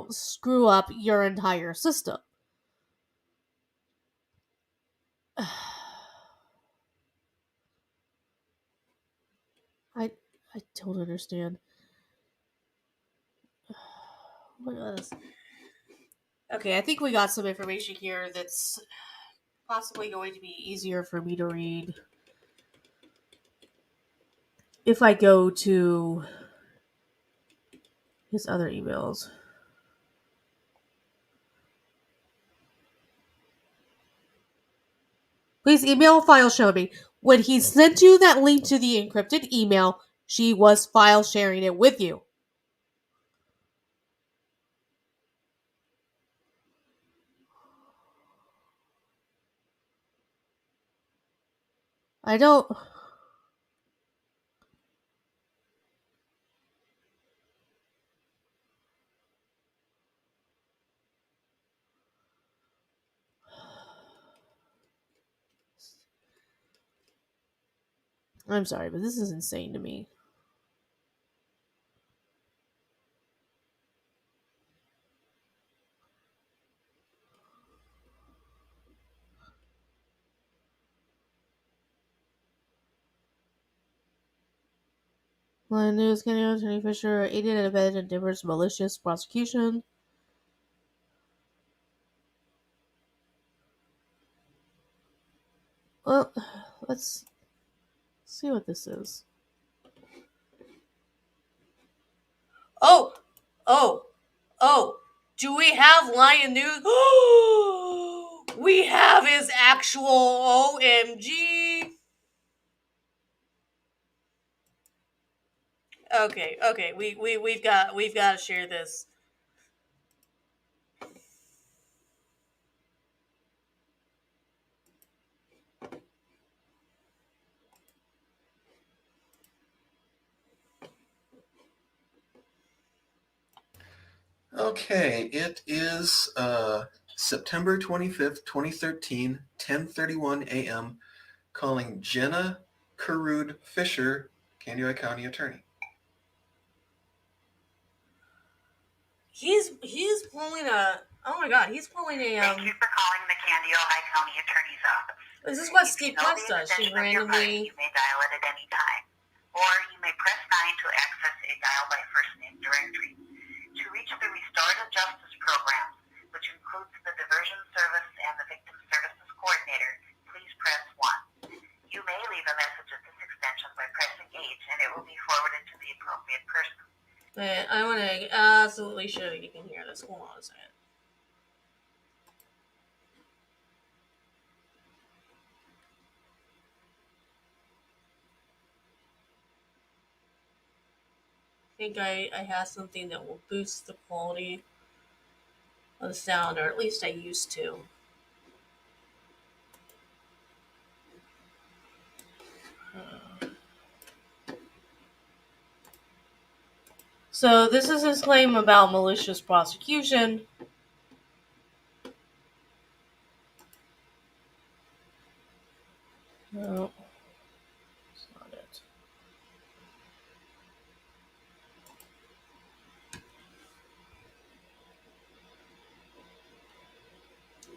screw up your entire system. I I don't understand. Look at this. Okay, I think we got some information here that's possibly going to be easier for me to read if I go to his other emails. Please email file show me. When he sent you that link to the encrypted email, she was file sharing it with you. I don't. I'm sorry, but this is insane to me. Line News, Canada, Attorney Fisher aided and abetted in Denver's malicious prosecution. Well, let's see what this is. Oh! Do we have Lion News? We have his actual OMG. Okay, we've got to share this. Okay, it is September 25th, 2013, 10:31 a.m. Calling Jenna Carrude Fisher, Candioi County Attorney. He's pulling a. Oh my God, he's pulling a. Thank you for calling the Candioi County Attorney's Office. This is what If Steve you know Press the does. She extension of your party, randomly. you may dial it at any time. Or you may press 9 to access a dial by first name directory. To reach the Restorative Justice Programs, which includes the Diversion Service and the Victim Services Coordinator, please press 1. You may leave a message at this extension by pressing 8, and it will be forwarded to the appropriate person. I want to absolutely show you can hear this. Hold on a second. I think I have something that will boost the quality of the sound, or at least I used to. So this is his claim about malicious prosecution. No, that's not it.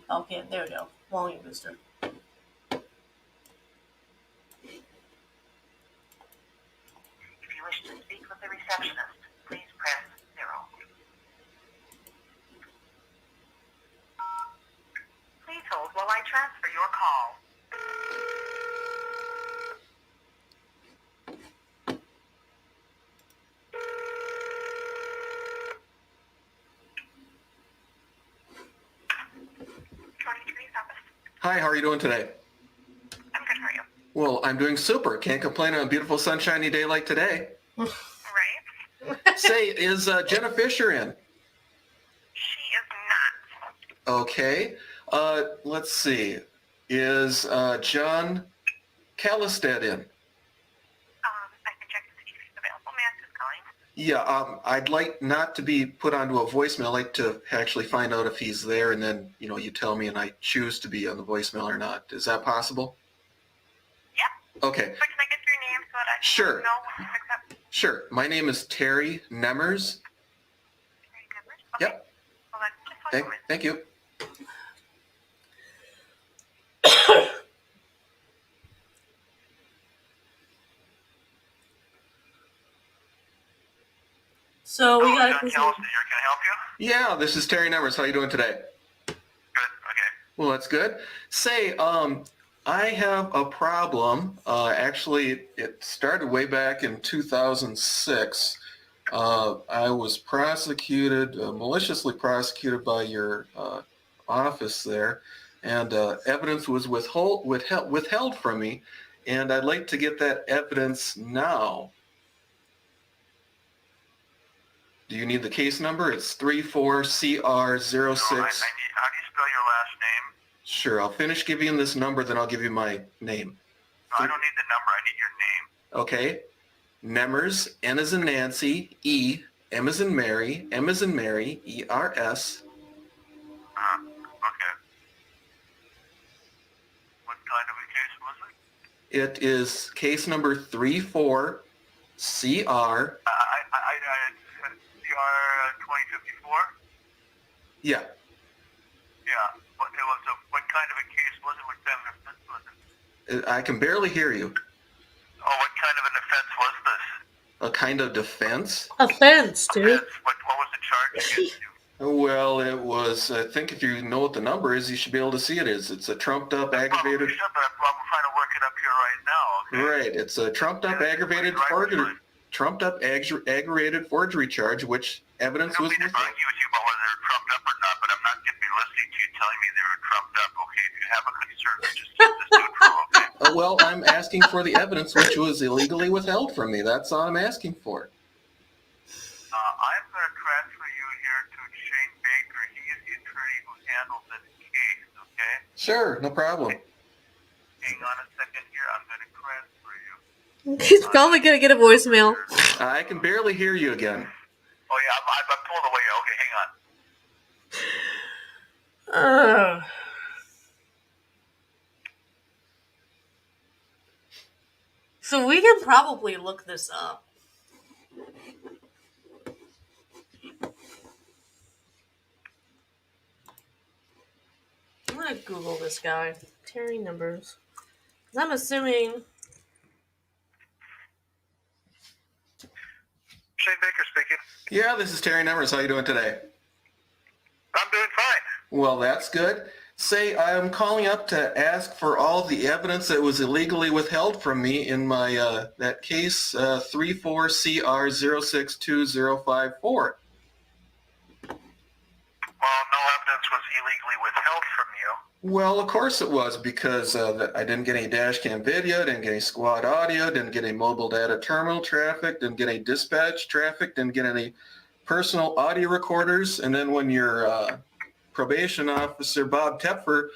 Okay, there we go. Volume booster. If you wish to speak with the receptionist, please press 0. Please hold while I transfer your call. Hi, how are you doing today? I'm good, how are you? Well, I'm doing super. Can't complain on a beautiful sunshiny day like today. Right? Say, is Jenna Fisher in? She is not. Okay. Let's see. Is John Callistad in? I can check to see if he's available. May I ask who's calling? Yeah, I'd like not to be put onto a voicemail. I'd like to actually find out if he's there, and then, you tell me and I choose to be on the voicemail or not. Is that possible? Yeah. Okay. So can I get your name so that I can Sure. know when to accept? Sure. My name is Terry Nemmers. Very good. Okay. Yep. Well, that's just one moment. Thank you. So we got. John Callis here. Can I help you? Yeah, this is Terry Nemmers. How you doing today? Good. Okay. Well, that's good. Say, I have a problem. Actually, it started way back in 2006. I was prosecuted, maliciously prosecuted by your office there, and evidence was withheld from me, and I'd like to get that evidence now. Do you need the case number? It's 34CR06. How do you spell your last name? Sure, I'll finish giving you this number, then I'll give you my name. No, I don't need the number. I need your name. Okay. Nemmers, N as in Nancy, E, M as in Mary, M as in Mary, E-R-S. Okay. What kind of a case was it? It is case number 34CR. CR 2054? Yeah. Yeah. But it was what kind of a case was it? What kind of offense was it? I can barely hear you. Oh, what kind of an offense was this? A kind of defense? Offense, dude. Offense. What was the charge against you? Well, it was, I think if you know what the number is, you should be able to see it is. It's a trumped up aggravated... Probably should, but I'm trying to work it up here right now, okay? Right. It's a trumped up aggravated forgery. Trumped up aggravated forgery charge, which evidence was... I don't mean to argue with you about whether they're trumped up or not, but I'm not going to be listening to you telling me they were trumped up, okay? If you have a concern, just keep this neutral, okay? Well, I'm asking for the evidence which was illegally withheld from me. That's all I'm asking for. I'm going to transfer you here to Shane Baker. He is the attorney who handles this case, okay? Sure, no problem. Hang on a second here. I'm going to transfer you. He's probably gonna get a voicemail. I can barely hear you again. Oh, yeah, I'm pulled away. Okay, hang on. So we can probably look this up. I'm gonna Google this guy. Terry numbers. 'Cause I'm assuming. Shane Baker speaking. Yeah, this is Terry Numbers. How you doing today? I'm doing fine. Well, that's good. Say, I'm calling up to ask for all the evidence that was illegally withheld from me in my that case 34CR062054. Well, no evidence was illegally withheld from you. Well, of course it was, because I didn't get any dash cam video, didn't get any squad audio, didn't get any mobile data terminal traffic, didn't get any dispatch traffic, didn't get any personal audio recorders. And then when your probation officer, Bob Tepfer,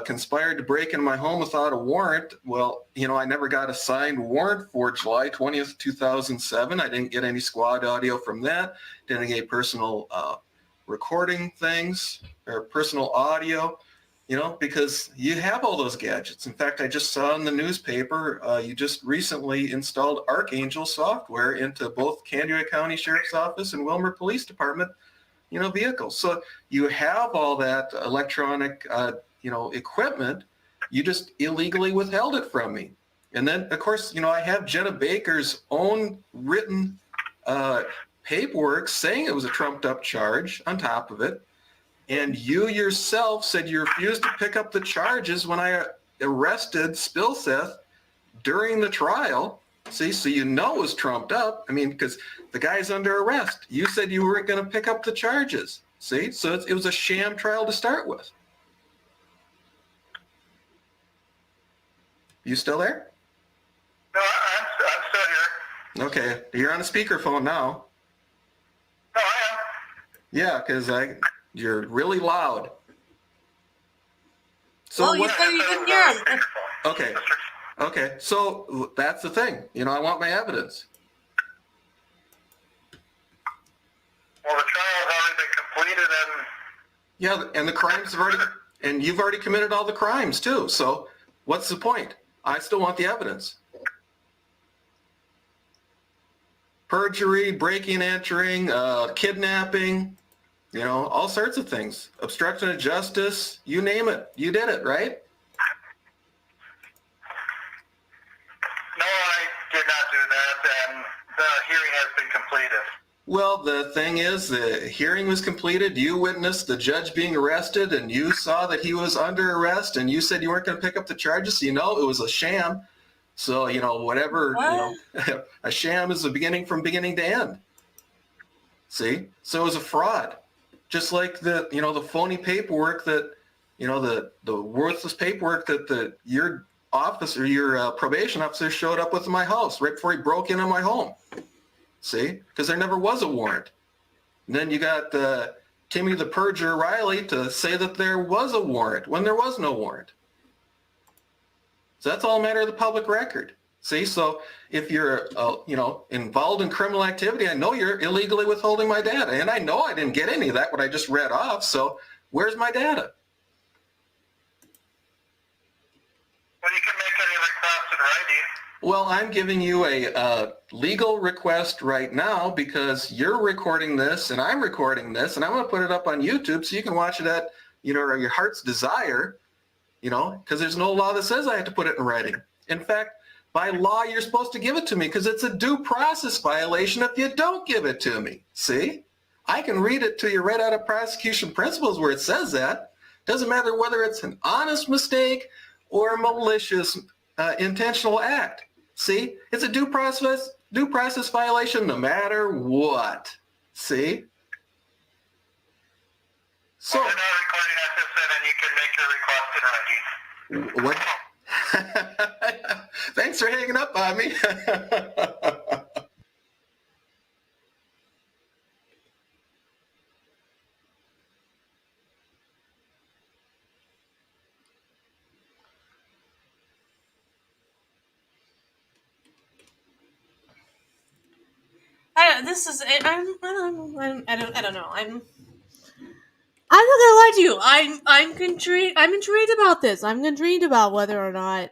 conspired to break into my home without a warrant, well, I never got a signed warrant for July 20th, 2007. I didn't get any squad audio from that, didn't get personal recording things or personal audio. Because you have all those gadgets. In fact, I just saw in the newspaper, you just recently installed Archangel software into both Canada County Sheriff's Office and Wilmer Police Department, vehicles. So you have all that electronic, equipment. You just illegally withheld it from me. And then, of course, I have Jenna Baker's own written paperwork saying it was a trumped up charge on top of it. And you yourself said you refused to pick up the charges when I arrested Spilseth during the trial. See, so it was trumped up. I mean, because the guy's under arrest. You said you weren't going to pick up the charges. See, so it was a sham trial to start with. You still there? No, I'm still here. Okay, you're on a speakerphone now. No, I am. Yeah, because you're really loud. So Well, you said you couldn't hear him. Okay. Okay, so that's the thing. I want my evidence. Well, the trial has already been completed, and Yeah, and the crimes have already, and you've already committed all the crimes too. So what's the point? I still want the evidence. Perjury, breaking and entering, kidnapping, all sorts of things. Obstruction of justice, you name it. You did it, right? no, I did not do that, and the hearing has been completed. Well, the thing is, the hearing was completed. You witnessed the judge being arrested, and you saw that he was under arrest, and you said you weren't going to pick up the charges. So, it was a sham. So, whatever, What? a sham is beginning to end. See? So it was a fraud. Just like the phony paperwork that, the worthless paperwork that your officer, your probation officer showed up with in my house right before he broke into my home. See? Because there never was a warrant. And then you got Timmy the Perjurer Riley to say that there was a warrant when there was no warrant. So that's all a matter of the public record. See, so if you're, involved in criminal activity, I know you're illegally withholding my data. And I know I didn't get any of that, what I just read off. So where's my data? Well, you can make any request in writing. Well, I'm giving you a legal request right now because you're recording this and I'm recording this, and I'm going to put it up on YouTube so you can watch it at, your heart's desire, because there's no law that says I have to put it in writing. In fact, by law, you're supposed to give it to me because it's a due process violation if you don't give it to me. See? I can read it to you right out of prosecution principles where it says that. Doesn't matter whether it's an honest mistake or a malicious intentional act. See? It's a due process violation no matter what. See? So We're not recording at this end, and you can make your request in writing. what? Thanks for hanging up on me. I don't know. I'm not gonna lie to you. I'm intrigued. I'm intrigued about this. I'm intrigued about whether or not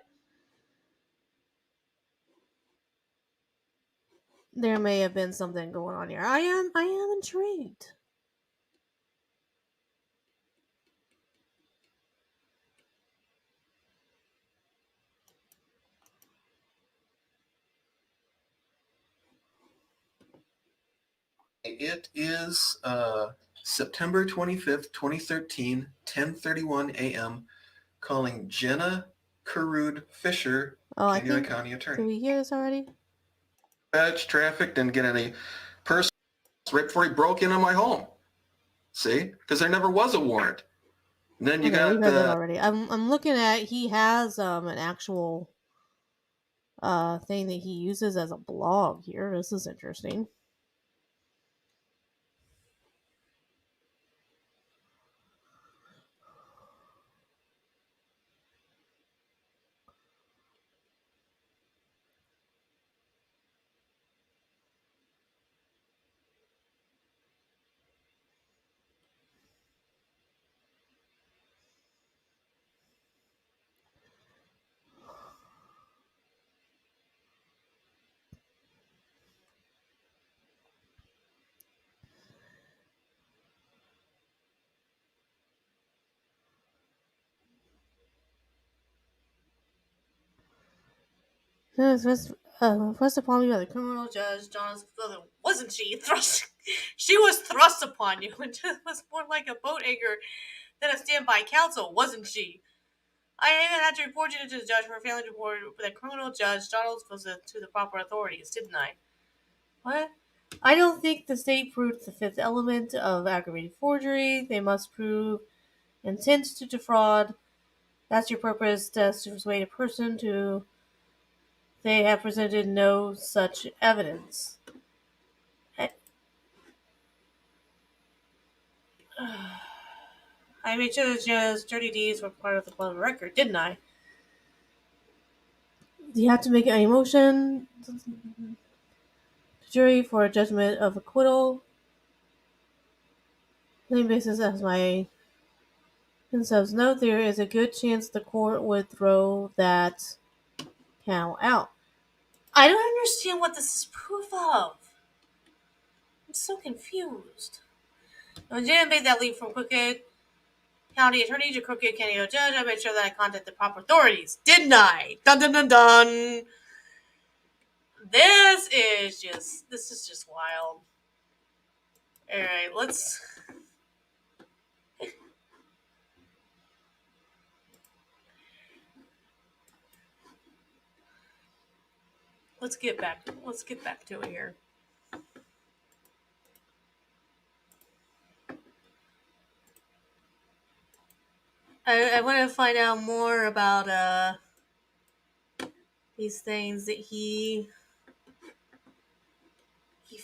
there may have been something going on here. I am intrigued. It is September 25th, 2013, 10:31 a.m. Calling Jenna Carrude Fisher, Oh, I Kansas think. County Did attorney. we hear this already? Dispatch traffic, didn't get any person right before he broke into my home. See? Because there never was a warrant. And then you Okay, we got heard that already. I'm looking at. He has an actual thing that he uses as a blog here. This is interesting. Thrust upon me by the criminal judge, John's brother. Wasn't she thrust? She was thrust upon you, and it was more like a boat anchor than a standby counsel, wasn't she? I even had to report you to the judge for failing to report the criminal judge, Donald, to the proper authorities, didn't I? What? I don't think the state proved the fifth element of aggravated forgery. They must prove intent to defraud. That's your purpose. That's to persuade a person to. They have presented no such evidence. I made sure that Jenna's dirty deeds were part of the public record, didn't I? Do you have to make any motion to jury for a judgment of acquittal? Plain basis as my subs note, there is a good chance the court would throw that count out. I don't understand what this is proof of. I'm so confused. When Jenna made that leap from Crooked County Attorney to Crooked County Judge, I made sure that I contacted the proper authorities, didn't I? Dun dun dun dun. This is just wild. All right, let's get back to it here. I want to find out more about these things that he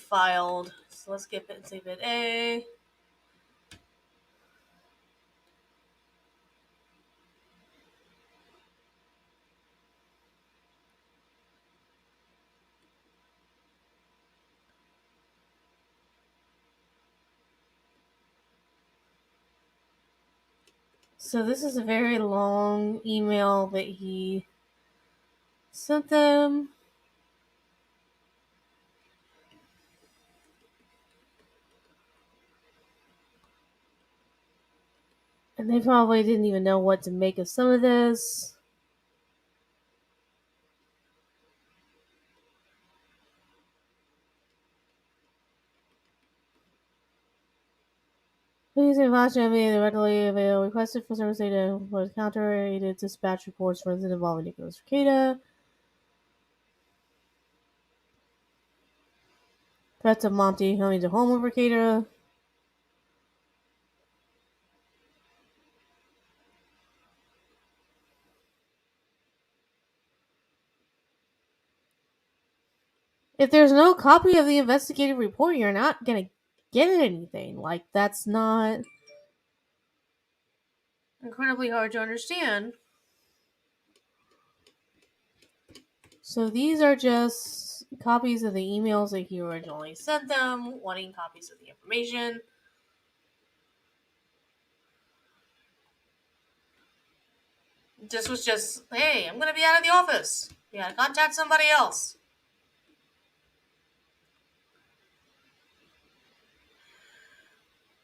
filed. So let's get Exhibit A. So this is a very long email that he sent them. And they probably didn't even know what to make of some of this. Please advise me the readily available requested for service data was counter-rated dispatch reports for incident involving Nicholas Cicada. Threats of Monty coming to home over Cicada. If there's no copy of the investigative report, you're not gonna get anything. Like, that's not incredibly hard to understand. So these are just copies of the emails that he originally sent them, wanting copies of the information. This was just, hey, I'm gonna be out of the office. You gotta contact somebody else.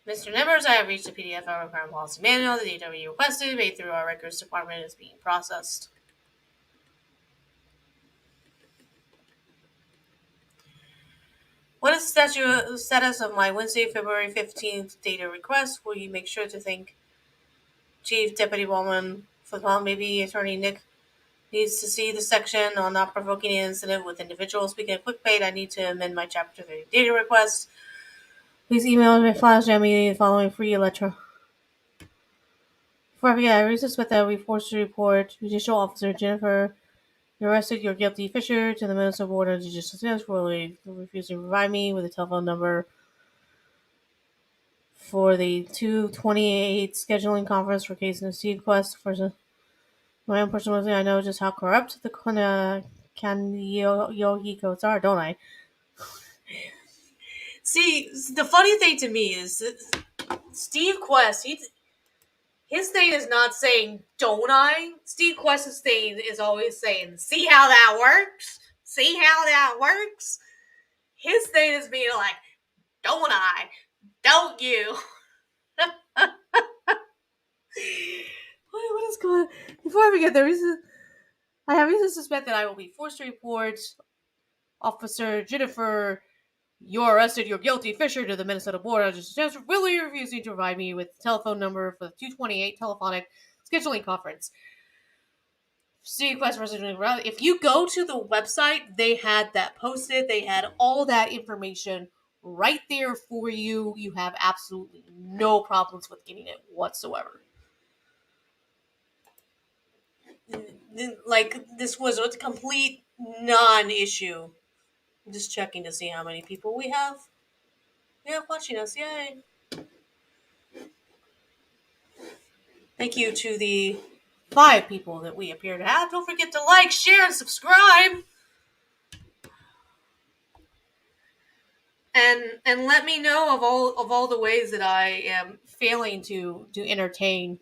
Mr. Members, I have reached the PDF of our current policy manual. The data you requested made through our records department is being processed. What is the status of my Wednesday, February 15th data request? Will you make sure to thank Chief Deputy Bowman for the maybe Attorney Nick needs to see the section on not provoking an incident with individuals. Speaking of clickbait, I need to amend my Chapter 30 data request. Please email my flash immediately the following free electro. Before I forget, I really suspect that we forced to report Judicial Officer Jennifer. You arrested your guilty Fisher to the Minnesota Board of Judicial Service for refusing to provide me with a telephone number for the 2/28 scheduling conference for case and receipt request. For my own personal reason, I know just how corrupt the Yogi codes are, don't I? See, the funny thing to me is that Steve Quest, his thing is not saying, don't I? Steve Quest's thing is always saying, see how that works? See how that works? His thing is being like, don't I? Don't you? What is going on? Before I forget, I have reason to suspect that I will be forced to report Officer Jennifer, you're arrested, you're guilty, Fisher, to the Minnesota Board of Justice for really refusing to provide me with the telephone number for the 2/28 telephonic scheduling conference. If you go to the website, they had that posted. They had all that information right there for you. You have absolutely no problems with getting it whatsoever. Like, this was a complete non-issue. I'm just checking to see how many people we have. Yeah, watching us. Yay. Thank you to the 5 people that we appear to have. Don't forget to like, share, and subscribe. And let me know of all the ways that I am failing to entertain,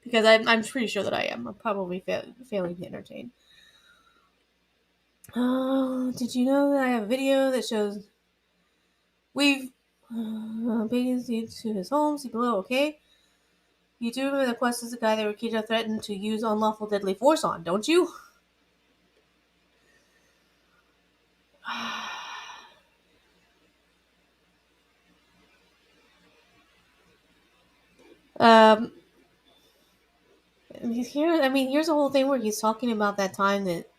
because I'm pretty sure that I am. I'm probably failing to entertain. Did you know that I have a video that shows we've paid to his home? See below, okay? You do remember the Quest is the guy that Rikita threatened to use unlawful deadly force on, don't you? Um, here's the whole thing where he's talking about that time that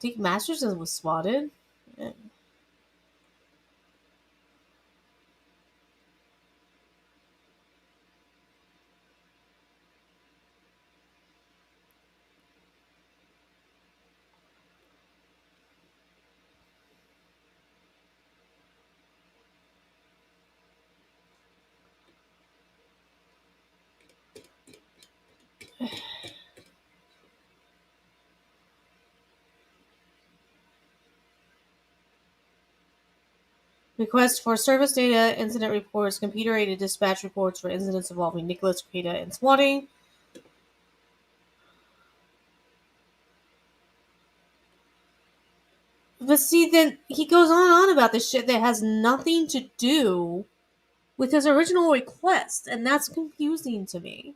Dick Masterson was swatted. Request for service data, incident reports, computer-aided dispatch reports for incidents involving Nicholas Rikita and swatting. But see, then he goes on and on about this shit that has nothing to do with his original request, and that's confusing to me.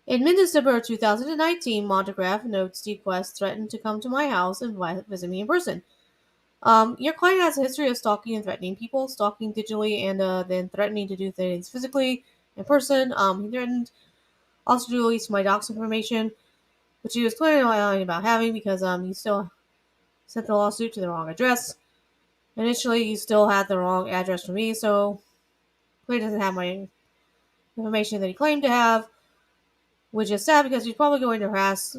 In mid-December 2019, Montegraph notes Steve Quest threatened to come to my house and visit me in person. Your client has a history of stalking and threatening people, stalking digitally and then threatening to do things physically in person. He threatened also to release my docs information, which he was clearly lying about having because he still sent the lawsuit to the wrong address. Initially, he still had the wrong address for me, so clearly doesn't have my information that he claimed to have, which is sad because he's probably going to harass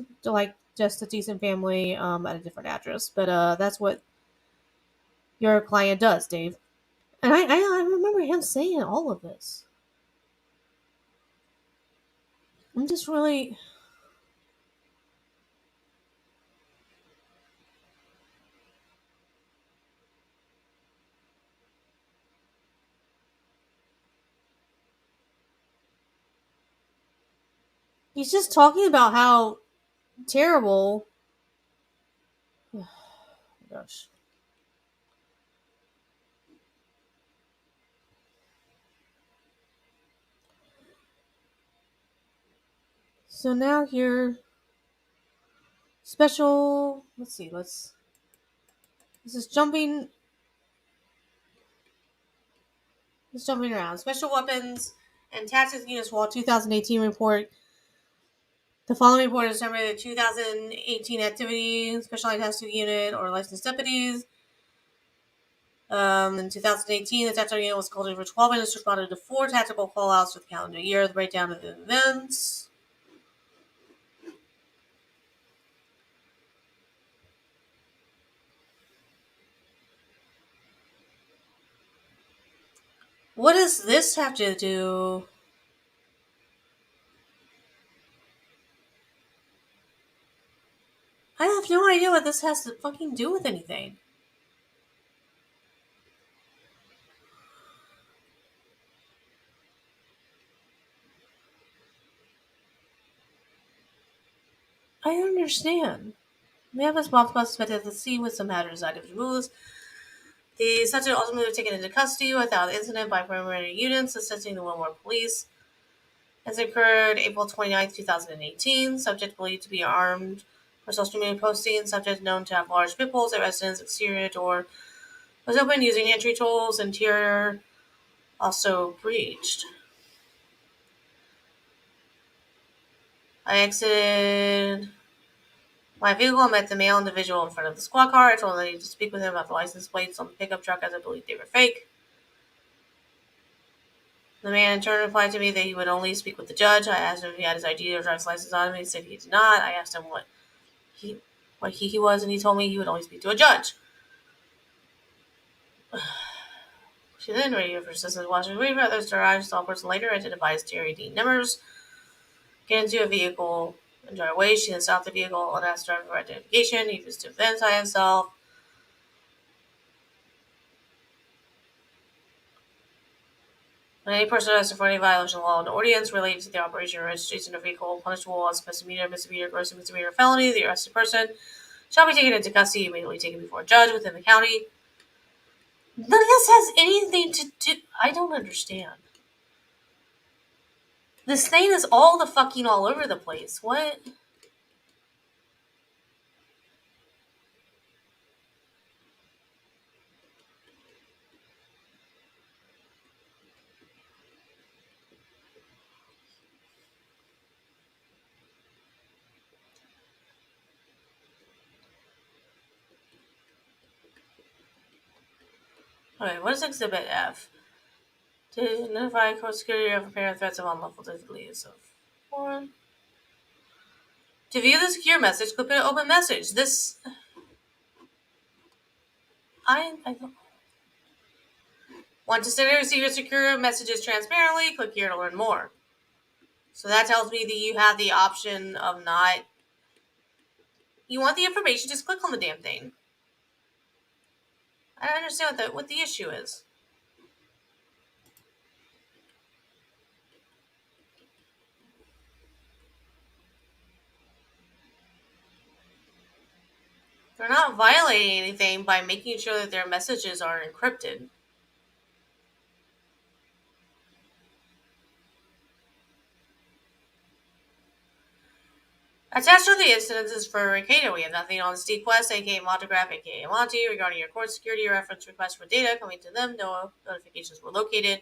just a decent family at a different address. But that's what your client does, Dave. And I remember him saying all of this. I'm just really... He's just talking about how terrible. Oh, gosh. So now here, special. Let's see. This is jumping. It's jumping around. Special weapons and tactics units wall 2018 report. The following report is summary of the 2018 activity, specialized tactical unit or licensed deputies. In 2018, the tactical unit was called in for 12 minutes, responded to 4 tactical callouts for the calendar year. The breakdown of the events. What does this have to do? I have no idea what this has to fucking do with anything. I don't understand. We have this mob suspected at the scene with some hazardous items removed. The subject ultimately was taken into custody without incident by primary units assisting the Wilmore police. This occurred April 29th, 2018. Subject believed to be armed for social media posting. Subject known to have large pit bulls at residence. Exterior door was open using entry tools. Interior also breached. I exited my vehicle and met the male individual in front of the squad car. I told him I needed to speak with him about the license plates on the pickup truck as I believed they were fake. The man in turn replied to me that he would only speak with the judge. I asked him if he had his ID or driver's license on him. He said he did not. I asked him what he was, and he told me he would only speak to a judge. She then radioed for assistance watching waiting for others to arrive. Saw a person later identified as Terry Dean Nimmers get into a vehicle and drive away. She then stopped the vehicle and asked the driver for identification. He used to identify himself. When any person arrested for any violation of law and ordinance related to the operation or registration of a vehicle punishable as misdemeanor, gross misdemeanor, felony, the arrested person shall be taken into custody, immediately taken before a judge within the county. None of this has anything to do. I don't understand. This thing is all the fucking all over the place. What? Okay, what is Exhibit F? To identify court security of apparent threats of unlawful disbeliefs of foreign. To view the secure message, click on open message. This. I don't. Want to send and receive your secure messages transparently? Click here to learn more. So that tells me that you have the option of not. You want the information, just click on the damn thing. I don't understand what the issue is. They're not violating anything by making sure that their messages are encrypted. Attached to the incidences for Ricada, we have nothing on Steve Quest, aka Montograph, aka Monty, regarding your court security reference requests for data coming to them. No notifications were located.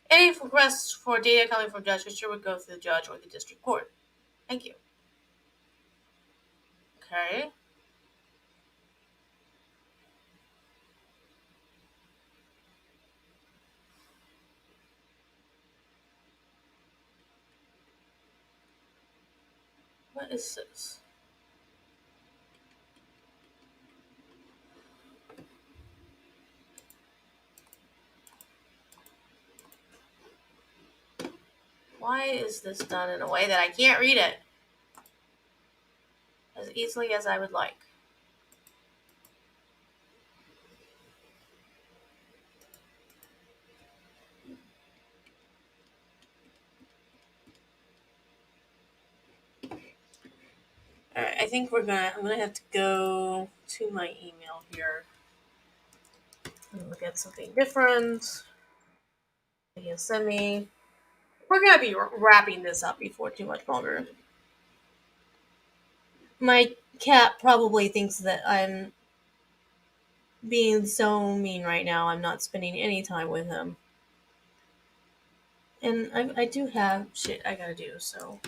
Any requests for data coming from Judge Fisher would go through the judge or the district court. Thank you. Okay. What is this? Why is this done in a way that I can't read it as easily as I would like? I think I'm gonna have to go to my email here and look at something different. You send me. We're gonna be wrapping this up before too much longer. My cat probably thinks that I'm being so mean right now. I'm not spending any time with him. And I do have shit I gotta do, so.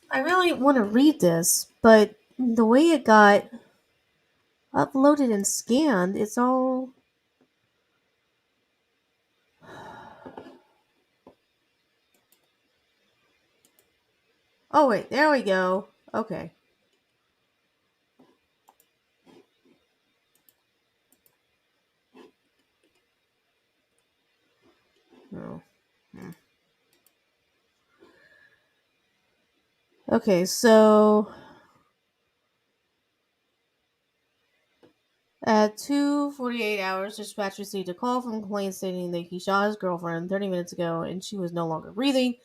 I really want to read this, but the way it got uploaded and scanned, it's all. Oh, wait, there we go. Okay. Oh. Okay, so at 2:48 hours, dispatch received a call from complaint stating that he shot his girlfriend 30 minutes ago and she was no longer breathing.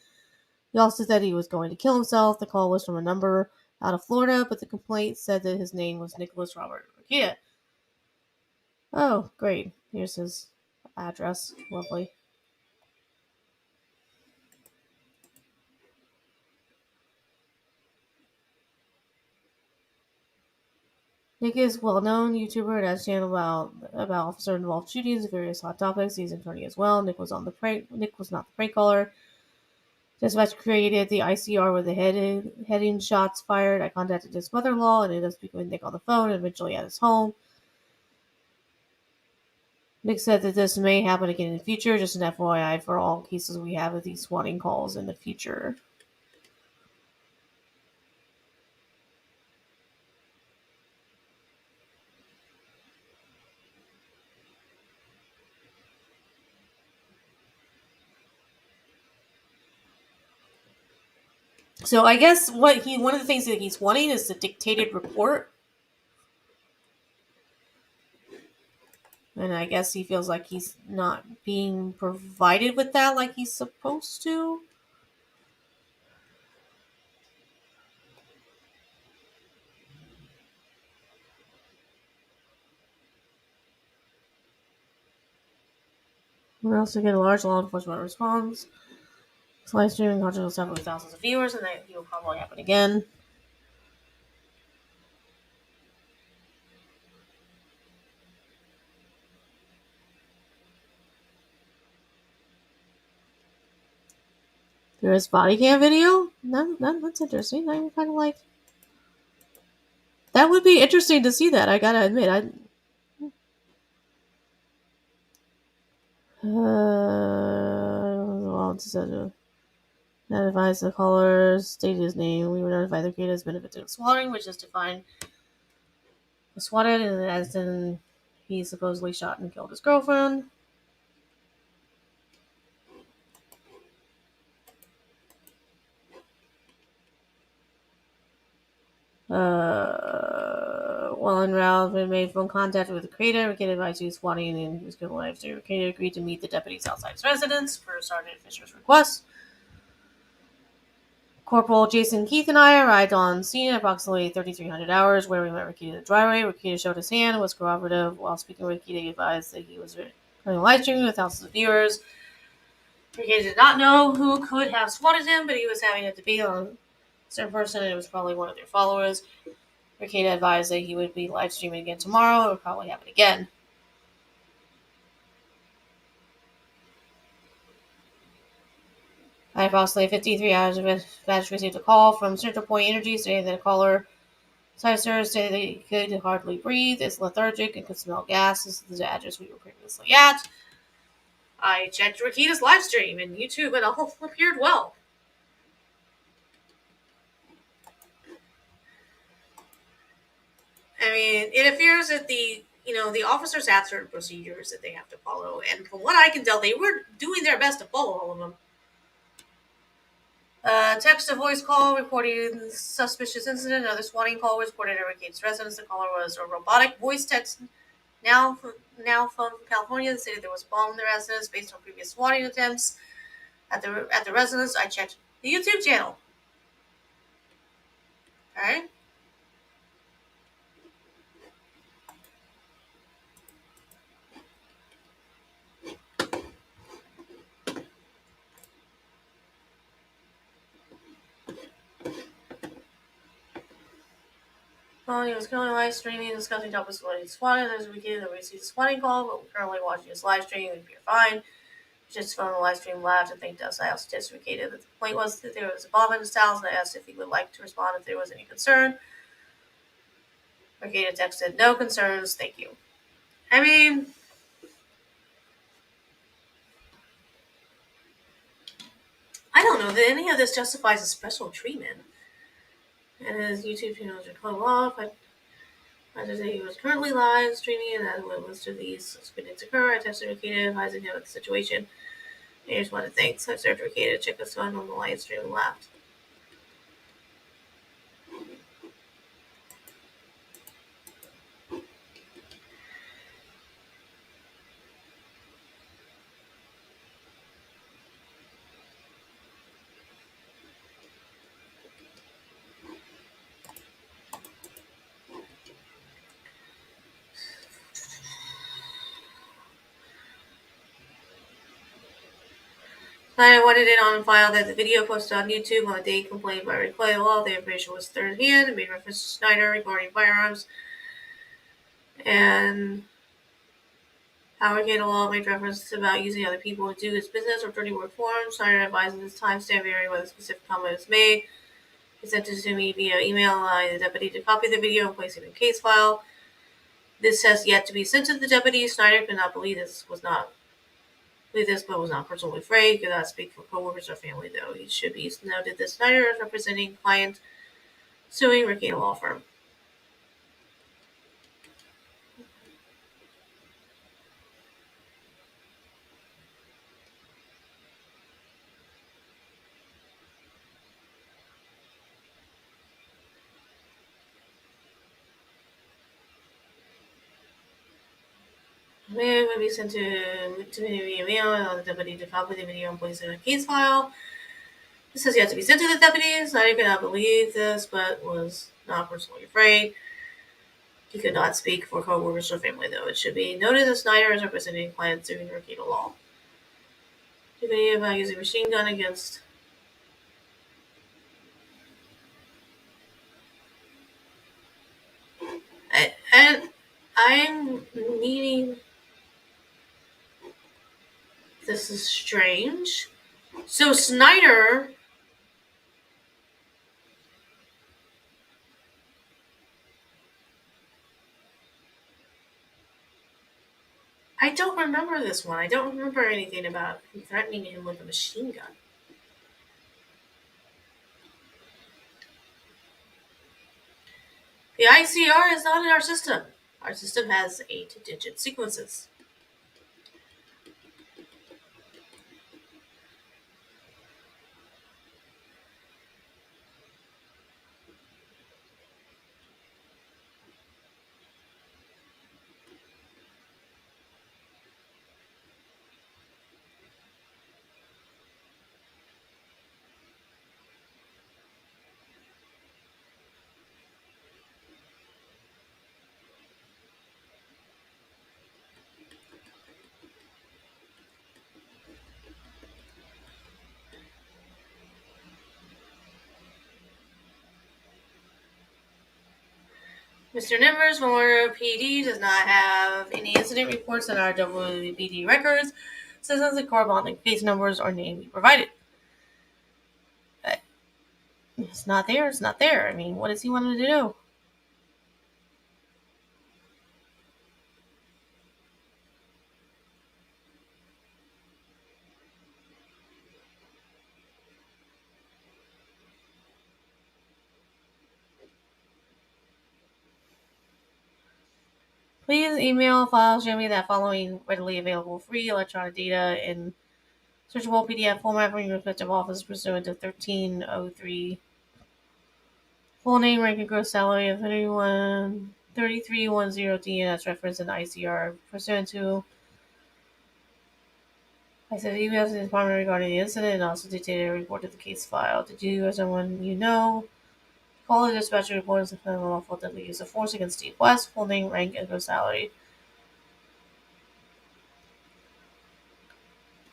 He also said he was going to kill himself. The call was from a number out of Florida, but the complaint said that his name was Nicholas Robert Rakita. Oh, great. Here's his address. Lovely. Nick is a well-known YouTuber and has a channel about officer-involved shootings and various hot topics. He's an attorney as well. Nick was not the prank caller. Dispatch created the ICR with the heading shots fired. I contacted his mother-in-law and ended up speaking with Nick on the phone and eventually at his home. Nick said that this may happen again in the future. Just an FYI for all cases we have of these swatting calls in the future. So I guess one of the things that he's wanting is the dictated report. And I guess he feels like he's not being provided with that like he's supposed to. We also get a large law enforcement response. This live streaming content will several thousands of viewers, and that will probably happen again. There's body cam video? That's interesting. I'm kind of like... That would be interesting to see that, I gotta admit. Well, notifies the caller, state his name. We were notified the creator's benefit of swatting, which is defined as swatted, and as in he supposedly shot and killed his girlfriend. While en route, we made phone contact with the creator. We advised you swatting and he was going to live stream. The creator agreed to meet the deputies outside his residence per Sergeant Fisher's request. Corporal Jason Keith and I arrived on scene at approximately 3,300 hours, where we met Rikita the driveway. Rikita showed his hand, was corroborative. While speaking with Rikita, he advised that he was running live streaming with thousands of viewers. Rikita did not know who could have swatted him, but he was having a debate on a certain person, and it was probably one of their followers. Rikita advised that he would be live streaming again tomorrow. It would probably happen again. At approximately 53 hours, Dispatch received a call from Central Point Energy stating that a caller stated that he could hardly breathe, is lethargic, and could smell gas. This is the address we were previously at. I checked Rikita's live stream and YouTube, and all appeared well. I mean, it appears that the officers have certain procedures that they have to follow, and from what I can tell, they were doing their best to follow all of them. Text to voice call reporting suspicious incident. Another swatting call was reported at Rikita's residence. The caller was a robotic voice text now phone from California. They stated there was a bomb in the residence based on previous swatting attempts at the residence. I checked the YouTube channel. All right. He was currently live streaming, discussing topics related to swatting. There's a weekend that we received a swatting call, but we're currently watching his live stream. It would be fine. Just phone the live stream laughed and thanked us. I also testified that the complaint was that there was a bomb in his house, and I asked if he would like to respond if there was any concern. Rikita texted, "No concerns, thank you." I mean, I don't know that any of this justifies a special treatment. And his YouTube channel was cut off. I just say he was currently live streaming, and that when most of these suspects occur, I texted Rikita advising him of the situation. I just want to thank Sergeant Rikita to check us on the live stream and laughed. I wanted it on file that the video posted on YouTube on the day complained by Reclay Law. The information was third hand and made reference to Snyder regarding firearms. And how Rikita Law made reference about using other people to do his business or dirty work for him. Snyder advised this timestamp area where the specific comment was made. He sent it to me via email, allowing the deputy to copy the video and place it in a case file. This has yet to be sent to the deputy. Snyder could not believe this, but was not personally afraid. Could not speak for coworkers or family, though. It should be noted that Snyder is representing client suing Rikita Law Firm. It would be sent to me via mail and the deputy to copy the video and place it in a case file. This has yet to be sent to the deputy. Snyder could not believe this, but was not personally afraid. He could not speak for coworkers or family, though. It should be noted that Snyder is representing clients suing Rikita Law. The video about using a machine gun against and I'm needing. This is strange. So Snyder. I don't remember this one. I don't remember anything about threatening him with a machine gun. The ICR is not in our system. Our system has 8-digit sequences. Mr. Nimbers from Warrior PD does not have any incident reports in our WPD records. Since the corresponding case numbers or name we provided. But it's not there. It's not there. I mean, what does he want to do? Please email file show me that following readily available free electronic data in searchable PDF format from your respective office pursuant to 1303. Full name, rank, and gross salary of 3310D, and that's referenced in ICR pursuant to. I said email to the department regarding the incident and also dictated a report to the case file. Did you or someone you know call the dispatcher report as a unlawful deadly use of force against Steve West? Full name, rank, and gross salary.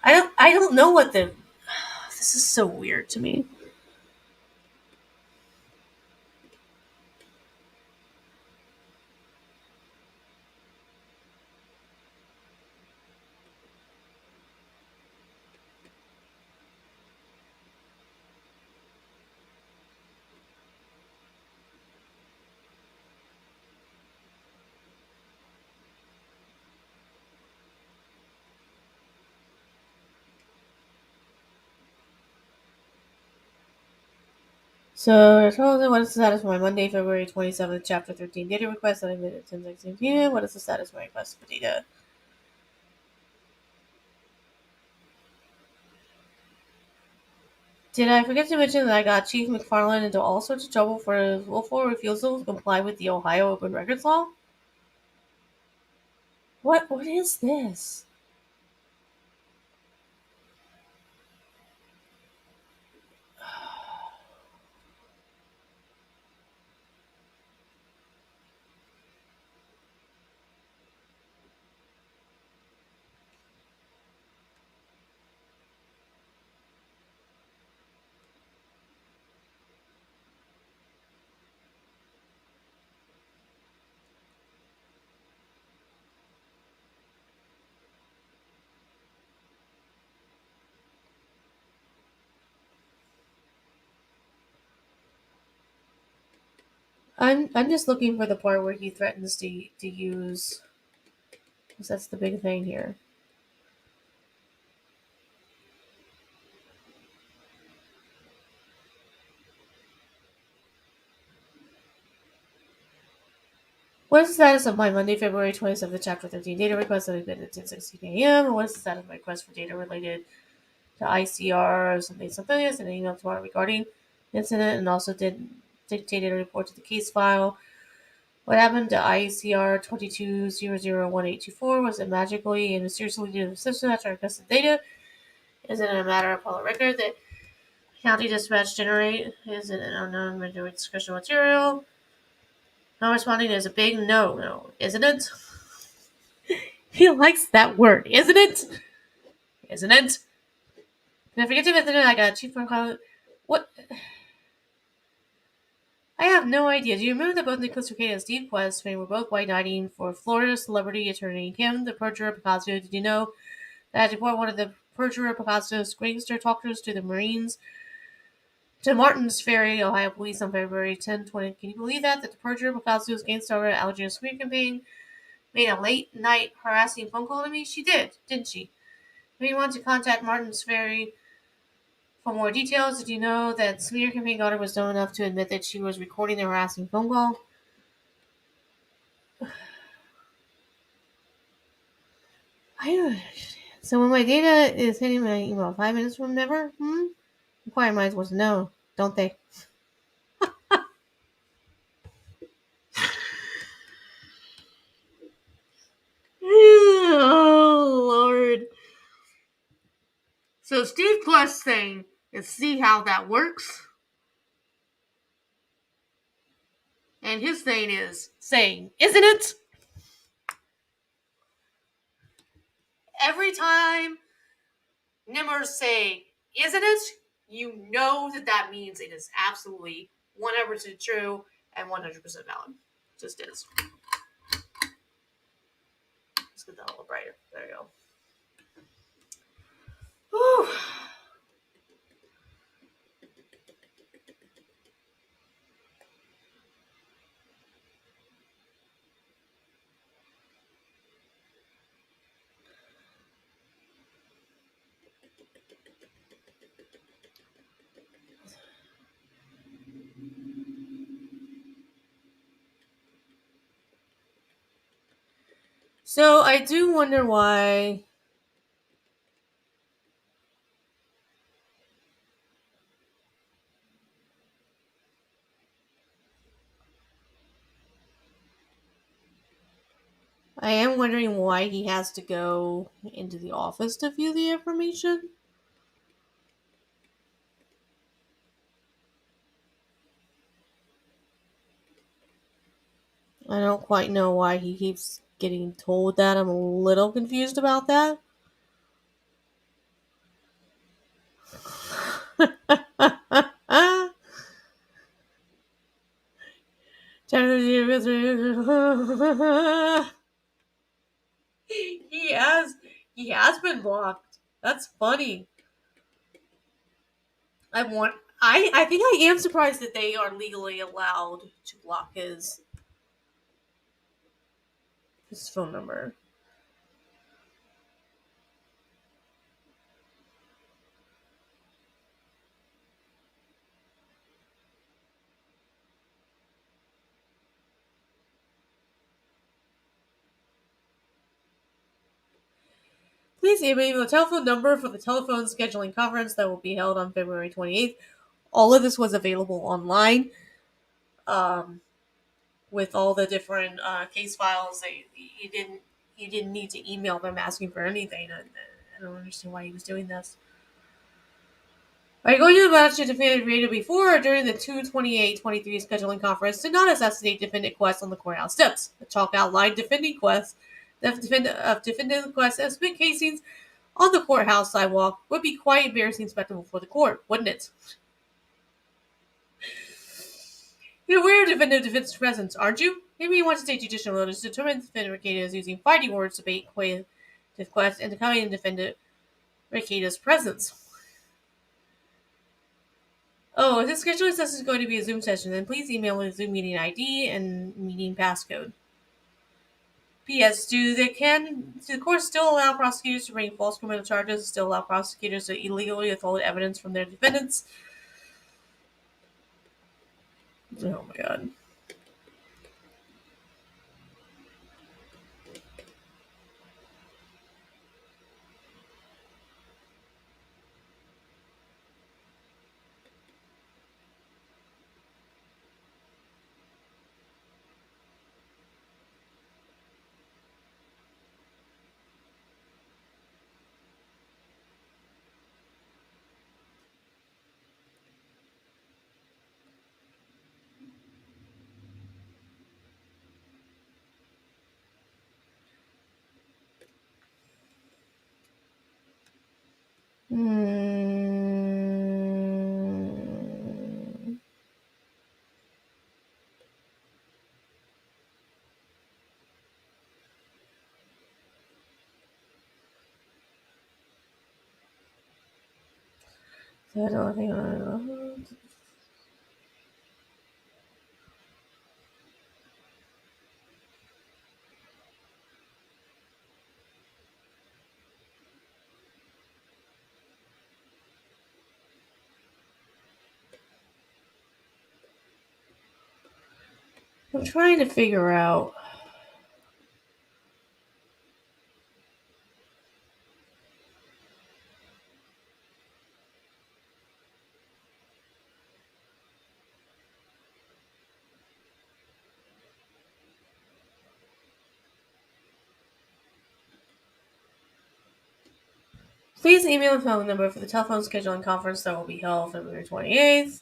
I don't know what the. This is so weird to me. So, what is the status of my Monday, February 27th, Chapter 13 data request that I made at 10:16 p.m.? What is the status of my request for data? Did I forget to mention that I got Chief McFarland into all sorts of trouble for his willful refusal to comply with the Ohio Open Records Law? What is this? I'm just looking for the part where he threatens to use, because that's the big thing here. What is the status of my Monday, February 27th, Chapter 13 data request that I did at 10:16 a.m.? And what is the status of my request for data related to ICR or something? I sent an email tomorrow regarding the incident and also dictated a report to the case file. What happened to ICR 22001824? Was it magically and mysteriously due to the system after I requested data? Is it a matter of public record that county dispatch generate? Is it an unknown discretion material? Not responding is a big no, isn't it? He likes that word, isn't it? Isn't it? Did I forget to mention I got Chief McCall? What? I have no idea. Do you remember that both Nicholas Arcade and Steve West were both white knighting for Florida celebrity attorney Kim, the perjurer Picasso? Did you know that I report one of the perjurer Picasso's gangster talkers to the Marines to Martin's Ferry, Ohio police on February 10, 20. Can you believe that? That the perjurer Picasso's gangster Algiers smear campaign made a late-night harassing phone call to me? She did, didn't she? If you want to contact Martin's Ferry for more details, did you know that smear campaign daughter was dumb enough to admit that she was recording the harassing phone call? I don't understand. So when my data is hitting my email 5 minutes from never, inquiry minds want to know, don't they? Oh, Lord. So Steve Quest saying, let's see how that works. And his thing is saying, isn't it? Every time Nimmers say, isn't it? You know that means it is absolutely 100% true and 100% valid. Just is. Let's get that a little brighter. There you go. Whew. So I do wonder why I am wondering why he has to go into the office to view the information. I don't quite know why he keeps getting told that. I'm a little confused about that. he has been blocked. That's funny. I think I am surprised that they are legally allowed to block his phone number. Please email the telephone number for the telephone scheduling conference that will be held on February 28th. All of this was available online, with all the different case files. You didn't need to email them asking for anything. I don't understand why he was doing this. Are you going to the match to defend radio before or during the 2/28/23 scheduling conference? Did not assassinate defendant Quest on the courthouse steps. The chalk outlined defending Quest. The defendant Quest has been casings on the courthouse sidewalk would be quite embarrassing spectacle for the court, wouldn't it? You're aware of defendant's presence, aren't you? Maybe you want to take judicial notice to determine if defendant Ricada is using fighting words to bait Quest into coming in defendant Ricada's presence. Oh, if this scheduling session is going to be a Zoom session, then please email me the Zoom meeting ID and meeting passcode. P.S. Do the courts still allow prosecutors to bring false criminal charges? Still allow prosecutors to illegally withhold evidence from their defendants? Oh my god. I'm trying to figure out. Please email the phone number for the telephone scheduling conference that will be held February 28th.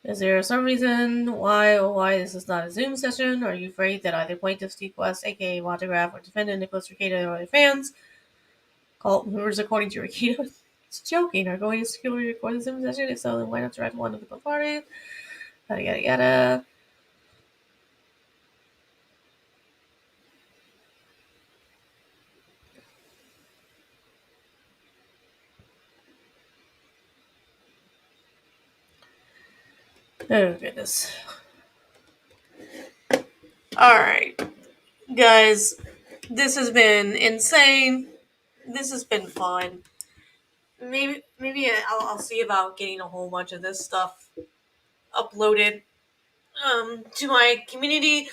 Is there some reason why this is not a Zoom session? Are you afraid that either plaintiff Steve West, aka Montegraph, or defendant Nicholas Ricado or their fans, cult members according to Ricado, is joking, are going to securely record the Zoom session? If so, then why not direct one of the parties? Yada yada yada. Oh goodness. Alright. Guys, this has been insane. This has been fun. Maybe I'll see about getting a whole bunch of this stuff uploaded to my community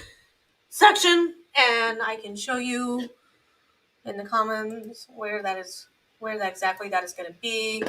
section, and I can show you in the comments where exactly that is going to be.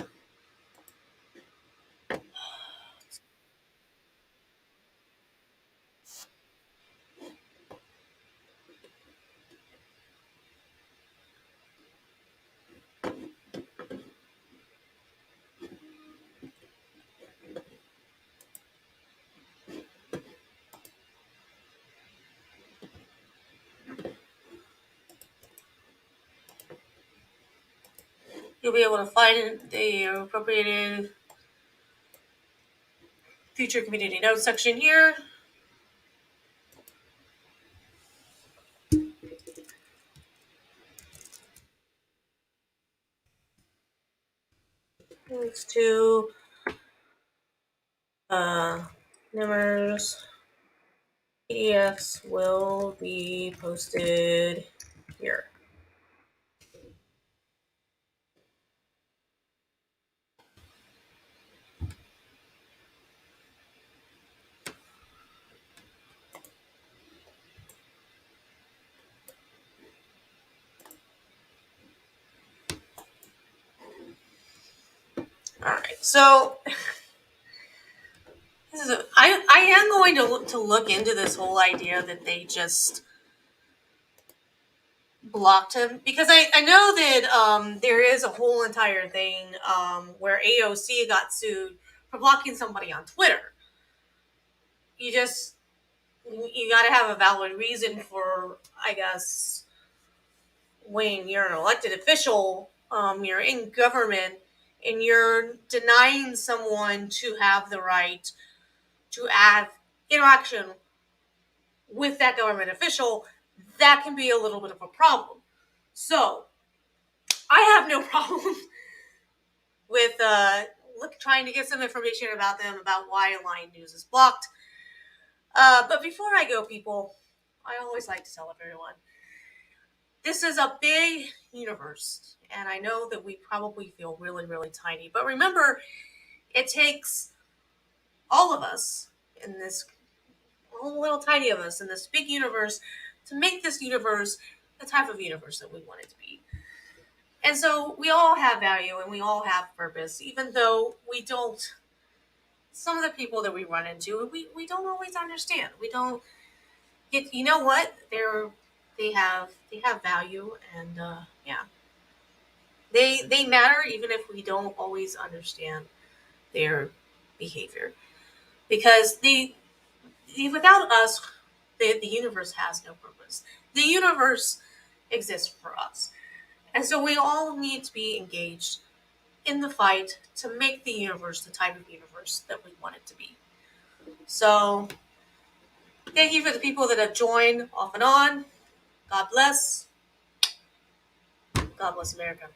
You'll be able to find the appropriated future community notes section here. Links to numbers PDFs will be posted here. Alright, so I am going to look into this whole idea that they just blocked him, because I know that there is a whole entire thing where AOC got sued for blocking somebody on Twitter. You got to have a valid reason for, I guess, when you're an elected official, you're in government, and you're denying someone to have the right to have interaction with that government official. That can be a little bit of a problem. So I have no problem with trying to get some information about them, about why Lion News is blocked. But before I go, people, I always like to tell everyone, this is a big universe, and I know that we probably feel really, really tiny. But remember, it takes all of us in this, all little tiny of us in this big universe, to make this universe the type of universe that we want it to be. And so we all have value and we all have purpose, even though we don't. Some of the people that we run into, we don't always understand. We don't get. You know what? They have value, and yeah, they matter even if we don't always understand their behavior, because without us, the universe has no purpose. The universe exists for us. And so we all need to be engaged in the fight to make the universe the type of universe that we want it to be. So thank you for the people that have joined off and on. God bless. God bless America.